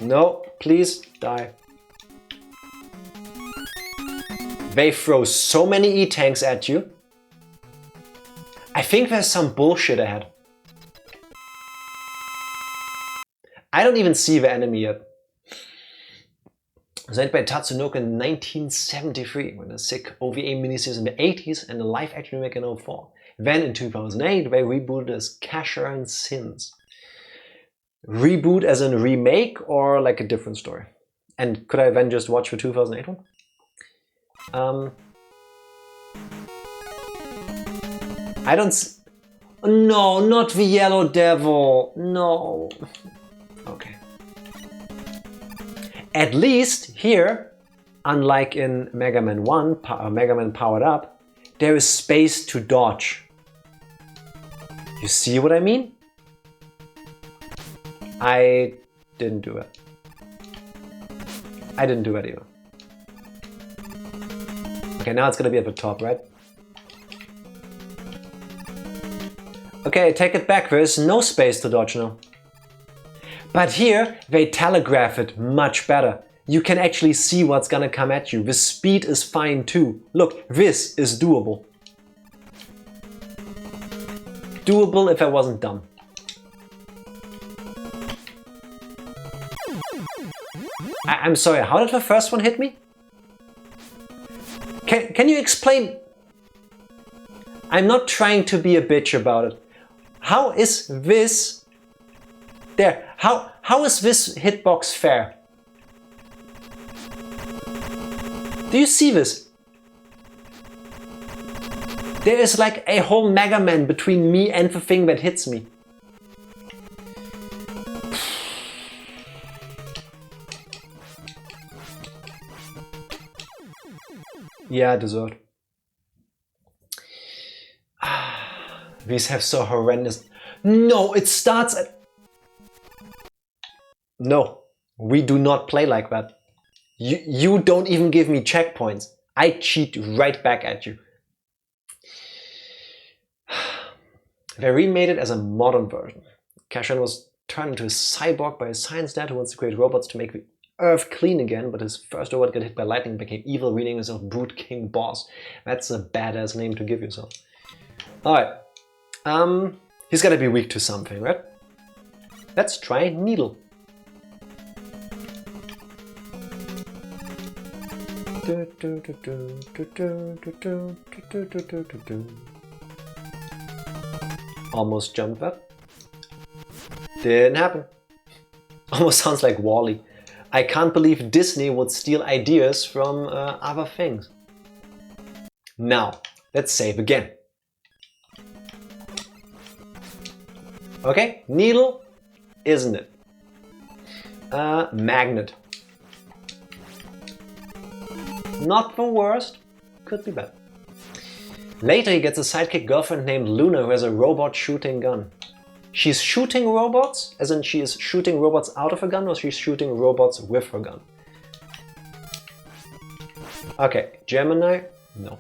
No, please die. They throw so many E-tanks at you. I think there's some bullshit ahead. I don't even see the enemy yet. Designed by Tatsunoko in 1973, with a sick OVA miniseries in the 80s and a live-action remake in 2004. Then in 2008, they rebooted as Casheran Sins. Reboot as in remake or like a different story? And could I then just watch the 2008 one? I don't... No, not the Yellow Devil. No. Okay. At least here, unlike in Mega Man 1, Mega Man Powered Up, there is space to dodge. You see what I mean? I didn't do it. I didn't do it either. Okay, now it's gonna be at the top, right? Okay, take it back. There is no space to dodge now. But here, they telegraph it much better. You can actually see what's gonna come at you. The speed is fine too. Look, this is doable. Doable if I wasn't dumb. I'm sorry, how did the first one hit me? Can you explain? I'm not trying to be a bitch about it. How is this there? How is this hitbox fair? Do you see this? There is like a whole Mega Man between me and the thing that hits me. Yeah, dessert. These have so horrendous... No, it starts at... No, we do not play like that. You don't even give me checkpoints. I cheat right back at you. They remade it as a modern version. Casheran was turned into a cyborg by a science dad who wants to create robots to make the Earth clean again, but his first robot got hit by lightning and became evil, renaming himself Brute King Boss. That's a badass name to give yourself. Alright. He's gotta be weak to something, right? Let's try Needle. Almost jumped that. Didn't happen. Almost sounds like Wall-E. I can't believe Disney would steal ideas from other things. Now, let's save again. Okay, Needle, isn't it? Magnet. Not the worst, could be better. Later he gets a sidekick girlfriend named Luna who has a robot shooting gun. She's shooting robots, as in she is shooting robots out of a gun, or she's shooting robots with her gun? Okay, Gemini? No.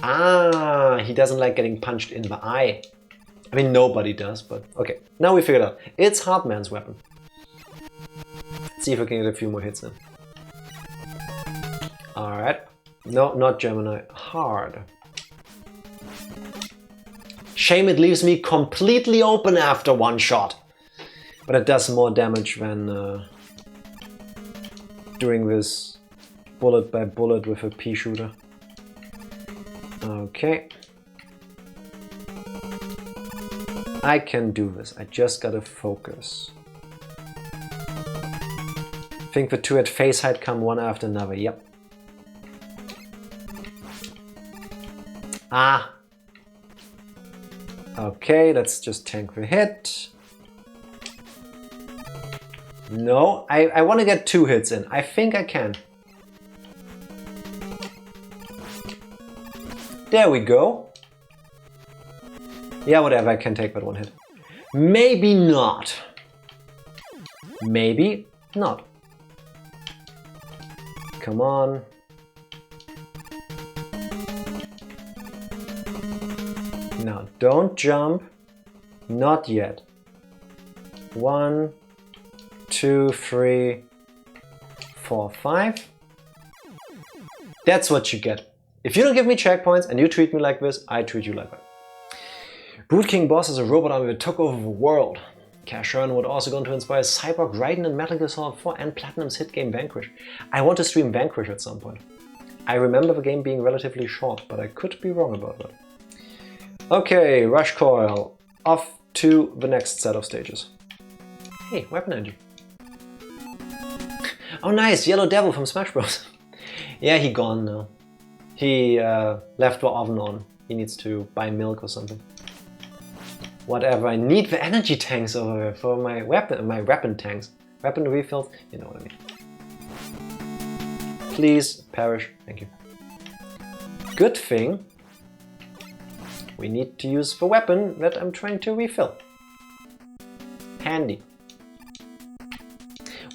Ah, he doesn't like getting punched in the eye. I mean, nobody does, but okay. Now we figured out. It's Heartman's weapon. Let's see if we can get a few more hits in. Alright. No, not Gemini. Hard. Shame it leaves me completely open after one shot. But it does more damage than doing this bullet by bullet with a pea shooter. Okay. I can do this. I just gotta focus. I think the two at face height come one after another. Yep. Ah. Okay, let's just tank the hit. No, I want to get 2 hits in. I think I can. There we go. Yeah, whatever, I can take that 1 hit. Maybe not. Maybe not. Come on. Now, don't jump. Not yet. 1, 2, 3. 4, 5. That's what you get. If you don't give me checkpoints and you treat me like this, I treat you like that. Brute King Boss is a robot army that took over the world. Cash Earn would also going to inspire Cyborg Raiden in Metal Gear Solid 4 and Platinum's hit game Vanquish. I want to stream Vanquish at some point. I remember the game being relatively short, but I could be wrong about that. Okay, Rush Coil. Off to the next set of stages. Hey, weapon energy. Oh nice, Yellow Devil from Smash Bros. Yeah, he gone now. He left the oven on. He needs to buy milk or something. Whatever, I need the energy tanks over there for my weapon tanks. Weapon refills, you know what I mean. Please perish, thank you. Good thing we need to use the weapon that I'm trying to refill. Handy.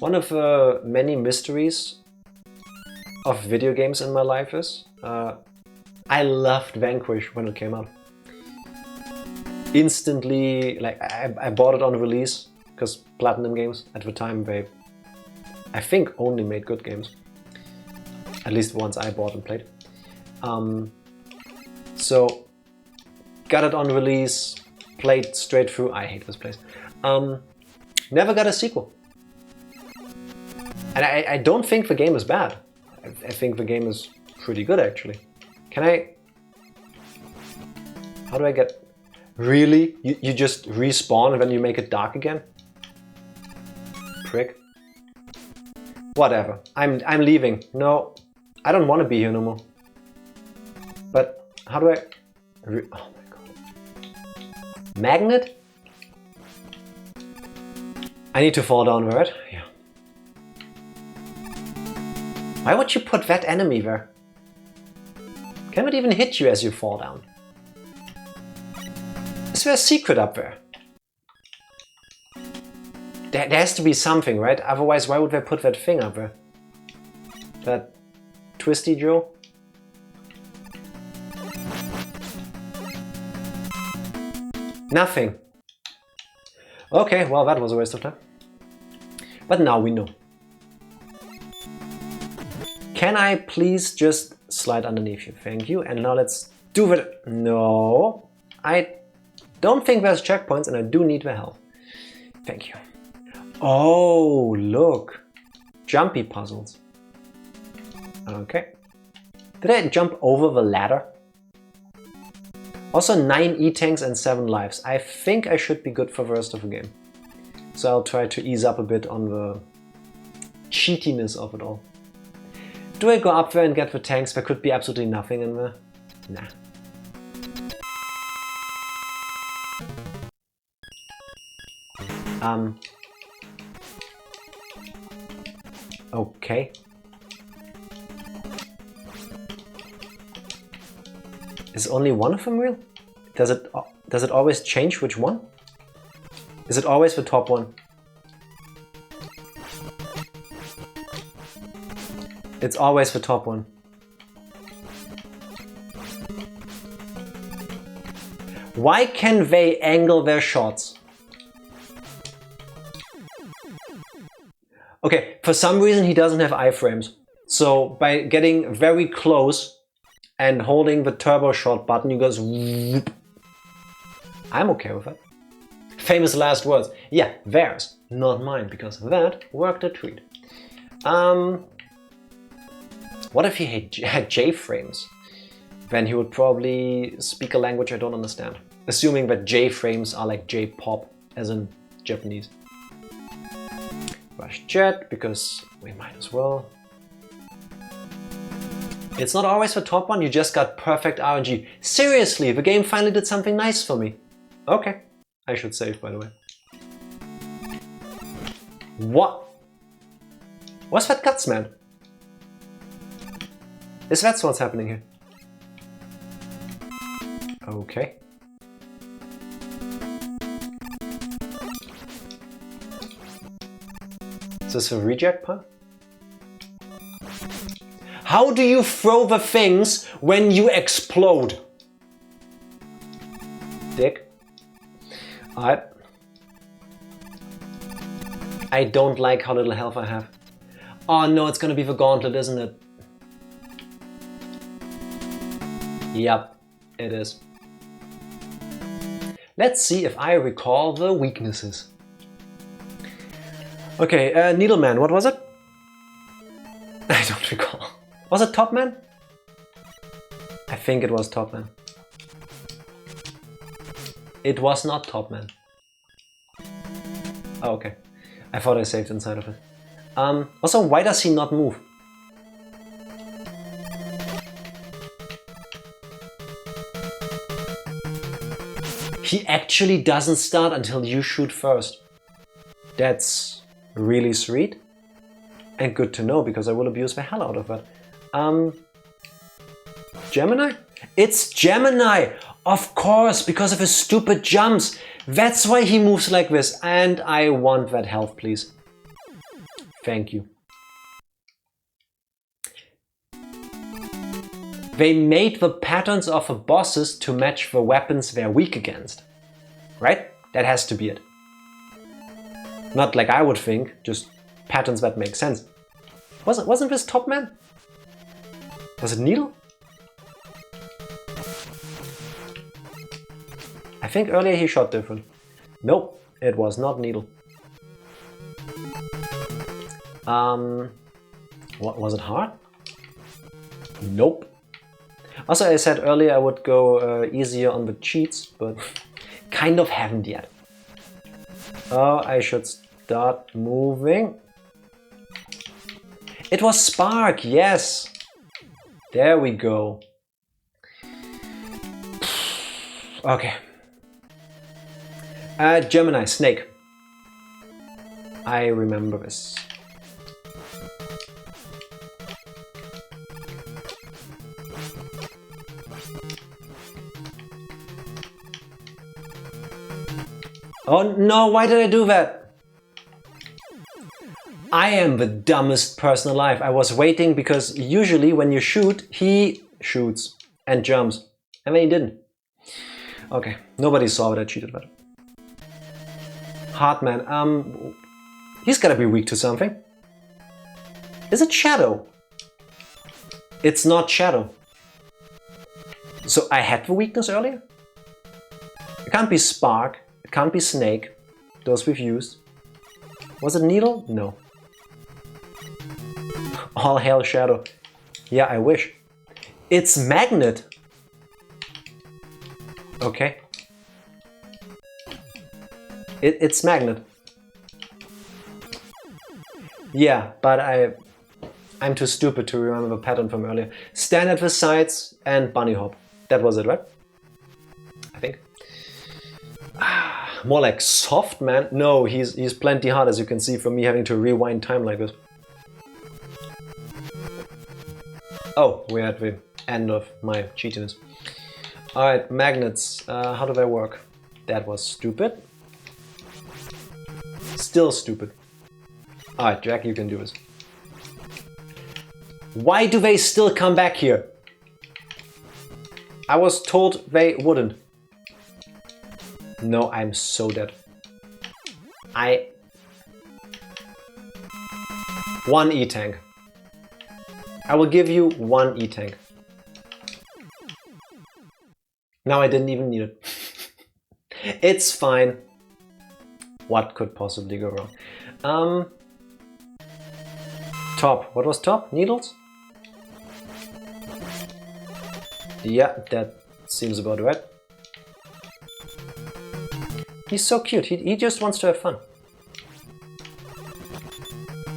One of the many mysteries of video games in my life is I loved Vanquish when it came out. Instantly, like I bought it on release because Platinum Games at the time, they I think only made good games. At least once I bought and played. So got it on release, played straight through. I hate this place. Never got a sequel. And I don't think the game is bad. I think the game is pretty good actually. Can I... How do I get... Really? You just respawn and then you make it dark again? Prick. Whatever. I'm leaving. No, I don't want to be here no more. But how do I... Oh my god. Magnet? I need to fall down, right? Yeah. Why would you put that enemy there? Can it even hit you as you fall down? Is there a secret up there? There has to be something, right? Otherwise, why would they put that thing up there? That Twisty Joe? Nothing. Okay, well that was a waste of time. But now we know. Can I please just slide underneath you? Thank you. And now let's do it. No. I don't think there's checkpoints and I do need the health. Thank you. Oh, look. Jumpy puzzles. Okay. Did I jump over the ladder? Also 9 E-tanks and 7 lives. I think I should be good for the rest of the game. So I'll try to ease up a bit on the cheatiness of it all. Do I go up there and get the tanks? There could be absolutely nothing in there. Nah. Okay. Is only one of them real? Does it always change which one? Is it always the top one? It's always the top one. Why can they angle their shots? Okay, for some reason he doesn't have iframes. So by getting very close and holding the turbo shot button, you goes whoop. I'm okay with that. Famous last words. Yeah, theirs, not mine, because that worked a treat. What if he had J-frames? Then he would probably speak a language I don't understand. Assuming that J-frames are like J-pop, as in Japanese. Rush Jet, because we might as well. It's not always the top one, you just got perfect RNG. Seriously, the game finally did something nice for me. Okay, I should save, by the way. What? What's that Guts Man? Is that what's happening here? Okay. Is this a reject part? How do you throw the things when you explode? Dick. Alright. I don't like how little health I have. Oh no, it's gonna be the gauntlet, isn't it? Yep, it is. Let's see if I recall the weaknesses. Okay, Needleman, what was it? I don't recall. Was it Top Man? I think it was Top Man. It was not Top Man. Oh, okay. I thought I saved inside of it. Also, why does he not move? He actually doesn't start until you shoot first. That's really sweet. And good to know, because I will abuse the hell out of that. Gemini? It's Gemini! Of course, because of his stupid jumps. That's why he moves like this. And I want that health, please. Thank you. They made the patterns of the bosses to match the weapons they're weak against. Right? That has to be it. Not like I would think, just patterns that make sense. Wasn't this Top Man? Was it Needle? I think earlier he shot different. Nope, it was not Needle. What was it, hard? Nope. Also, I said earlier I would go easier on the cheats, but kind of haven't yet. Oh, I should start moving. It was Spark, yes! There we go. Okay. Gemini, Snake. I remember this. Oh no, why did I do that? I am the dumbest person alive. I was waiting because usually when you shoot, he shoots and jumps. And then he didn't. Okay, nobody saw that I cheated that. Heartman, he's gotta be weak to something. Is it Shadow? It's not Shadow. So I had the weakness earlier? It can't be Spark. It can't be Snake. Those we've used. Was it Needle? No. All hail Shadow. Yeah, I wish. It's Magnet. Okay. It's Magnet. Yeah, but I'm too stupid to remember the pattern from earlier. Stand at the sides and bunny hop. That was it, right? I think. More like Soft Man. No, he's plenty hard, as you can see from me having to rewind time like this. Oh, we're at the end of my cheatiness. Alright, magnets. How do they work? That was stupid. Still stupid. Alright, Jack, you can do this. Why do they still come back here? I was told they wouldn't. No, I'm so dead. One E-tank. I will give you one E-tank. Now I didn't even need it. It's fine. What could possibly go wrong? Top. What was top? Needles? Yeah, that seems about right. He's so cute. He just wants to have fun.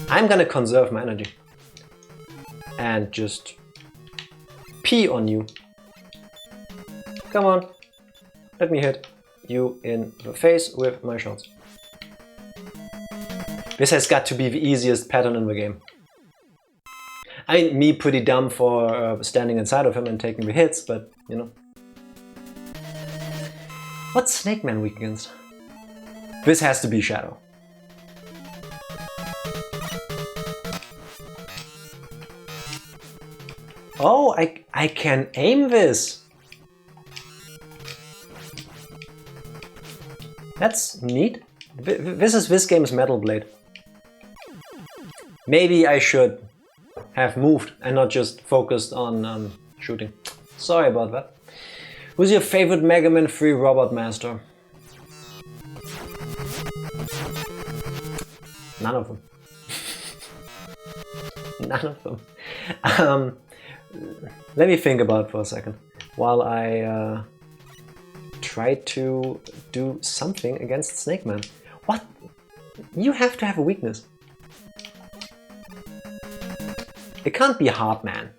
I'm gonna conserve my energy. And just pee on you. Come on. Let me hit you in the face with my shots. This has got to be the easiest pattern in the game. I mean, me pretty dumb for standing inside of him and taking the hits, but you know. What's Snake Man weak against? This has to be Shadow. Oh, I can aim this. That's neat. This is this game's Metal Blade. Maybe I should have moved and not just focused on shooting. Sorry about that. Who's your favorite Mega Man 3 Robot Master? None of them. None of them. Let me think about it for a second while I try to do something against Snake Man. What? You have to have a weakness. It can't be Hard Man.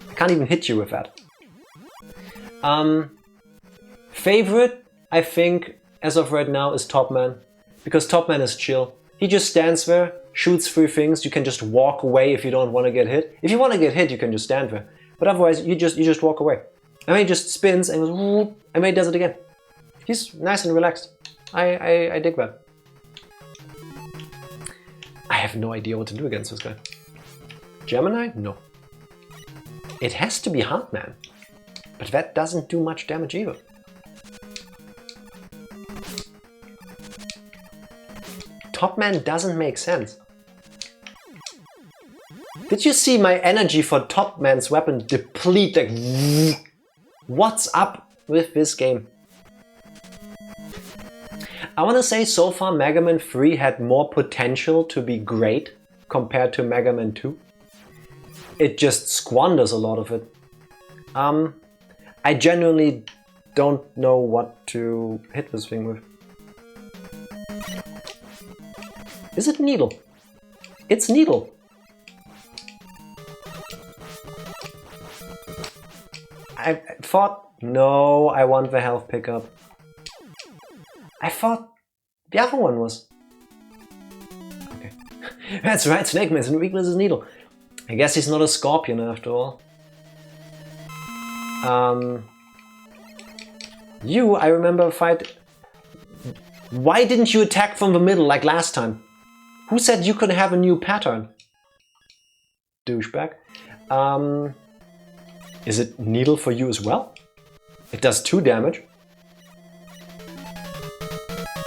I can't even hit you with that. Favorite, I think, as of right now, is Top Man. Because Top Man is chill. He just stands there, shoots 3 things, you can just walk away if you don't want to get hit. If you want to get hit, you can just stand there. But otherwise, you just walk away. And then he just spins and goes, and then he does it again. He's nice and relaxed. I dig that. I have no idea what to do against this guy. Gemini? No. It has to be Hard Man. But that doesn't do much damage either. Top Man doesn't make sense. Did you see my energy for Top Man's weapon deplete? Like, what's up with this game? I want to say so far Mega Man 3 had more potential to be great compared to Mega Man 2. It just squanders a lot of it. I genuinely don't know what to hit this thing with. Is it Needle? It's Needle. I thought... No, I want the health pickup. I thought the other one was... Okay. That's right, Snake Man's weakness is Needle. I guess he's not a Scorpion after all. You, I remember a fight... Why didn't you attack from the middle like last time? Who said you could have a new pattern? Douchebag. Is it Needle for you as well? It does 2 damage.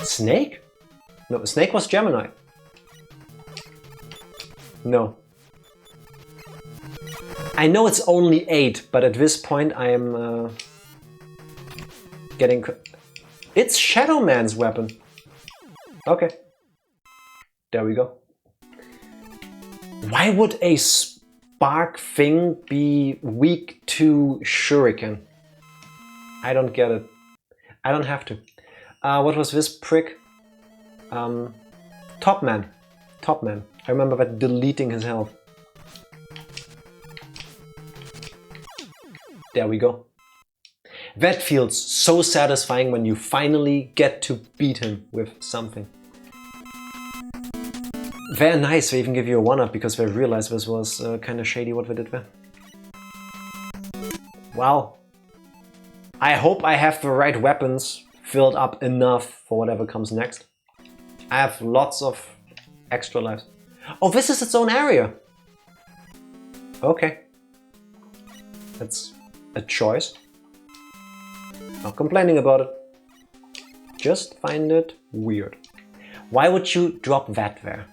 Snake? No, Snake was Gemini. No. I know it's only 8, but at this point I am getting... It's Shadow Man's weapon. Okay. There we go. Why would a spark thing be weak to Shuriken? I don't get it. I don't have to. What was this prick? Top Man. Top Man. I remember that deleting his health. There we go. That feels so satisfying when you finally get to beat him with something. Very nice, they even give you a 1-up because they realized this was kind of shady what they did there. Wow. I hope I have the right weapons filled up enough for whatever comes next. I have lots of extra lives. Oh, this is its own area! Okay. That's a choice. Not complaining about it. Just find it weird. Why would you drop that there?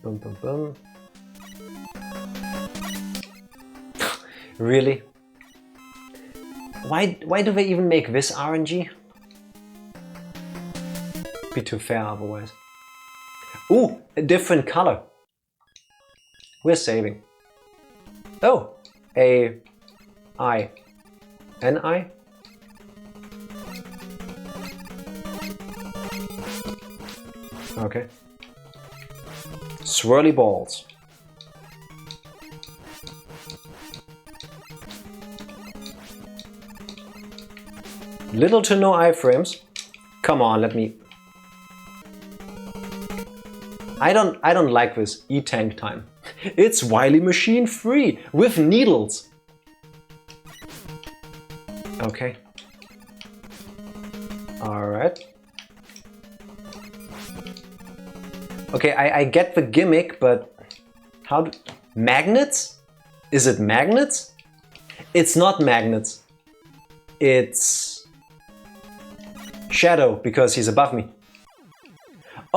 Boom, boom, boom. Really? Why do they even make this RNG? Be too fair otherwise. Ooh, a different color. We're saving. Oh, a I. An I? Okay. Swirly balls. Little to no iframes. Come on, let me... I don't like this E-Tank time. It's Wily Machine free with needles. Okay. Alright. Okay, I get the gimmick, but how do... Magnets? Is it magnets? It's not magnets. It's... Shadow, because he's above me.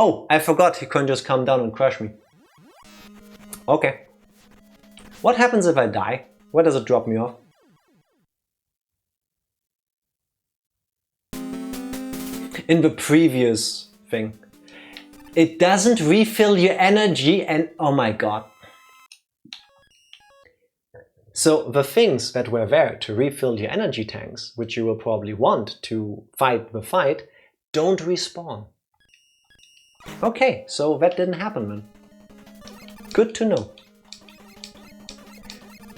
Oh, I forgot he couldn't just come down and crush me. Okay. What happens if I die? Where does it drop me off? In the previous thing. It doesn't refill your energy and oh my god. So the things that were there to refill your energy tanks, which you will probably want to fight the fight, don't respawn. Okay, so that didn't happen then. Good to know.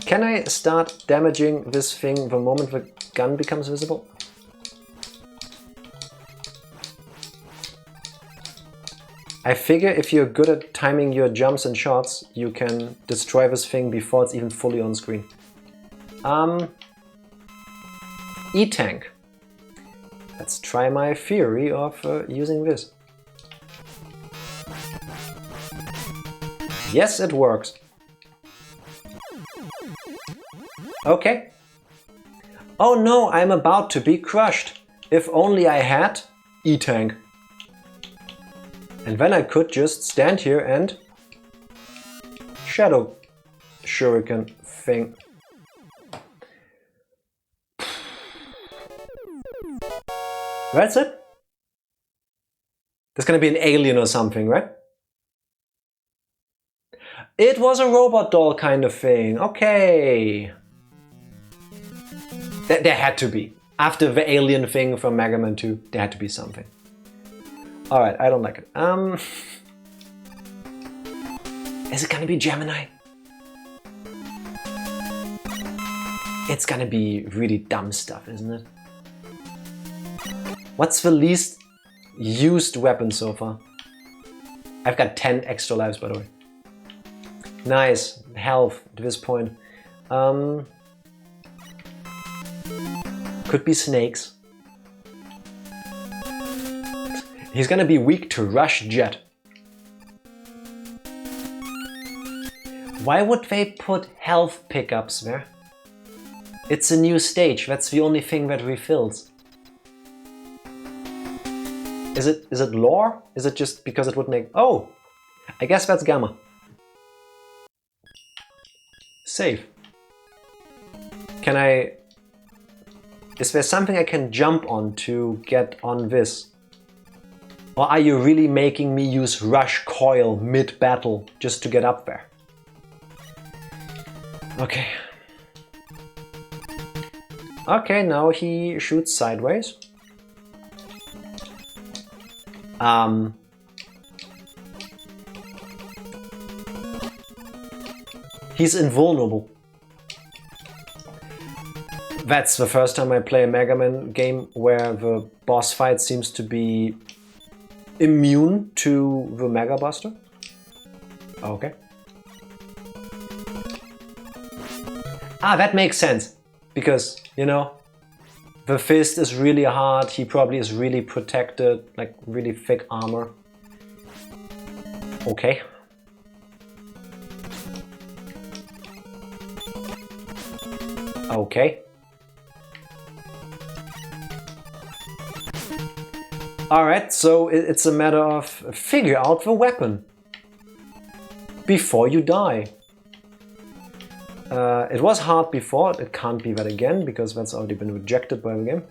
Can I start damaging this thing the moment the gun becomes visible? I figure if you're good at timing your jumps and shots, you can destroy this thing before it's even fully on screen. E-tank. Let's try my theory of using this. Yes, it works. Okay. Oh no, I'm about to be crushed. If only I had E-tank. And then I could just stand here and shadow shuriken thing. That's it. There's gonna be an alien or something, right? It was a robot doll kind of thing. Okay. There had to be. After the alien thing from Mega Man 2, there had to be something. Alright, I don't like it. Is it gonna be Gemini? It's gonna be really dumb stuff, isn't it? What's the least used weapon so far? I've got 10 extra lives, by the way. Nice. Health at this point. Could be snakes. He's gonna be weak to Rush Jet. Why would they put health pickups there? It's a new stage, that's the only thing that refills. Is it lore? Is it just because it would make... Oh! I guess that's Gamma. Save. Can I... Is there something I can jump on to get on this? Or are you really making me use Rush Coil mid-battle just to get up there? Okay. Okay, now he shoots sideways. He's invulnerable. That's the first time I play a Mega Man game where the boss fight seems to be immune to the Mega Buster. Okay. Ah, that makes sense. Because, you know, the fist is really hard, he probably is really protected, like really thick armor. Okay. Okay. Alright, so it's a matter of figure out the weapon before you die. It was hard before, it can't be that again because that's already been rejected by the game.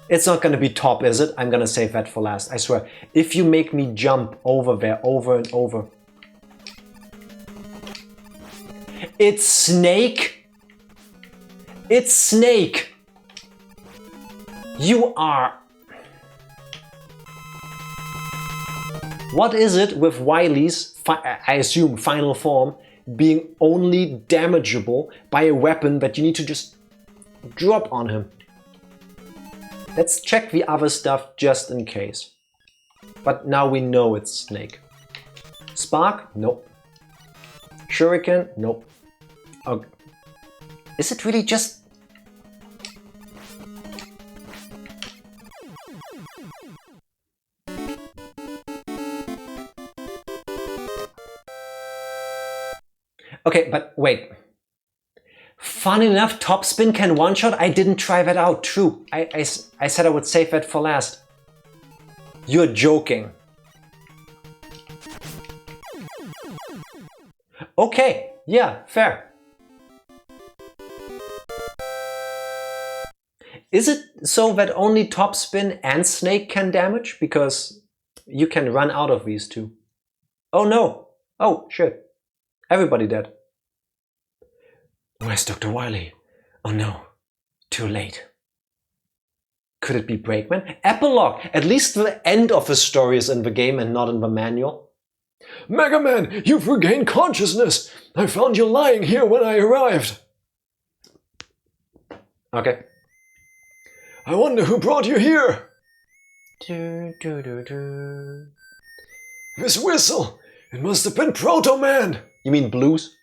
It's not gonna be top, is it? I'm gonna save that for last, I swear. If you make me jump over there over and over. It's Snake! It's Snake! You are... What is it with Wily's, I assume, final form, being only damageable by a weapon that you need to just drop on him? Let's check the other stuff just in case. But now we know it's Snake. Spark? Nope. Shuriken? Nope. Okay. Is it really just... Okay, but wait. Fun enough, topspin can one-shot? I didn't try that out, true. I said I would save that for last. You're joking. Okay, yeah, fair. Is it so that only Top Spin and Snake can damage? Because you can run out of these two. Oh no! Oh shit. Everybody dead. Where's Dr. Wily? Oh no, too late. Could it be Breakman? Epilogue! At least the end of the story is in the game and not in the manual. Mega Man, you've regained consciousness! I found you lying here when I arrived. Okay. I wonder who brought you here? This whistle! It must have been Proto Man! You mean Blues?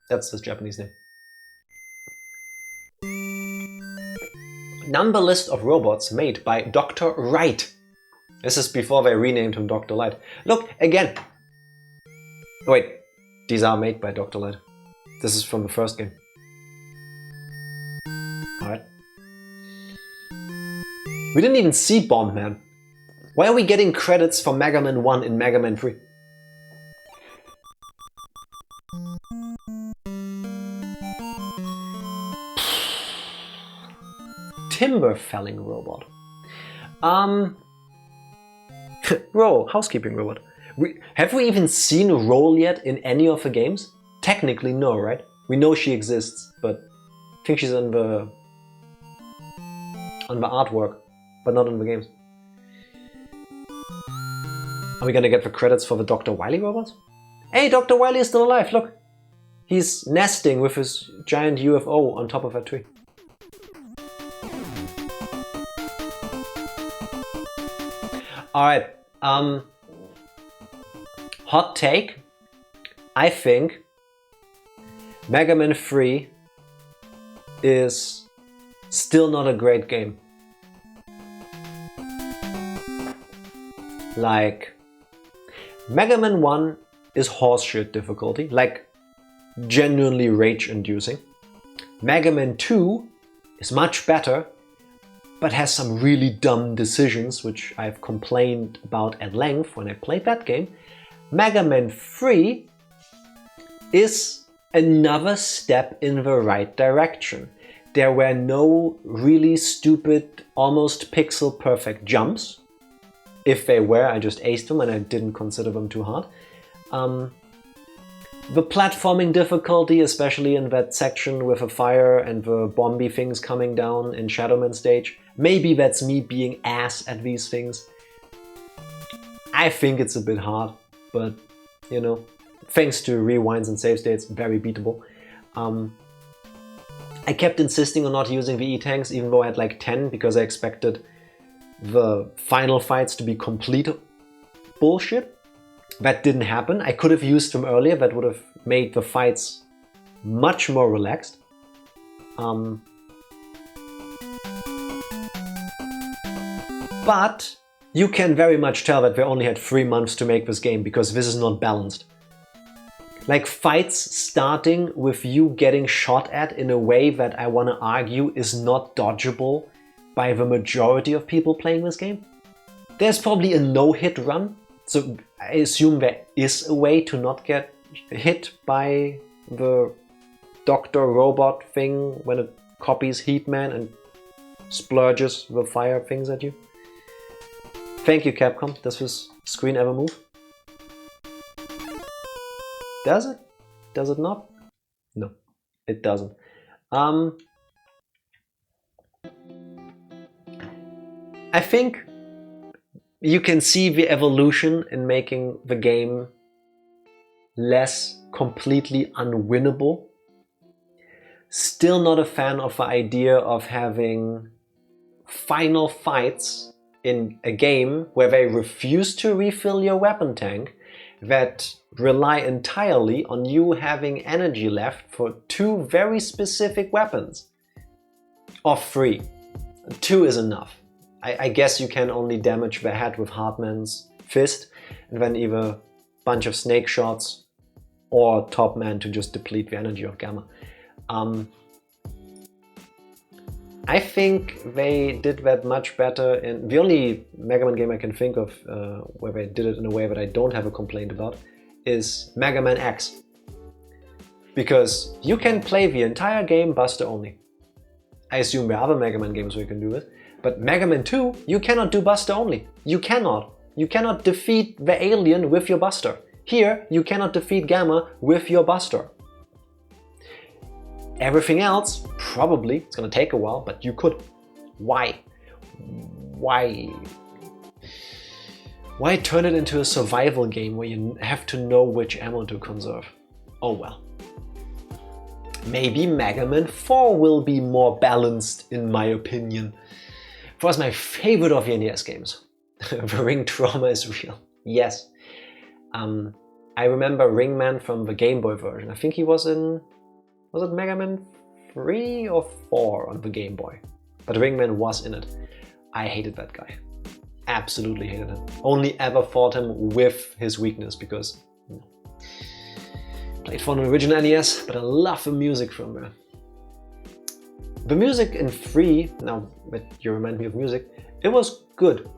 That's his Japanese name. Number list of robots made by Dr. Wright. This is before they renamed him Dr. Light. Look, again. Wait, these are made by Dr. Light. This is from the first game. Alright. We didn't even see Bomb Man. Why are we getting credits for Mega Man 1 in Mega Man 3? Timber felling robot. Housekeeping robot. Have we even seen a role yet in any of the games? Technically no, right? We know she exists, but I think she's on the artwork, but not in the games. Are we gonna get the credits for the Dr. Wily robots? Hey, Dr. Wily is still alive, look! He's nesting with his giant UFO on top of that tree. Alright, hot take. I think Mega Man 3 is still not a great game. Like, Mega Man 1 is horseshit difficulty, like genuinely rage-inducing. Mega Man 2 is much better, but has some really dumb decisions, which I've complained about at length when I played that game. Mega Man 3 is another step in the right direction. There were no really stupid, almost pixel-perfect jumps. If they were, I just aced them and I didn't consider them too hard. The platforming difficulty, especially in that section with the fire and the bomby things coming down in Shadowman stage, maybe that's me being ass at these things. I think it's a bit hard, but you know, thanks to rewinds and save states, very beatable. I kept insisting on not using the E-tanks, even though I had like 10, because I expected the final fights to be complete bullshit. That didn't happen. I could have used them earlier, that would have made the fights much more relaxed. But you can very much tell that they only had 3 months to make this game, because this is not balanced. Like, fights starting with you getting shot at in a way that I want to argue is not dodgeable by the majority of people playing this game. There's probably a no-hit run, so I assume there is a way to not get hit by the Doctor Robot thing when it copies Heatman and splurges the fire things at you. Thank you, Capcom. Does this screen ever move? Does it? Does it not? No, it doesn't. I think you can see the evolution in making the game less completely unwinnable. Still not a fan of the idea of having final fights in a game where they refuse to refill your weapon tank, that rely entirely on you having energy left for 2 very specific weapons. Or 3. 2 is enough. I guess you can only damage the head with Hartman's fist, and then either a bunch of snake shots or Top Man to just deplete the energy of Gamma. I think they did that much better in the only Mega Man game I can think of where they did it in a way that I don't have a complaint about is Mega Man X. because you can play the entire game Buster only. I assume there are other Mega Man games where you can do this, but Mega Man 2, you cannot do Buster only. You cannot. You cannot defeat the alien with your Buster. Here, you cannot defeat Gamma with your Buster. Everything else, probably, it's gonna take a while, but you could. Why? Why turn it into a survival game where you have to know which ammo to conserve? Oh well. Maybe Mega Man 4 will be more balanced, in my opinion. It was my favorite of the NES games. The ring trauma is real. Yes. I remember Ringman from the Game Boy version. I think he was in... Was it Mega Man 3 or 4 on the Game Boy? But Ringman was in it. I hated that guy. Absolutely hated him. Only ever fought him with his weakness because... Played for an original NES, but I love the music from there. The music in 3, now that you remind me of music, it was good.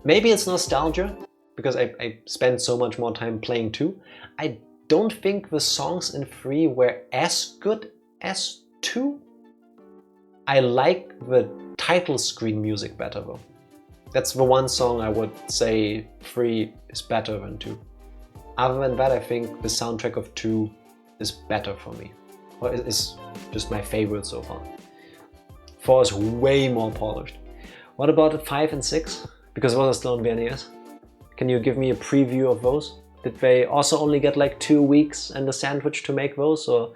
Maybe it's nostalgia, because I spent so much more time playing 2. I don't think the songs in 3 were as good as 2. I like the title screen music better though. That's the one song I would say 3 is better than 2. Other than that, I think the soundtrack of 2 is better for me. Or is just my favorite so far. 4 is way more polished. What about 5 and 6? Because those are still on the NES. Can you give me a preview of those? Did they also only get like 2 weeks and a sandwich to make those? Or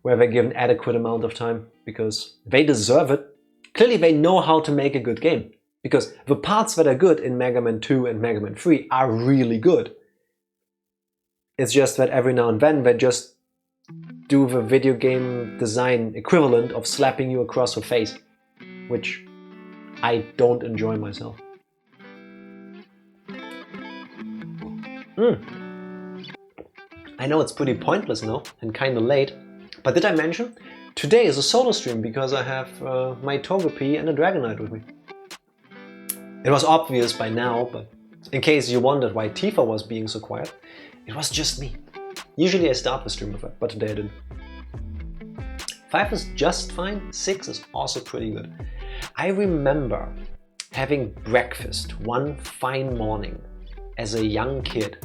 were they given adequate amount of time? Because they deserve it. Clearly they know how to make a good game. Because the parts that are good in Mega Man 2 and Mega Man 3 are really good. It's just that every now and then they just do the video game design equivalent of slapping you across the face, which I don't enjoy myself. I know it's pretty pointless now and kinda late, but did I mention? Today is a solo stream because I have my Togepi and a Dragonite with me. It was obvious by now, but in case you wondered why Tifa was being so quiet, it was just me. Usually I start the stream with that, but today I didn't. 5 is just fine, 6 is also pretty good. I remember having breakfast one fine morning as a young kid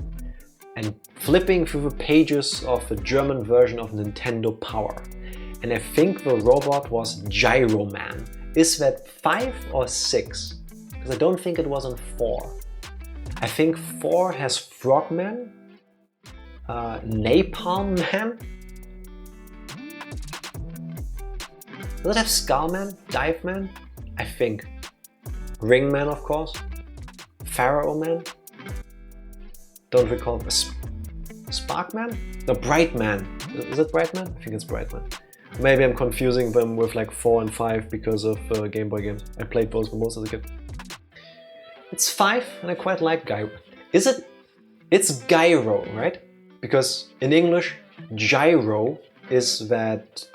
and flipping through the pages of the German version of Nintendo Power. And I think the robot was Gyro Man. Is that 5 or 6? Because I don't think it was on 4. I think 4 has Frogman, Napalm Man. Does it have Skullman? Dive Man? I think. Ringman, of course. Pharaoh Man. Don't recall. Sparkman? No, Brightman. Is it Brightman? I think it's Brightman. Maybe I'm confusing them with like 4 and 5 because of Game Boy games. I played those for most as a kid. It's 5 and I quite like Gyro. Is it? It's Gyro, right? Because in English, gyro is that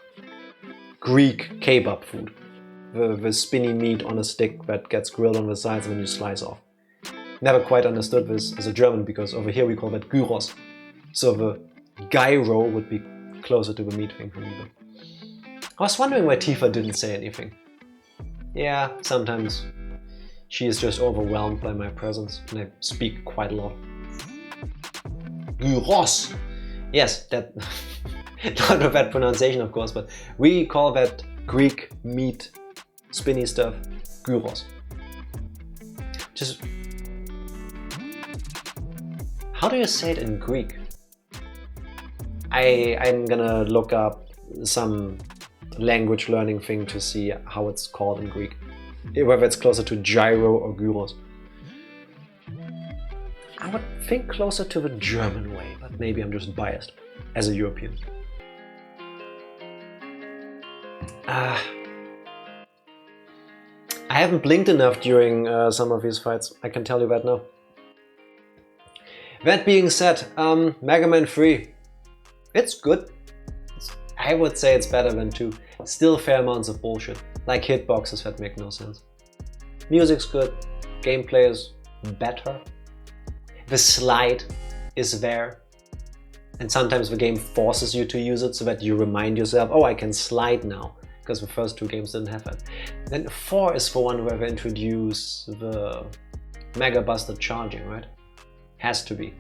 Greek kebab food. The spinny meat on a stick that gets grilled on the sides when you slice off. Never quite understood this as a German because over here we call that gyros. So the gyro would be closer to the meat thing for me. I was wondering why Tifa didn't say anything. Yeah, sometimes she is just overwhelmed by my presence and I speak quite a lot. Gyros! Yes, that... not with that pronunciation of course, but we call that Greek meat spinny stuff gyros. Just... How do you say it in Greek? I'm gonna look up some language learning thing to see how it's called in Greek. Whether it's closer to gyro or gyros. I would think closer to the German way, but maybe I'm just biased as a European. I haven't blinked enough during some of these fights, I can tell you that now. That being said, Mega Man 3, it's good. I would say it's better than 2. Still fair amounts of bullshit, like hitboxes that make no sense. Music's good, gameplay is better, the slide is there. And sometimes the game forces you to use it so that you remind yourself, oh, I can slide now, because the first 2 games didn't have that. Then 4 is the one where they introduce the Mega Buster charging, right? Has to be.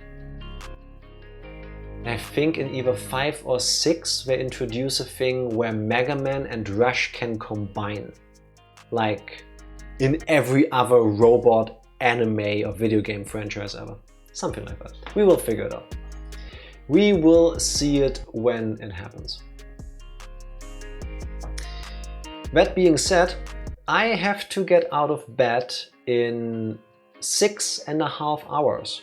I think in either 5 or 6 they introduce a thing where Mega Man and Rush can combine. Like in every other robot anime or video game franchise ever. Something like that. We will figure it out. We will see it when it happens. That being said, I have to get out of bed in 6.5 hours.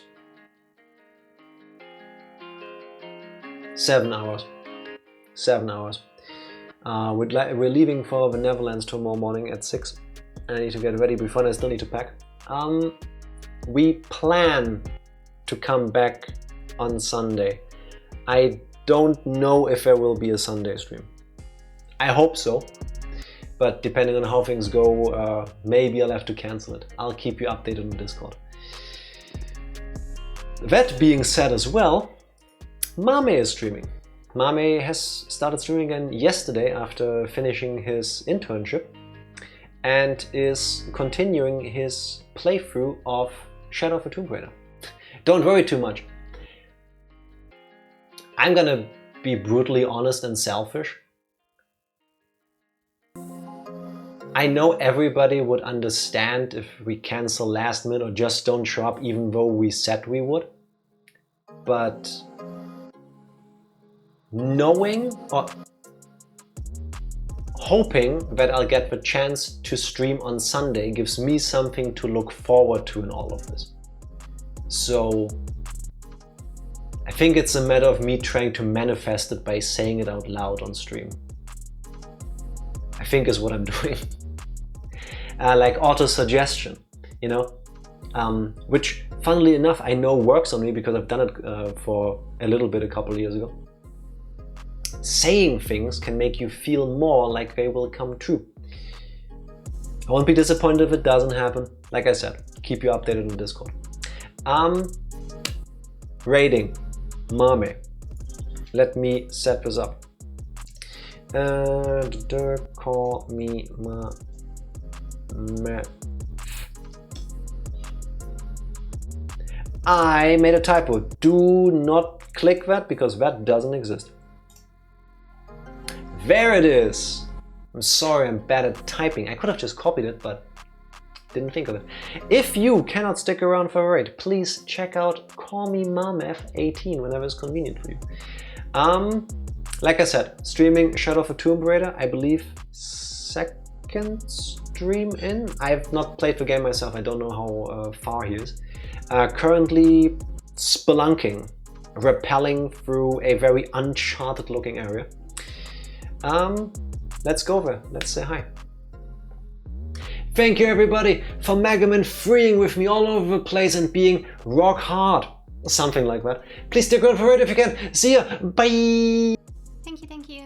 7 hours. 7 hours. We're leaving for the Netherlands tomorrow morning at 6. I need to get ready before I still need to pack. We plan to come back on Sunday. I don't know if there will be a Sunday stream. I hope so, but depending on how things go, maybe I'll have to cancel it. I'll keep you updated on Discord. That being said as well, Mame is streaming. Mame has started streaming again yesterday after finishing his internship and is continuing his playthrough of Shadow of the Tomb Raider. Don't worry too much. I'm gonna be brutally honest and selfish. I know everybody would understand if we cancel last minute or just don't show up even though we said we would. But knowing or hoping that I'll get the chance to stream on Sunday gives me something to look forward to in all of this. So I think it's a matter of me trying to manifest it by saying it out loud on stream. I think is what I'm doing. Like auto-suggestion, you know? Which, funnily enough, I know works on me because I've done it for a little bit a couple of years ago. Saying things can make you feel more like they will come true. I won't be disappointed if it doesn't happen. Like I said, keep you updated on Discord. Rating. Mame. Let me set this up. Call me Mame. I made a typo. Do not click that because that doesn't exist. There it is. I'm sorry, I'm bad at typing. I could have just copied it, but didn't think of it. If you cannot stick around for a raid, please check out Call Me Mamef18 whenever it's convenient for you. Like I said, streaming Shadow of the Tomb Raider, I believe 2nd stream in. I have not played the game myself, I don't know how far he is. Currently spelunking, rappelling through a very uncharted looking area. Let's go there, let's say hi. Thank you everybody for Mega Man freeing with me all over the place and being rock hard. Something like that. Please stick around for it if you can. See ya, bye! Thank you, thank you.